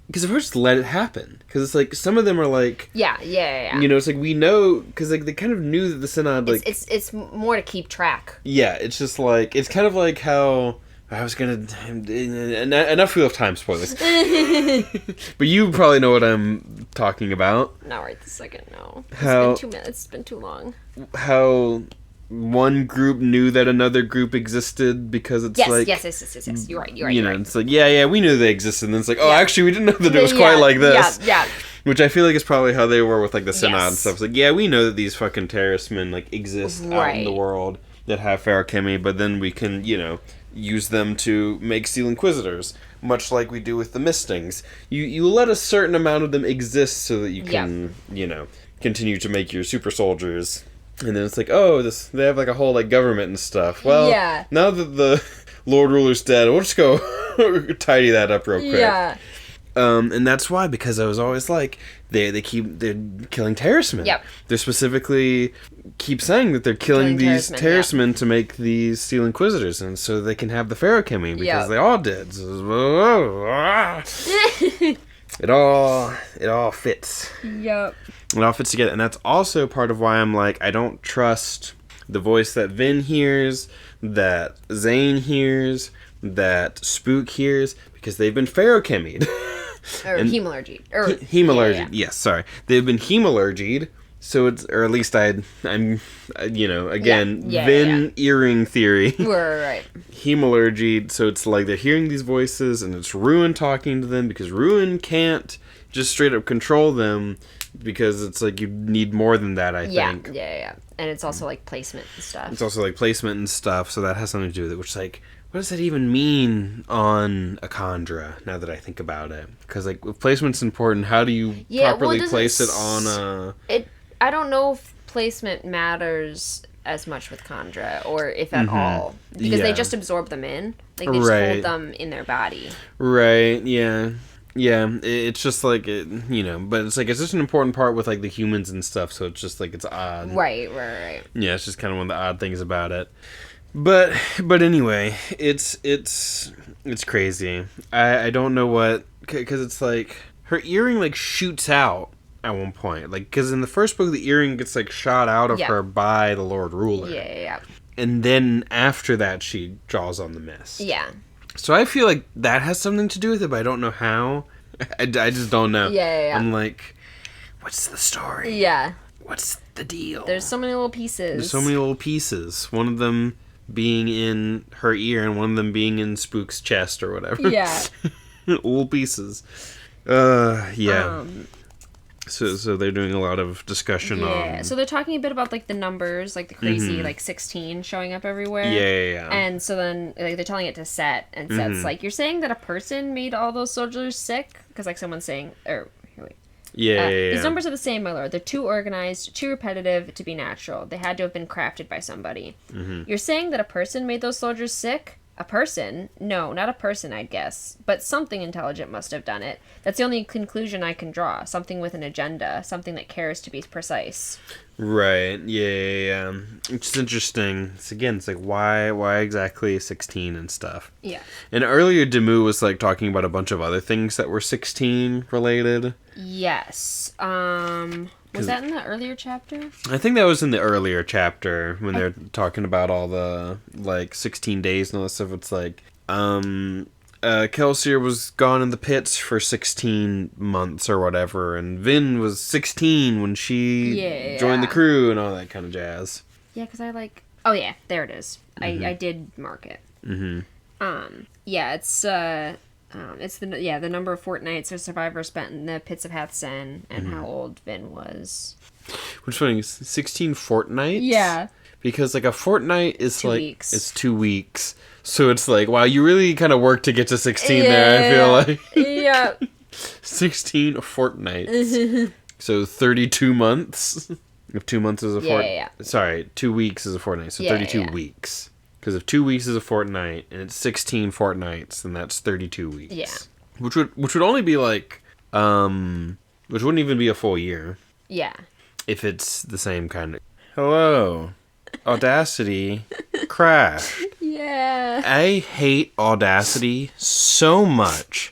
Because if we just let it happen, because it's like some of them are like, you know, it's like we know, because like they kind of knew that the Synod, like,
it's more to keep track.
Yeah, it's just like, it's kind of like how I was gonna enough Wheel of Time spoilers, but you probably know what I'm talking about.
Not right this second. No, it's been too long.
How one group knew that another group existed because it's like...
Yes. You're right.
You know, it's like, we knew they existed. And it's like, actually, we didn't know that it was quite like this.
Yeah.
Which I feel like is probably how they were with, like, the Synod and stuff. It's like, we know that these fucking Terracemen, like, exist out in the world that have feruchemy, but then we can, you know, use them to make Steel Inquisitors, much like we do with the Mistings. You let a certain amount of them exist so that you can, you know, continue to make your super soldiers... And then it's like, they have like a whole like government and stuff. Well, now that the Lord Ruler's dead, we'll just go tidy that up real quick. Yeah. And that's why, because I was always like, they're killing Terracemen. Yep. They're specifically keep saying that they're killing these Terracemen to make these Steel Inquisitors, and so they can have the feruchemy, because they all did. So, it all fits. Yep. It all fits together, and that's also part of why I'm like, I don't trust the voice that Vin hears, that Zane hears, that Spook hears, because they've been feruchemied.
Or hemalurgied.
Hemalurgied, yes, sorry. They've been hemalurgied, so it's, or at least I'm, you know, again, Vin earring theory.
Right.
Hemalurgied, so it's like they're hearing these voices, and it's Ruin talking to them, because Ruin can't just straight up control them, because it's like you need more than that, I think.
Yeah. And it's also like placement and stuff.
So that has something to do with it, which is like, what does that even mean on a Khandra, now that I think about it? Because like, if placement's important, how do you properly place it on a...
I don't know if placement matters as much with Khandra, or if at all. Because they just absorb them in. Like, they just hold them in their body.
Right, yeah. Yeah, it's just like, you know, but it's like, it's just an important part with like the humans and stuff, so it's just like, it's odd.
Right.
Yeah, it's just kind of one of the odd things about it. But anyway, it's crazy. I don't know what, because it's like, her earring like shoots out at one point. Like, because in the first book, the earring gets like shot out of her by the Lord Ruler.
Yeah.
And then after that, she draws on the mist.
Yeah.
So I feel like that has something to do with it, but I don't know how. I just don't know.
Yeah.
I'm like, what's the story?
Yeah.
What's the deal?
There's so many little pieces.
One of them being in her ear and one of them being in Spook's chest or whatever.
Yeah.
All pieces. Yeah. So they're doing a lot of discussion on...
Yeah, so they're talking a bit about, like, the numbers, like, the crazy, like, 16 showing up everywhere.
Yeah.
And so then, like, they're telling it to Set, and Set's like, you're saying that a person made all those soldiers sick? Because, like, someone's saying... Here, wait.
Yeah.
These numbers are the same, my lord. They're too organized, too repetitive to be natural. They had to have been crafted by somebody. You're saying that a person made those soldiers sick? A person? No, not a person, I'd guess. But something intelligent must have done it. That's the only conclusion I can draw. Something with an agenda. Something that cares to be precise.
Right. Yeah. It's interesting. It's like, why exactly 16 and stuff?
Yeah.
And earlier, Demu was, like, talking about a bunch of other things that were 16 related.
Yes. Was that in the earlier chapter?
I think that was in the earlier chapter when they're talking about all the, like, 16 days and all that stuff. It's like, Kelsier was gone in the pits for 16 months or whatever, and Vin was 16 when she joined the crew and all that kind of jazz.
Yeah, because I like... Oh, yeah, there it is. I did mark it. Yeah, it's the number of fortnights a survivor spent in the pits of Hathsen and how old Vin was.
Which funny, 16 fortnights?
Yeah.
Because, like, a fortnight is
2
like...
weeks.
It's 2 weeks. So it's like, wow, you really kind of worked to get to 16 there, I feel like.
Yeah.
16 fortnights. So 32 months. If 2 months is a fortnight.
Yeah.
Sorry, 2 weeks is a fortnight. So 32 weeks. Because if 2 weeks is a fortnight and it's 16 fortnights, then that's 32 weeks.
Yeah.
Which would only be like, which wouldn't even be a full year.
Yeah.
If it's the same kind of... Hello. Audacity crashed.
Yeah.
I hate Audacity so much.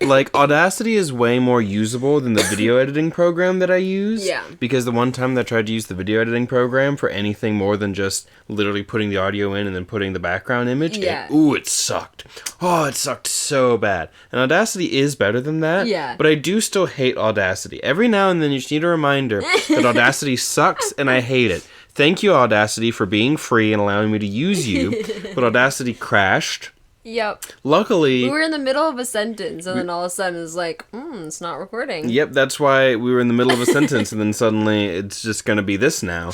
Like, Audacity is way more usable than the video editing program that I use.
Yeah.
Because the one time that I tried to use the video editing program for anything more than just literally putting the audio in and then putting the background image, it sucked. Oh, it sucked so bad. And Audacity is better than that.
Yeah.
But I do still hate Audacity. Every now and then you just need a reminder that Audacity sucks and I hate it. Thank you, Audacity, for being free and allowing me to use you. But Audacity crashed.
Yep.
Luckily...
We were in the middle of a sentence, and then all of a sudden it's like, it's not recording.
Yep, that's why we were in the middle of a sentence, and then suddenly it's just going to be this now,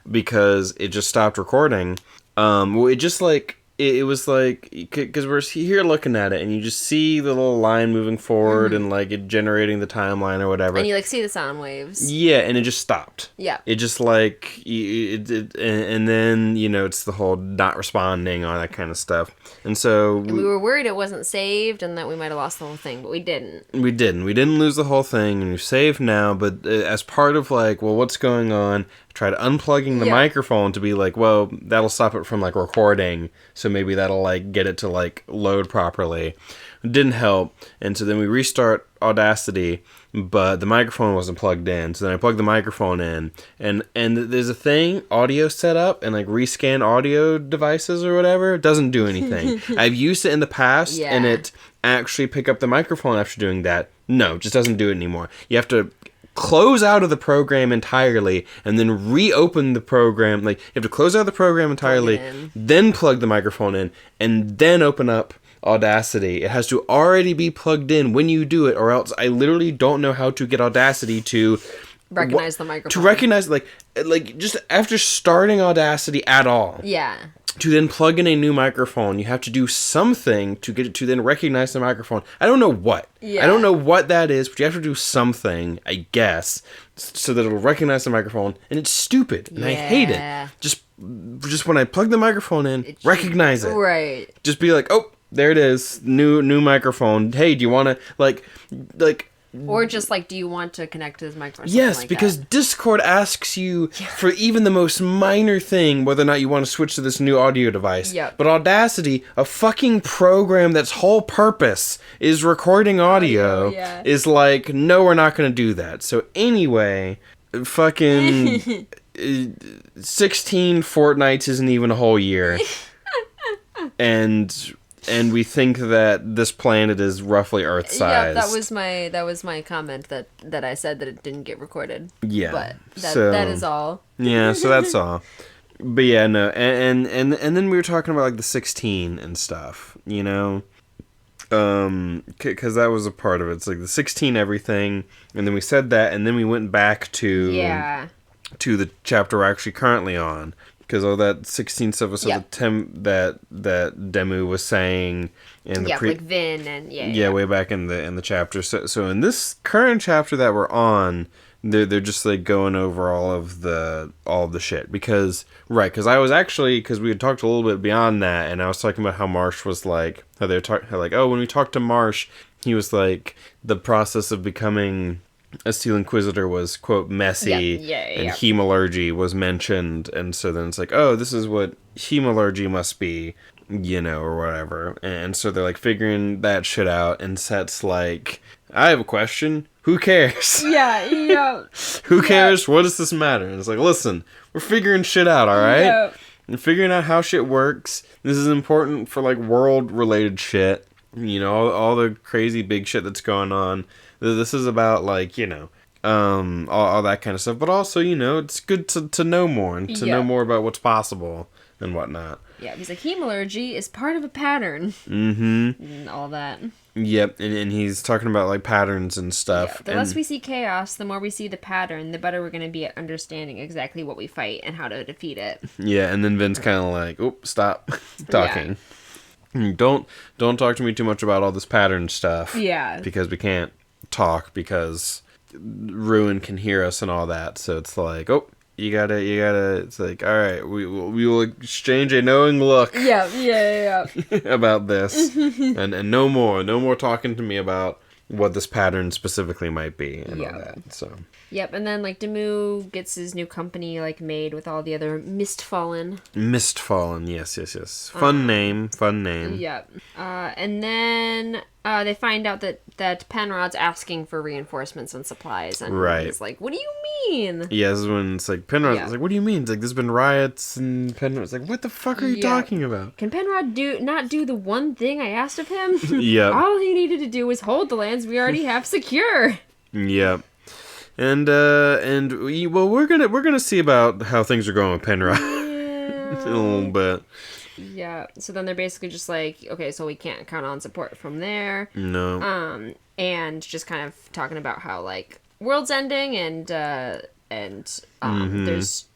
because it just stopped recording. It just, like... It was like, because we're here looking at it, and you just see the little line moving forward, and like it generating the timeline or whatever.
And you like see the sound waves.
Yeah, and it just stopped.
Yeah.
It just like, and then, you know, it's the whole not responding, all that kind of stuff. And so...
And we were worried it wasn't saved, and that we might have lost the whole thing, but we didn't.
We didn't. We didn't lose the whole thing, and we've saved now, but as part of like, well, what's going on? Tried unplugging the microphone to be like, well, that'll stop it from like recording, so maybe that'll like get it to like load properly. It didn't help, and so then we restart Audacity, but the microphone wasn't plugged in. So then I plugged the microphone in, and there's a thing, audio setup and like rescan audio devices or whatever. It doesn't do anything. I've used it in the past, and it actually pick up the microphone after doing that. No, it just doesn't do it anymore. You have to close out of the program entirely and then reopen the program. Like, you have to close out the program entirely, then plug the microphone in, and then open up Audacity. It has to already be plugged in when you do it, or else I literally don't know how to get Audacity to
recognize the microphone.
To recognize, like just after starting Audacity at all.
Yeah.
To then plug in a new microphone, you have to do something to get it to then recognize the microphone. I don't know what.
Yeah.
I don't know what that is, but you have to do something, I guess, so that it'll recognize the microphone. And it's stupid, and I hate it. Just when I plug the microphone in, recognize it.
Right.
Just be like, oh, there it is, new microphone. Hey, do you want to like?
Or just like, do you want to connect to this microphone?
Yes, because Discord asks you for even the most minor thing whether or not you want to switch to this new audio device.
Yep.
But Audacity, a fucking program that's whole purpose is recording audio, is like, no, we're not going to do that. So anyway, fucking 16 fortnights isn't even a whole year. And we think that this planet is roughly Earth-sized.
Yeah, that was my comment that I said that it didn't get recorded.
Yeah.
But that is all.
Yeah, so that's all. But yeah, no, and then we were talking about like the 16 and stuff, you know? Because that was a part of it. It's like the 16 everything, and then we said that, and then we went back to the chapter we're actually currently on, because all that 16 stuff was that Demu was saying in the
like Vin and
way back in the chapter. So in this current chapter that we're on, they're just like going over all of the shit, because we had talked a little bit beyond that, and I was talking about how Marsh was like, how they're talking like, oh, when we talked to Marsh, he was like, the process of becoming a Steel Inquisitor was, quote, messy, and hemalurgy was mentioned, and so then it's like, oh, this is what hemalurgy must be, or whatever, and so they're like figuring that shit out, and Set's like, I have a question. Who cares?
Yeah.
Who cares? What does this matter? And it's like, listen, we're figuring shit out, all right?
Yeah.
And figuring out how shit works. This is important for, like, world-related shit. All the crazy big shit that's going on. This is about, like, all that kind of stuff. But also, it's good to know more and to know more about what's possible and whatnot.
Yeah, he's like, hemalurgy is part of a pattern.
Mm-hmm.
And all that.
Yep, and he's talking about, like, patterns and stuff.
Yeah, the less we see chaos, the more we see the pattern, the better we're going to be at understanding exactly what we fight and how to defeat it.
Yeah, and then Vin's kind of like, oh, stop talking. Yeah. Don't talk to me too much about all this pattern stuff.
Yeah.
Because we can't talk, because Ruin can hear us and all that. So it's like, oh, you gotta, it's like, all right, we will exchange a knowing look.
Yeah.
about this. and no more talking to me about what this pattern specifically might be and all that. So.
Yep, and then like Demu gets his new company like made with all the other Mistfallen.
Mistfallen, yes. Fun name.
Yep. And then they find out that Penrod's asking for reinforcements and supplies, and he's like, "What do you mean?"
Yeah, this is when it's like Penrod's like, "What do you mean?" It's like there's been riots, and Penrod's like, "What the fuck are you talking about?"
Can Penrod not do the one thing I asked of him?
Yeah.
All he needed to do was hold the lands we already have secure.
Yep. And we're gonna see about how things are going with Penrod in a little bit.
Yeah. So then they're basically just like, okay, so we can't count on support from there.
No.
And just kind of talking about how like world's ending and there's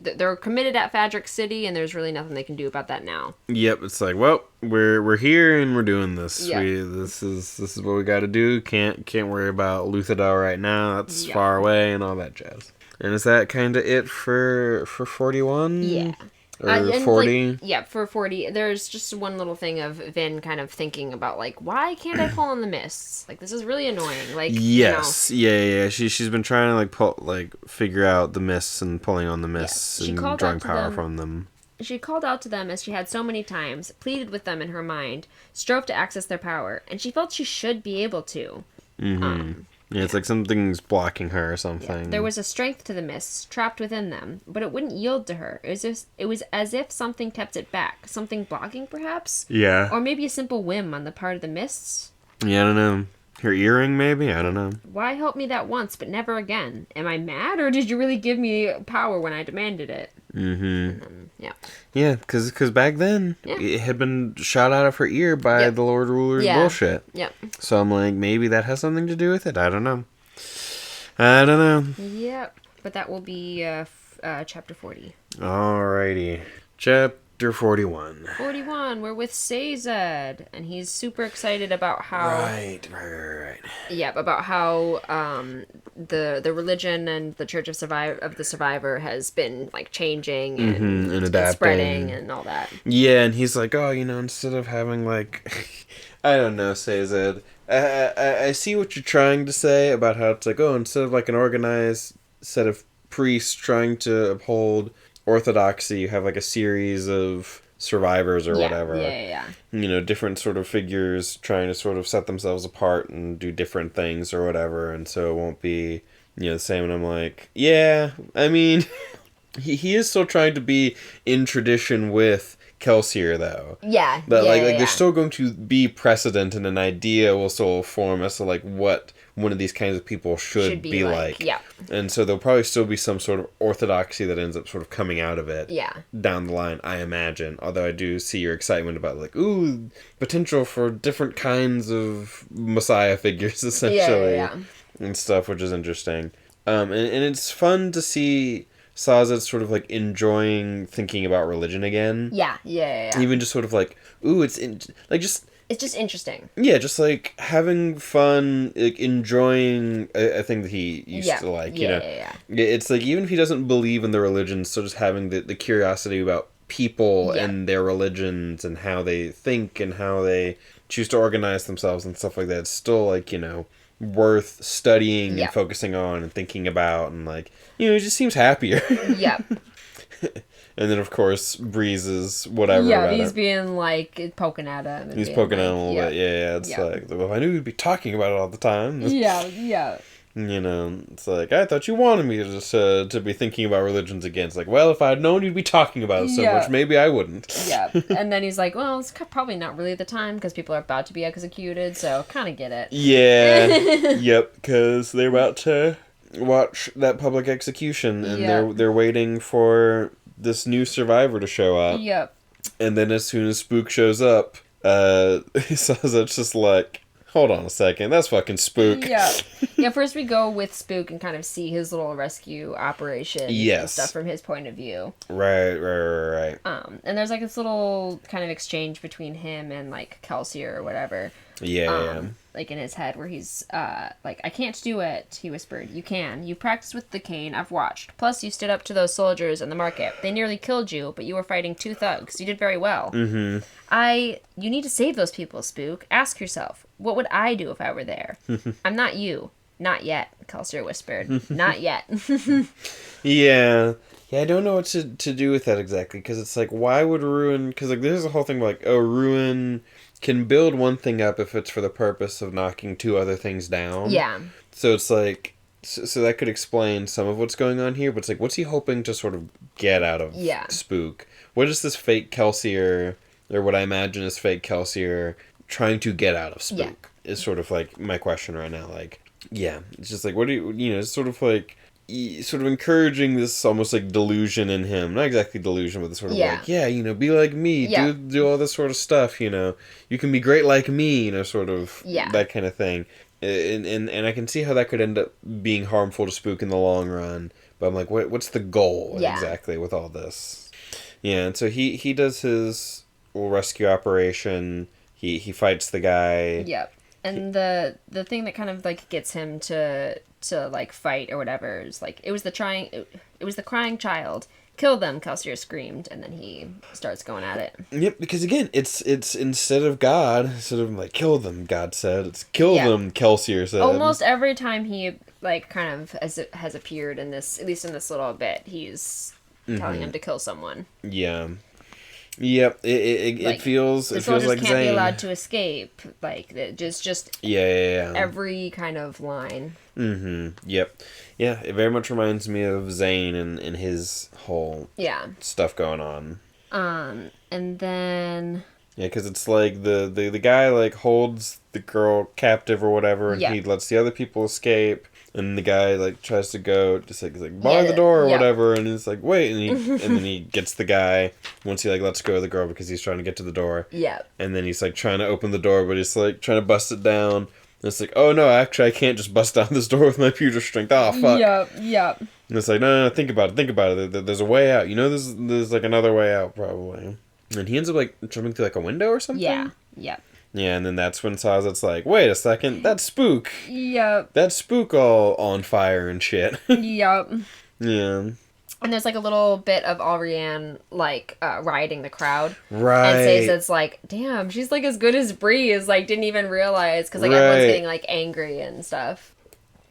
they're committed at Fadric City, and there's really nothing they can do about that now.
Yep, it's like, well, we're here and we're doing this.
Yeah.
This is what we got to do. Can't worry about Luthadel right now. That's far away and all that jazz. And is that kind of it for 41?
Yeah.
Or 40?
Like, for 40. There's just one little thing of Vin kind of thinking about, like, why can't I pull on the mists? Like, this is really annoying. Like,
yes. Yeah. She's been trying to, figure out the mists and pulling on the mists and drawing power from them.
She called out to them as she had so many times, pleaded with them in her mind, strove to access their power, and she felt she should be able to.
Mm-hmm. Yeah, it's like something's blocking her or something.
Yeah. There was a strength to the mists trapped within them, but it wouldn't yield to her. It was as if something kept it back. Something blocking, perhaps?
Yeah.
Or maybe a simple whim on the part of the mists?
Yeah, I don't know. Her earring, maybe? I don't know.
Why help me that once, but never again? Am I mad, or did you really give me power when I demanded it?
Mm-hmm.
Yeah.
Yeah, because back then, it had been shot out of her ear by the Lord Ruler's bullshit.
Yep.
So I'm like, maybe that has something to do with it. I don't know.
Yep. But that will be chapter 40.
Alrighty. Chapter 41.
41, we're with Sazed, and he's super excited about how...
Right.
Yeah, about how the religion and the Church of the Survivor has been, like, changing and
adapting.
Spreading and all that.
Yeah, and he's like, oh, instead of having, like... I don't know, Sazed. I see what you're trying to say about how it's like, oh, instead of, like, an organized set of priests trying to uphold orthodoxy, you have like a series of survivors or whatever.
Yeah.
Different sort of figures trying to sort of set themselves apart and do different things or whatever, and so it won't be, the same. And I'm like, yeah, I mean, he is still trying to be in tradition with Kelsier, though.
Yeah.
But,
yeah,
there's still going to be precedent, and an idea will still form as to, what one of these kinds of people should be like.
Yeah.
And so there'll probably still be some sort of orthodoxy that ends up sort of coming out of it.
Yeah.
Down the line, I imagine. Although I do see your excitement about, ooh, potential for different kinds of Messiah figures, essentially.
Yeah.
And stuff, which is interesting. And it's fun to see Sazed sort of, enjoying thinking about religion again.
Yeah.
Even just sort of ooh, it's
it's just interesting.
Yeah, just having fun, enjoying a thing that he used to like, you know.
Yeah.
It's even if he doesn't believe in the religion, still just having the curiosity about people and their religions and how they think and how they choose to organize themselves and stuff like that. It's still worth studying and focusing on and thinking about, and it just seems happier.
Yeah.
And then, of course, Breeze is whatever.
Yeah, he's being poking at him.
He's poking at him a little bit. Yeah. It's well, I knew you'd be talking about it all the time.
Yeah.
It's I thought you wanted me to be thinking about religions again. It's well, if I'd known you'd be talking about it so much, maybe I wouldn't.
Yeah. And then he's well, it's probably not really the time because people are about to be executed, so kind of get it.
Yeah. Yep, because they're about to watch that public execution, and they're waiting for this new survivor to show up.
Yep.
And then as soon as Spook shows up, he says it's just hold on a second, that's fucking Spook.
Yeah, first we go with Spook and kind of see his little rescue operation and stuff from his point of view. Right. And there's this little kind of exchange between him and Kelsier or whatever.
Yeah.
In his head where he's I can't do it, he whispered. You can. You practiced with the cane, I've watched. Plus you stood up to those soldiers in the market. They nearly killed you, but you were fighting two thugs. You did very well.
Mm-hmm.
You need to save those people, Spook. Ask yourself, what would I do if I were there? I'm not you. Not yet, Kelsier whispered. Not yet.
Yeah, I don't know what to do with that exactly, because it's why would Ruin... Because there's a whole thing Ruin can build one thing up if it's for the purpose of knocking two other things down.
Yeah.
So it's so that could explain some of what's going on here, but it's what's he hoping to sort of get out of Spook? What is this fake Kelsier, or what I imagine is fake Kelsier, trying to get out of Spook? Is sort of my question right now. It's just what do you it's sort of sort of encouraging this almost delusion in him. Not exactly delusion, but sort of be like me, do all this sort of stuff, you can be great like me, sort of that kind of thing. And I can see how that could end up being harmful to Spook in the long run. But I'm what's the goal exactly with all this? Yeah, and so he does his little rescue operation. He fights the guy.
Yep. And the thing that kind of gets him to fight or whatever is it was the crying child. Kill them, Kelsier screamed, and then he starts going at it. Yep,
because again, it's instead of kill them, God said, it's kill them, Kelsier said.
Almost every time he kind of has appeared in this, at least in this little bit, he's telling him to kill someone.
Yeah. Yep, it feels
the
it feels
soldiers
like
can't
Zane.
be allowed to escape. Just every kind of line.
Yep. Yeah, it very much reminds me of Zane and his whole stuff going on.
And then
because it's the guy holds the girl captive or whatever, and he lets the other people escape. And the guy tries to go, just bar the door or whatever, and he's wait, and then he gets the guy once he lets go of the girl because he's trying to get to the door.
Yeah.
And then he's trying to open the door, but he's trying to bust it down. And it's oh no, actually I can't just bust down this door with my pure strength. Oh fuck.
Yep.
And it's no, think about it. There's a way out. There's another way out probably. And he ends up jumping through a window or something.
Yeah. Yep.
Yeah, and then that's when Sazed's wait a second, that's Spook.
Yep.
That's Spook all on fire and shit.
Yep.
Yeah.
And there's a little bit of Alrianne riding the crowd.
Right.
And Sazed's damn, she's as good as Breeze, didn't even realize, because everyone's getting angry and stuff.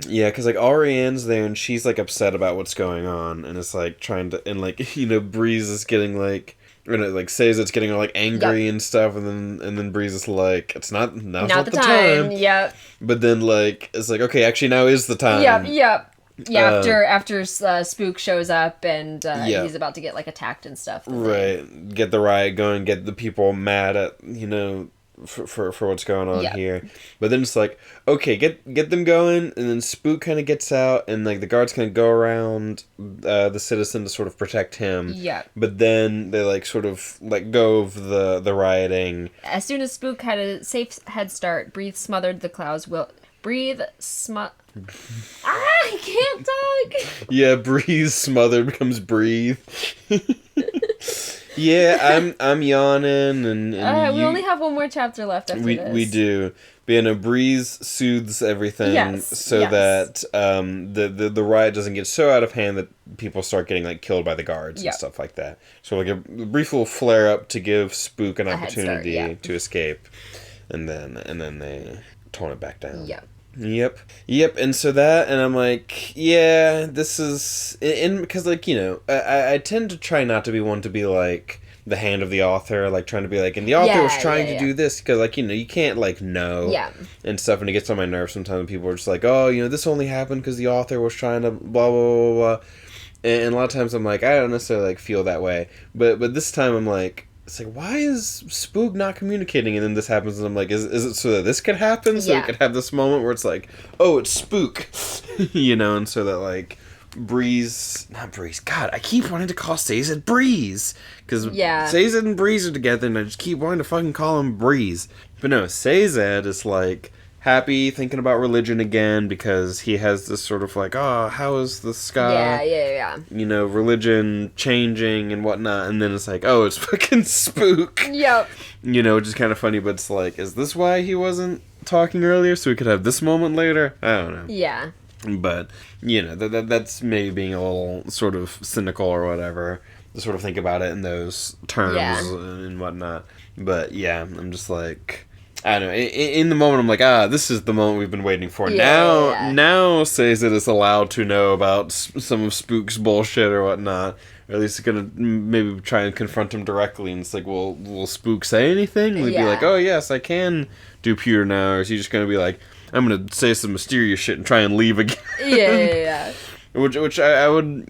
Yeah, because Ariane's there and she's upset about what's going on, and it's trying to, and Breeze is getting says it's getting all angry and stuff, and then Breeze is it's now's not the time.
Yep.
But then it's okay, actually now is the time.
Yep. Yeah, after Spook shows up and he's about to get like attacked and stuff.
Right, get the riot going, get the people mad at for what's going on here. But then it's like, okay, get them going, and then Spook kind of gets out, and like the guards kind of go around the citizen to sort of protect him.
Yeah.
But then they like sort of let go of the rioting.
As soon as Spook had a safe head start, Breathe smothered the clouds. I can't talk.
Yeah, Breathe smothered becomes Breathe. Yeah, I'm yawning, and
we only have one more chapter left after this.
We do. But Breeze soothes everything that the riot doesn't get so out of hand that people start getting like killed by the guards and stuff like that. So like a brief little flare up to give Spook an opportunity to escape, and then they tone it back down. Yep. And so and I'm like, yeah, this is, because like, I tend to try not to be one to be like the hand of the author, like trying to be like, and the author was trying to do this, because like, you can't like know and stuff, and it gets on my nerves sometimes when people are just like, oh, this only happened because the author was trying to blah, blah, blah, blah. And a lot of times I'm like, I don't necessarily like feel that way, but this time I'm like, it's like, why is Spook not communicating? And then this happens, and I'm like, is it so that this could happen? So we could have this moment where it's like, oh, it's Spook. And so that, like, not Breeze. God, I keep wanting to call Sazed Breeze. Because Sazed and Breeze are together, and I just keep wanting to fucking call him Breeze. But no, Sazed is, like, happy, thinking about religion again, because he has this sort of like, oh, how is the sky? Religion changing and whatnot, and then it's like, oh, it's fucking Spook.
Yep.
Which is kind of funny, but it's like, is this why he wasn't talking earlier, so we could have this moment later? I don't know.
Yeah.
But, that's maybe being a little sort of cynical or whatever, to sort of think about it in those terms and whatnot. But, yeah, I'm just like, I don't know. In the moment, I'm like, this is the moment we've been waiting for. Now says it is allowed to know about some of Spook's bullshit or whatnot. Or at least it's going to maybe try and confront him directly. And it's like, well, will Spook say anything? We'd be like, oh, yes, I can do pewter now. Or is he just going to be like, I'm going to say some mysterious shit and try and leave again?
Yeah.
Which I would,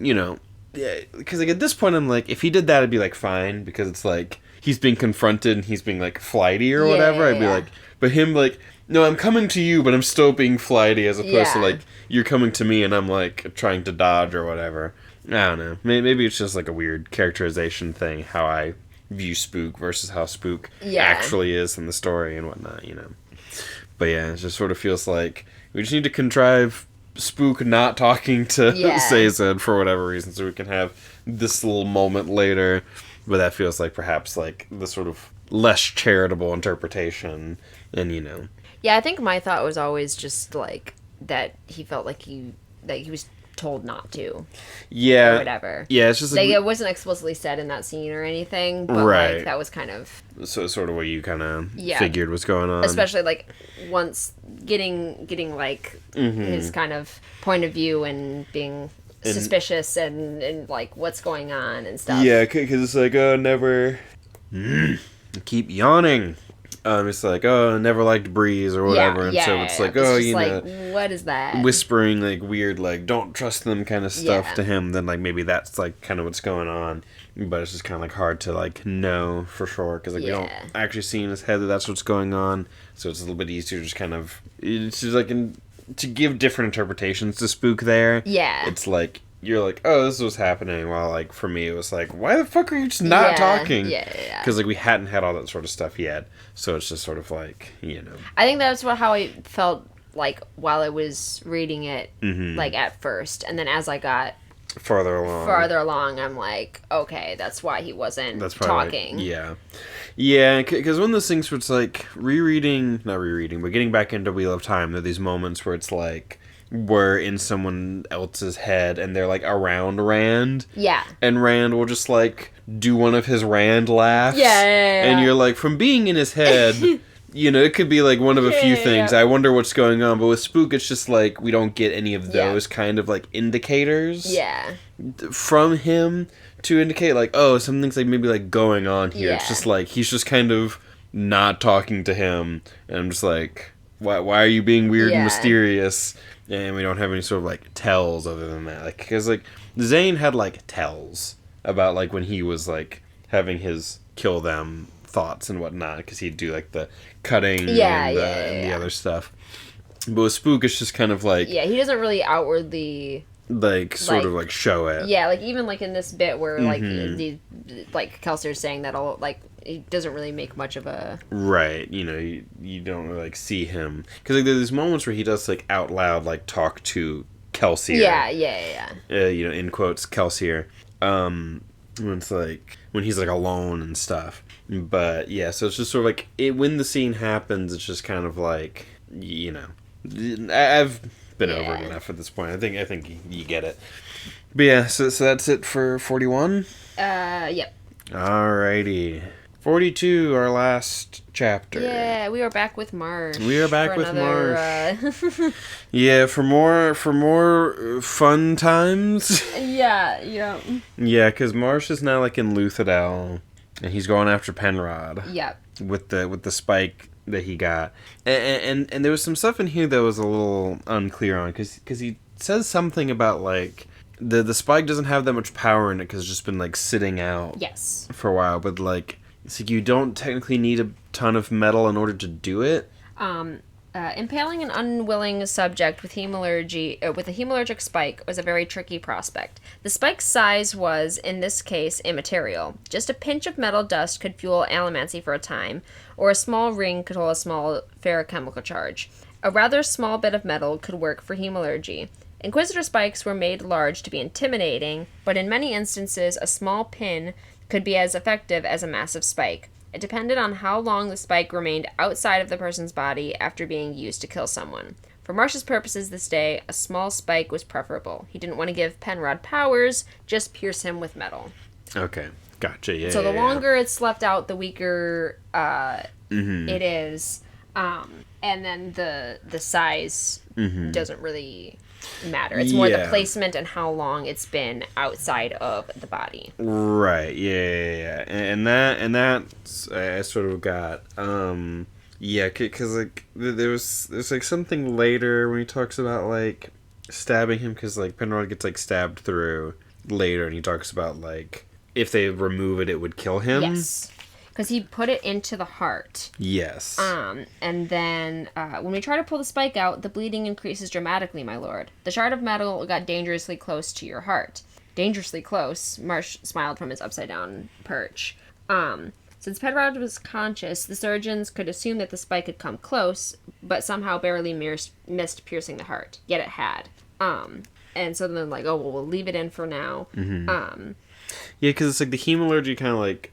because like at this point, I'm like, if he did that, I'd be like, fine. Because it's like, he's being confronted and he's being like flighty or whatever. I'd be like, but him like, no, I'm coming to you, but I'm still being flighty, as opposed to like, you're coming to me and I'm like trying to dodge or whatever. I don't know. Maybe it's just like a weird characterization thing, how I view Spook versus how Spook actually is in the story and whatnot, But yeah, it just sort of feels like we just need to contrive Spook not talking to Sazed for whatever reason, so we can have this little moment later. But that feels like perhaps like the sort of less charitable interpretation, and
Yeah, I think my thought was always just like that he felt like he was told not to.
Yeah.
Or whatever.
Yeah, it's just
like it wasn't explicitly said in that scene or anything, but like that was kind of
sort of what you kind of figured was going on.
Especially like once getting like his kind of point of view and being suspicious and like what's going on and stuff.
Yeah, because it's like, oh, never keep yawning. It's like, oh, never liked Breeze or whatever, and so it's like, oh,
like, what is that?
Whispering like weird, like don't trust them kind of stuff to him. Then like maybe that's like kind of what's going on, but it's just kind of like hard to like know for sure because like we don't actually see in his head that that's what's going on. So it's a little bit easier to just kind of it's just like to give different interpretations to Spook there.
Yeah,
it's like. You're like, oh, this was happening, while, like, for me, it was like, why the fuck are you just not talking?
Yeah.
Because, like, we hadn't had all that sort of stuff yet, so it's just sort of like,
I think that's how I felt, like, while I was reading it, like, at first, and then as I got
farther along,
I'm like, okay, that's why he wasn't talking.
Like, yeah, because one of those things where it's, like, not rereading, but getting back into Wheel of Time, there are these moments where it's, like, we're in someone else's head and they're like around Rand.
Yeah.
And Rand will just like do one of his Rand laughs.
Yeah.
And you're like, from being in his head, it could be like one of a few things. I wonder what's going on. But with Spook, it's just like we don't get any of those kind of like indicators.
Yeah.
From him to indicate like, oh, something's like maybe like going on here.
Yeah.
It's just like he's just kind of not talking to him. And I'm just like, why are you being weird and mysterious? And we don't have any sort of, like, tells other than that. Like, because, like, Zane had, like, tells about, like, when he was, like, having his kill them thoughts and whatnot. Because he'd do, like, the cutting and the other stuff. But with Spook, it's just kind of, like...
Yeah, he doesn't really outwardly...
Like, sort of, like, show it.
Yeah, like, even, like, in this bit where, like, like, Kelser's saying that, like, he doesn't really make much of a...
Right, you know, you don't really, like, see him. Because, like, there's moments where he does, like, out loud, like, talk to Kelsier.
Yeah.
You know, in quotes, Kelsier. When it's, like, when he's, like, alone and stuff. But, yeah, so it's just sort of, like, when the scene happens, it's just kind of, like, you know... I've been over it enough at this point. I think you get it. But, yeah, so that's it for 41?
Yep.
Alrighty. 42, our last chapter.
Yeah, we are back with Marsh.
We are back with Marsh. Yeah, for more fun times.
Yeah.
Yeah, because Marsh is now, like, in Luthadel, and he's going after Penrod.
Yep.
With the spike that he got. And there was some stuff in here that was a little unclear on, because he says something about, like, the spike doesn't have that much power in it because it's just been, like, sitting out for a while, but, like, it's like you don't technically need a ton of metal in order to do it.
Impaling an unwilling subject with with a hemalurgic spike was a very tricky prospect. The spike's size was, in this case, immaterial. Just a pinch of metal dust could fuel allomancy for a time, or a small ring could hold a small ferrochemical charge. A rather small bit of metal could work for hemalurgy. Inquisitor spikes were made large to be intimidating, but in many instances a small pin could be as effective as a massive spike. It depended on how long the spike remained outside of the person's body after being used to kill someone. For Marsh's purposes this day, a small spike was preferable. He didn't want to give Penrod powers, just pierce him with metal.
Okay, gotcha, yeah.
So the longer it's left out, the weaker it is. And then the size doesn't really matter. It's more the placement and how long it's been outside of the body.
Right, yeah. And that's, I sort of got, because, like, there's, like, something later when he talks about, like, stabbing him, because, like, Penrod gets, like, stabbed through later, and he talks about, like, if they remove it, it would kill him.
Yes. Because he put it into the heart.
Yes.
And then, when we try to pull the spike out, the bleeding increases dramatically, my lord. The shard of metal got dangerously close to your heart. Dangerously close, Marsh smiled from his upside-down perch. Since Penrod was conscious, the surgeons could assume that the spike had come close, but somehow barely missed piercing the heart. Yet it had. And so then, like, we'll leave it in for now.
Yeah, because it's, like, the hemalurgy kind of, like...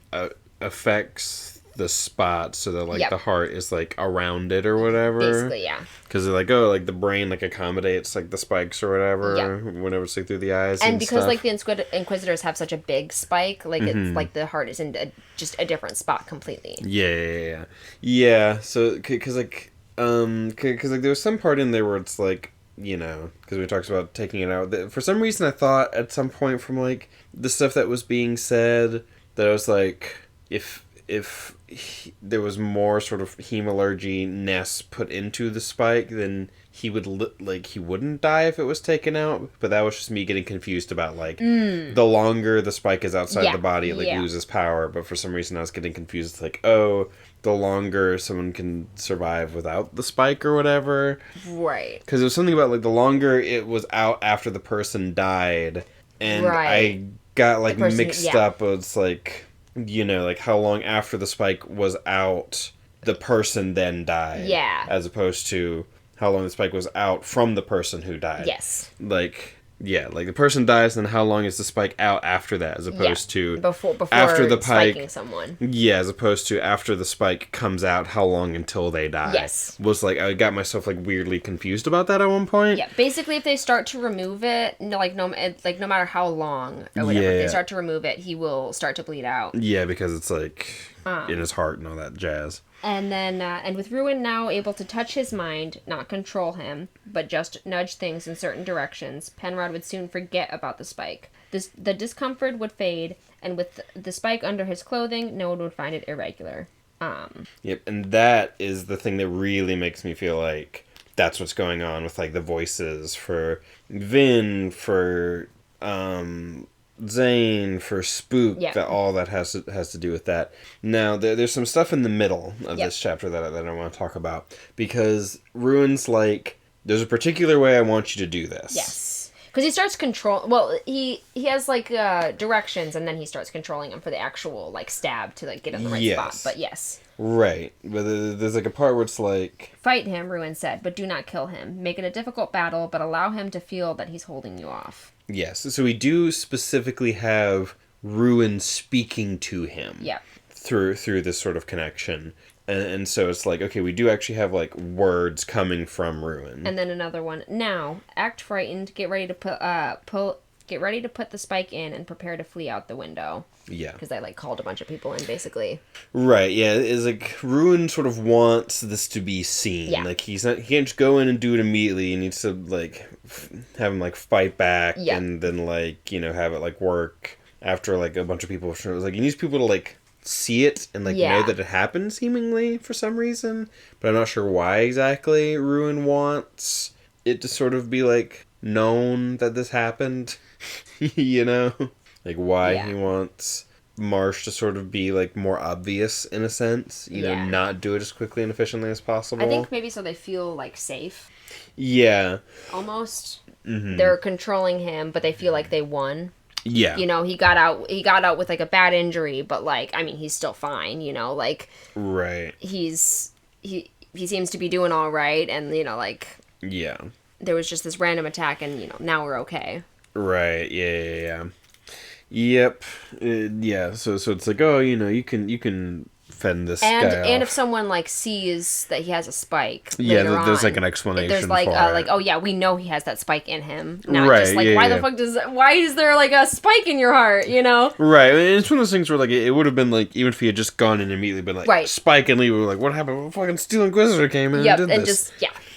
affects the spot so that, like, the heart is, like, around it or whatever.
Basically, yeah.
Because they're like, oh, like, the brain, like, accommodates, like, the spikes or whatever whenever it's, like, through the eyes and
because
stuff.
Like, the Inquisitors have such a big spike, like, it's, like, the heart is in just a different spot completely.
Yeah, so, because, like, there was some part in there where it's, like, you know, because we talked about taking it out. For some reason, I thought at some point from, like, the stuff that was being said that I was, like... If there was more sort of hemalurgy-ness put into the spike, then he would he wouldn't die if it was taken out. But that was just me getting confused about, like, the longer the spike is outside the body, it, like, loses power. But for some reason I was getting confused. It's like, oh, the longer someone can survive without the spike or whatever.
Right.
Because there was something about, like, the longer it was out after the person died. And I got, like, mixed up. It's like... You know, like, how long after the spike was out, the person then died.
Yeah.
As opposed to how long the spike was out from the person who died.
Yes.
Like, yeah, like, the person dies, and how long is the spike out after that, as opposed to...
Before
after the spike,
spiking someone.
Yeah, as opposed to after the spike comes out, how long until they die.
Yes.
Was, like, I got myself, like, weirdly confused about that at one point.
Yeah, basically, if they start to remove it, no matter how long or whatever, if they start to remove it, he will start to bleed out.
Yeah, because it's, like, in his heart and all that jazz.
And then, and with Ruin now able to touch his mind, not control him, but just nudge things in certain directions, Penrod would soon forget about the spike. The discomfort would fade, and with the spike under his clothing, no one would find it irregular.
Yep, and that is the thing that really makes me feel like that's what's going on with, like, the voices for Vin, for Zane, for Spook.
Yeah.
That all that has to do with that. Now, there's some stuff in the middle of this chapter that I want to talk about, because Ruin's like, there's a particular way I want you to do this.
Yes. Because he starts he has, like, directions, and then he starts controlling them for the actual, like, stab to, like, get in the right spot. But yes.
Right. But there's, like, a part where it's like...
Fight him, Ruin said, but do not kill him. Make it a difficult battle, but allow him to feel that he's holding you off.
Yes. So we do specifically have Ruin speaking to him.
Yeah.
Through this sort of connection. And so it's like, okay, we do actually have, like, words coming from Ruin.
And then another one. Now, act frightened. Get ready to put the spike in and prepare to flee out the window.
Yeah.
Because they, like, called a bunch of people in, basically.
Right, yeah. It's like, Ruin sort of wants this to be seen.
Yeah.
Like, he can't just go in and do it immediately. He needs to, like, have him, like, fight back.
Yeah.
And then, like, you know, have it, like, work after, like, a bunch of people. It was like, he needs people to, like, see it and, like, know that it happened, seemingly, for some reason. But I'm not sure why exactly Ruin wants it to sort of be, like, known that this happened. You know? Like, why he wants Marsh to sort of be, like, more obvious, in a sense. You know, not do it as quickly and efficiently as possible.
I think maybe so they feel, like, safe.
Yeah.
Almost. Mm-hmm. They're controlling him, but they feel like they won.
Yeah.
You know, he got out with, like, a bad injury, but, like, I mean, he's still fine, you know, like...
Right.
He seems to be doing all right, and, you know, like...
Yeah.
There was just this random attack, and, you know, now we're okay.
Right, yeah. Yep. Yeah, so it's like, oh, you know, you can fend this guy off.
And if someone, like, sees that he has a spike
there's like an explanation
there's like
for it.
Like, oh yeah, we know he has that spike in him. Not
right,
just like, why is there, like, a spike in your heart, you know?
Right, and it's one of those things where, like, it would have been like, even if he had just gone and immediately been like, spike and leave, we were like, what happened? Well, fucking Steel Inquisitor came in and did this.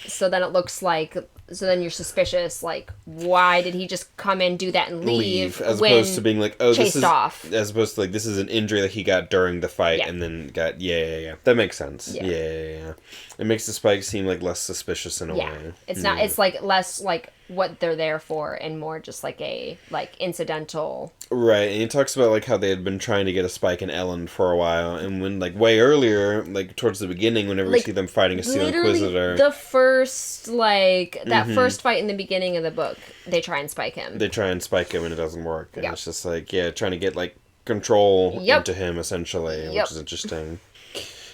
So then it looks like, so then you're suspicious, like, why did he just come in, do that, and leave
as opposed to being like, oh, this is...
off.
As opposed to, like, this is an injury that he got during the fight and then got... Yeah. That makes sense. Yeah. It makes the spike seem, like, less suspicious in a way.
It's not... It's, like, less, like, what they're there for and more just, like, a, like, incidental...
Right, and he talks about, like, how they had been trying to get a spike in Ellen for a while, and when, like, way earlier, like, towards the beginning, whenever we see them fighting a Steel Inquisitor...
the first, like, that first fight in the beginning of the book, they try and spike him.
They try and spike him, and it doesn't work. And it's just, like, trying to get, like, control into him, essentially, which is interesting.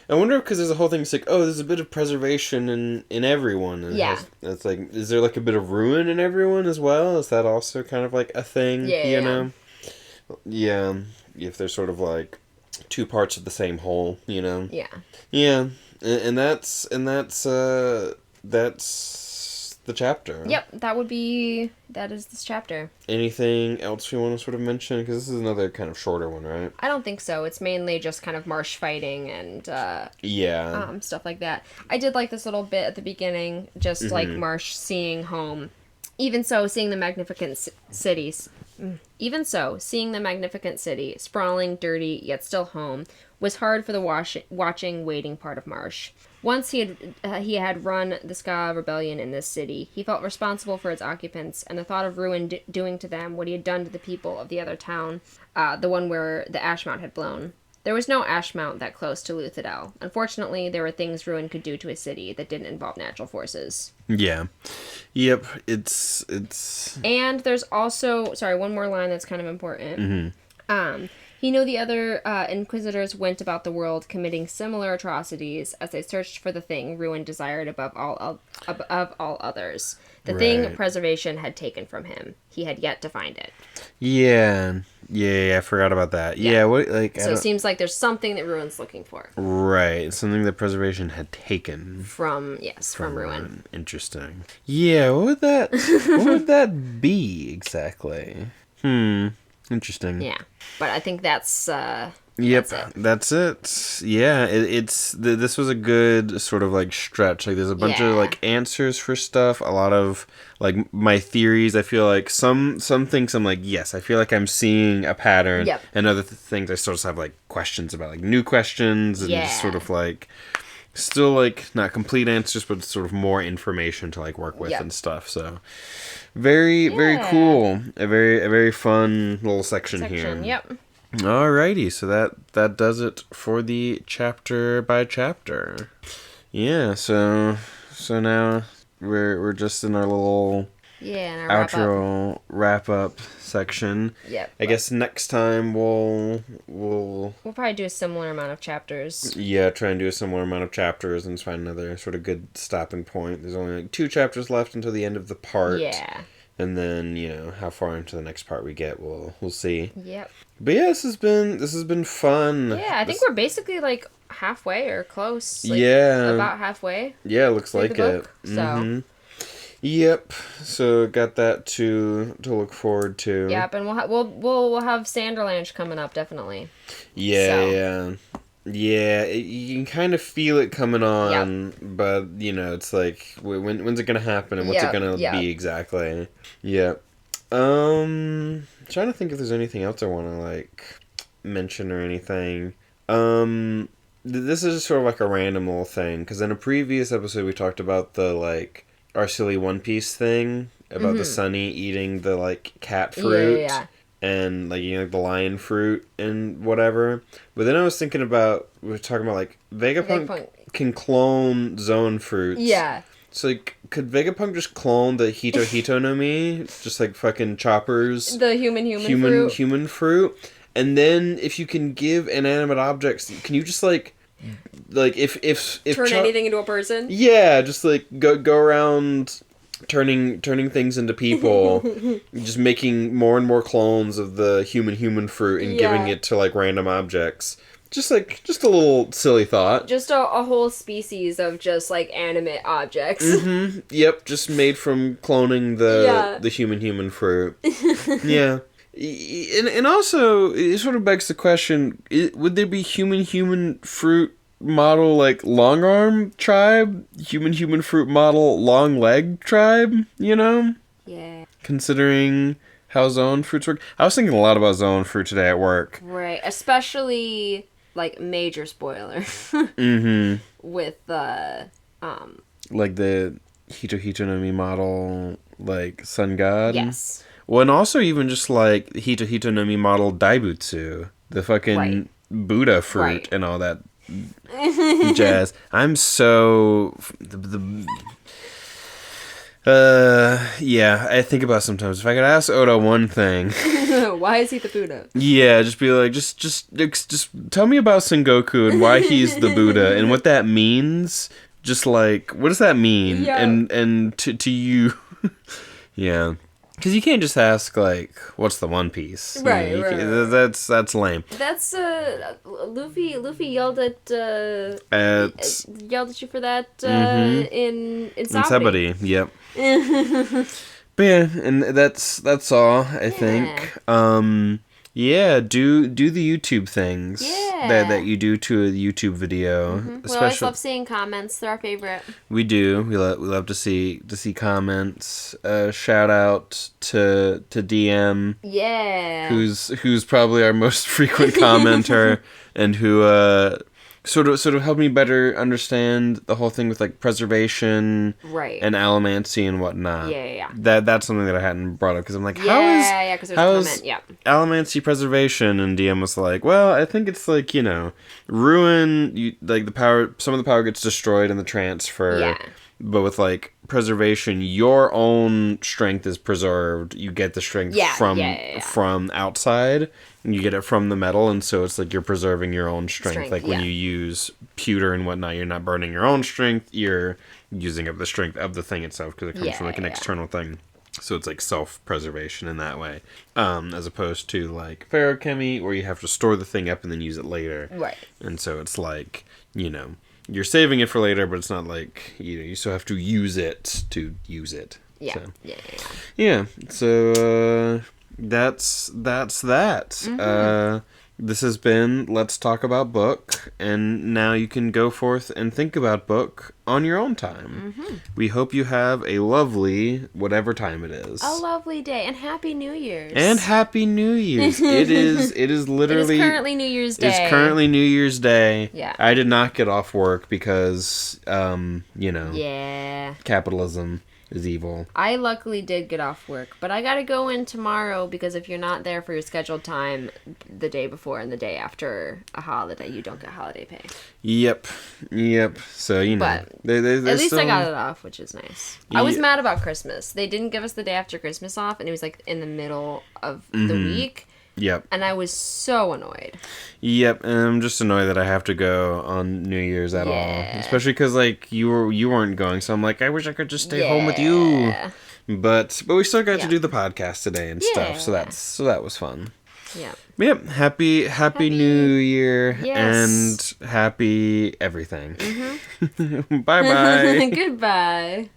I wonder, because there's a whole thing, it's like, oh, there's a bit of preservation in everyone. And it's like, is there, like, a bit of ruin in everyone as well? Is that also kind of, like, a thing, you know? Yeah, if they're sort of, like, two parts of the same whole, you know? Yeah, and that's the chapter.
Yep, that is this chapter.
Anything else you want to sort of mention? Because this is another kind of shorter one, right?
I don't think so. It's mainly just kind of Marsh fighting and stuff like that. I did like this little bit at the beginning, just like Marsh seeing home. Even so, seeing the magnificent city, sprawling, dirty, yet still home, was hard for the watching, waiting part of Marsh. Once he had run the Ska rebellion in this city, he felt responsible for its occupants, and the thought of Ruin doing to them what he had done to the people of the other town, the one where the Ashmount had blown. There was no Ashmount that close to Luthadel. Unfortunately, there were things Ruin could do to a city that didn't involve natural forces. Yeah.
Yep. It's...
And there's also... Sorry, one more line that's kind of important. He knew the other Inquisitors went about the world committing similar atrocities as they searched for the thing Ruin desired above all others. The thing preservation had taken from him. He had yet to find it. Yeah, I forgot about that. Yeah, what, like... So it seems like there's something that Ruin's looking for.
Right, something that preservation had taken.
From Ruin.
Interesting. Yeah, what would that be, exactly? Interesting.
Yeah, but I think that's...
That's it. Yeah, this was a good sort of, like, stretch. Like, there's a bunch of, like, answers for stuff. A lot of, like, my theories. I feel like some things I'm like, yes, I feel like I'm seeing a pattern. And other things I sort of have, like, questions about, like, new questions and just sort of, like, still like not complete answers, but sort of more information to like work with and stuff. So very cool. A very fun little section here.
Yep.
Alrighty, so that does it for the chapter by chapter. Yeah, so now we're just in our little
in our
outro wrap up section.
Yep.
I guess next time we'll
probably do a similar amount of chapters.
Yeah, try and do a similar amount of chapters and find another sort of good stopping point. There's only like 2 chapters left until the end of the part.
Yeah.
And then, how far into the next part we get, we'll see.
Yep.
But yeah, this has been fun.
Yeah, I think we're basically like halfway or close. Like, about halfway.
Yeah, looks like it.
So.
Yep. So got that to look forward to.
Yep, and we'll have Sanderlanche coming up definitely.
Yeah. You can kind of feel it coming on, but it's like when's it gonna happen and what's it gonna be exactly? Yep. Trying to think if there's anything else I want to like mention or anything. This is just sort of like a random little thing because in a previous episode we talked about the like our silly One Piece thing about the Sunny eating the like cat fruit.
Yeah.
And like the lion fruit and whatever. But then I was thinking about we were talking about like Vegapunk can clone zone fruits.
Yeah.
So like could Vegapunk just clone the Hito no Mi? Just like fucking Chopper's
the human
fruit. And then if you can give inanimate objects, can you just like if
turn anything into a person?
Yeah, just like go around turning things into people, just making more and more clones of the human fruit and giving it to like random objects. Just a little silly thought.
Just a whole species of just like animate objects.
Mm-hmm. Yep, just made from cloning the human fruit. Yeah. And also, it sort of begs the question, would there be human fruit model like long arm tribe, human fruit model long leg tribe, Yeah. Considering how zone fruits work. I was thinking a lot about zone fruit today at work.
Right, especially like major spoiler. With the
like the Hito no Mi model like sun god.
Yes.
Well, and also even just like Hito no Mi model Daibutsu, the fucking Buddha fruit and all that jazz. I'm so I think about sometimes if I could ask Oda one thing.
Why is he the Buddha?
Yeah, just be like, just tell me about Sengoku and why he's the Buddha and what that means. Just like, what does that mean?
Yeah.
And to you, yeah. Because you can't just ask, like, what's the One Piece?
Right.
That's lame.
That's, Luffy yelled at you for that, in Sabaody.
Yep. But yeah, and that's all, I think. Do the YouTube things that you do to a YouTube video.
We always love seeing comments. They're our favorite.
We do. We love to see comments. Shout out to DM.
Yeah.
Who's probably our most frequent commenter and who sort of helped me better understand the whole thing with like preservation and allomancy and whatnot.
Yeah.
That's something that I hadn't brought up because I'm like, how is allomancy preservation? And DM was like, well, I think it's like ruin. Like the power, some of the power gets destroyed in the transfer.
Yeah.
But with like preservation, your own strength is preserved. You get the strength from outside. You get it from the metal, and so it's like you're preserving your own strength. Like when you use pewter and whatnot, you're not burning your own strength. You're using up the strength of the thing itself because it comes from like an external thing. So it's like self-preservation in that way, as opposed to like ferrochemy, where you have to store the thing up and then use it later.
Right.
And so it's like you're saving it for later, but it's not like you still have to use it to use it.
Yeah.
So,
yeah.
So that's that. This has been Let's Talk About Book, and now you can go forth and think about book on your own time. We hope you have a lovely, whatever time it is.
A lovely day, and Happy New Year's.
And Happy New Year's. It is literally...
It is currently New Year's Day.
It's currently New Year's Day.
Yeah.
I did not get off work because,
Yeah.
capitalism is evil.
I luckily did get off work, but I gotta go in tomorrow because if you're not there for your scheduled time the day before and the day after a holiday, you don't get holiday pay.
Yep. So,
But
at
least I got it off, which is nice. I was mad about Christmas. They didn't give us the day after Christmas off, and it was like in the middle of the week.
Yep.
And I was so annoyed.
Yep, and I'm just annoyed that I have to go on New Year's at all. Especially because, you weren't going, so I'm like, I wish I could just stay home with you. But we still got to do the podcast today and stuff, so that was fun.
Yeah.
Yep, happy New Year,
Yes.
and happy everything. Bye-bye.
Goodbye.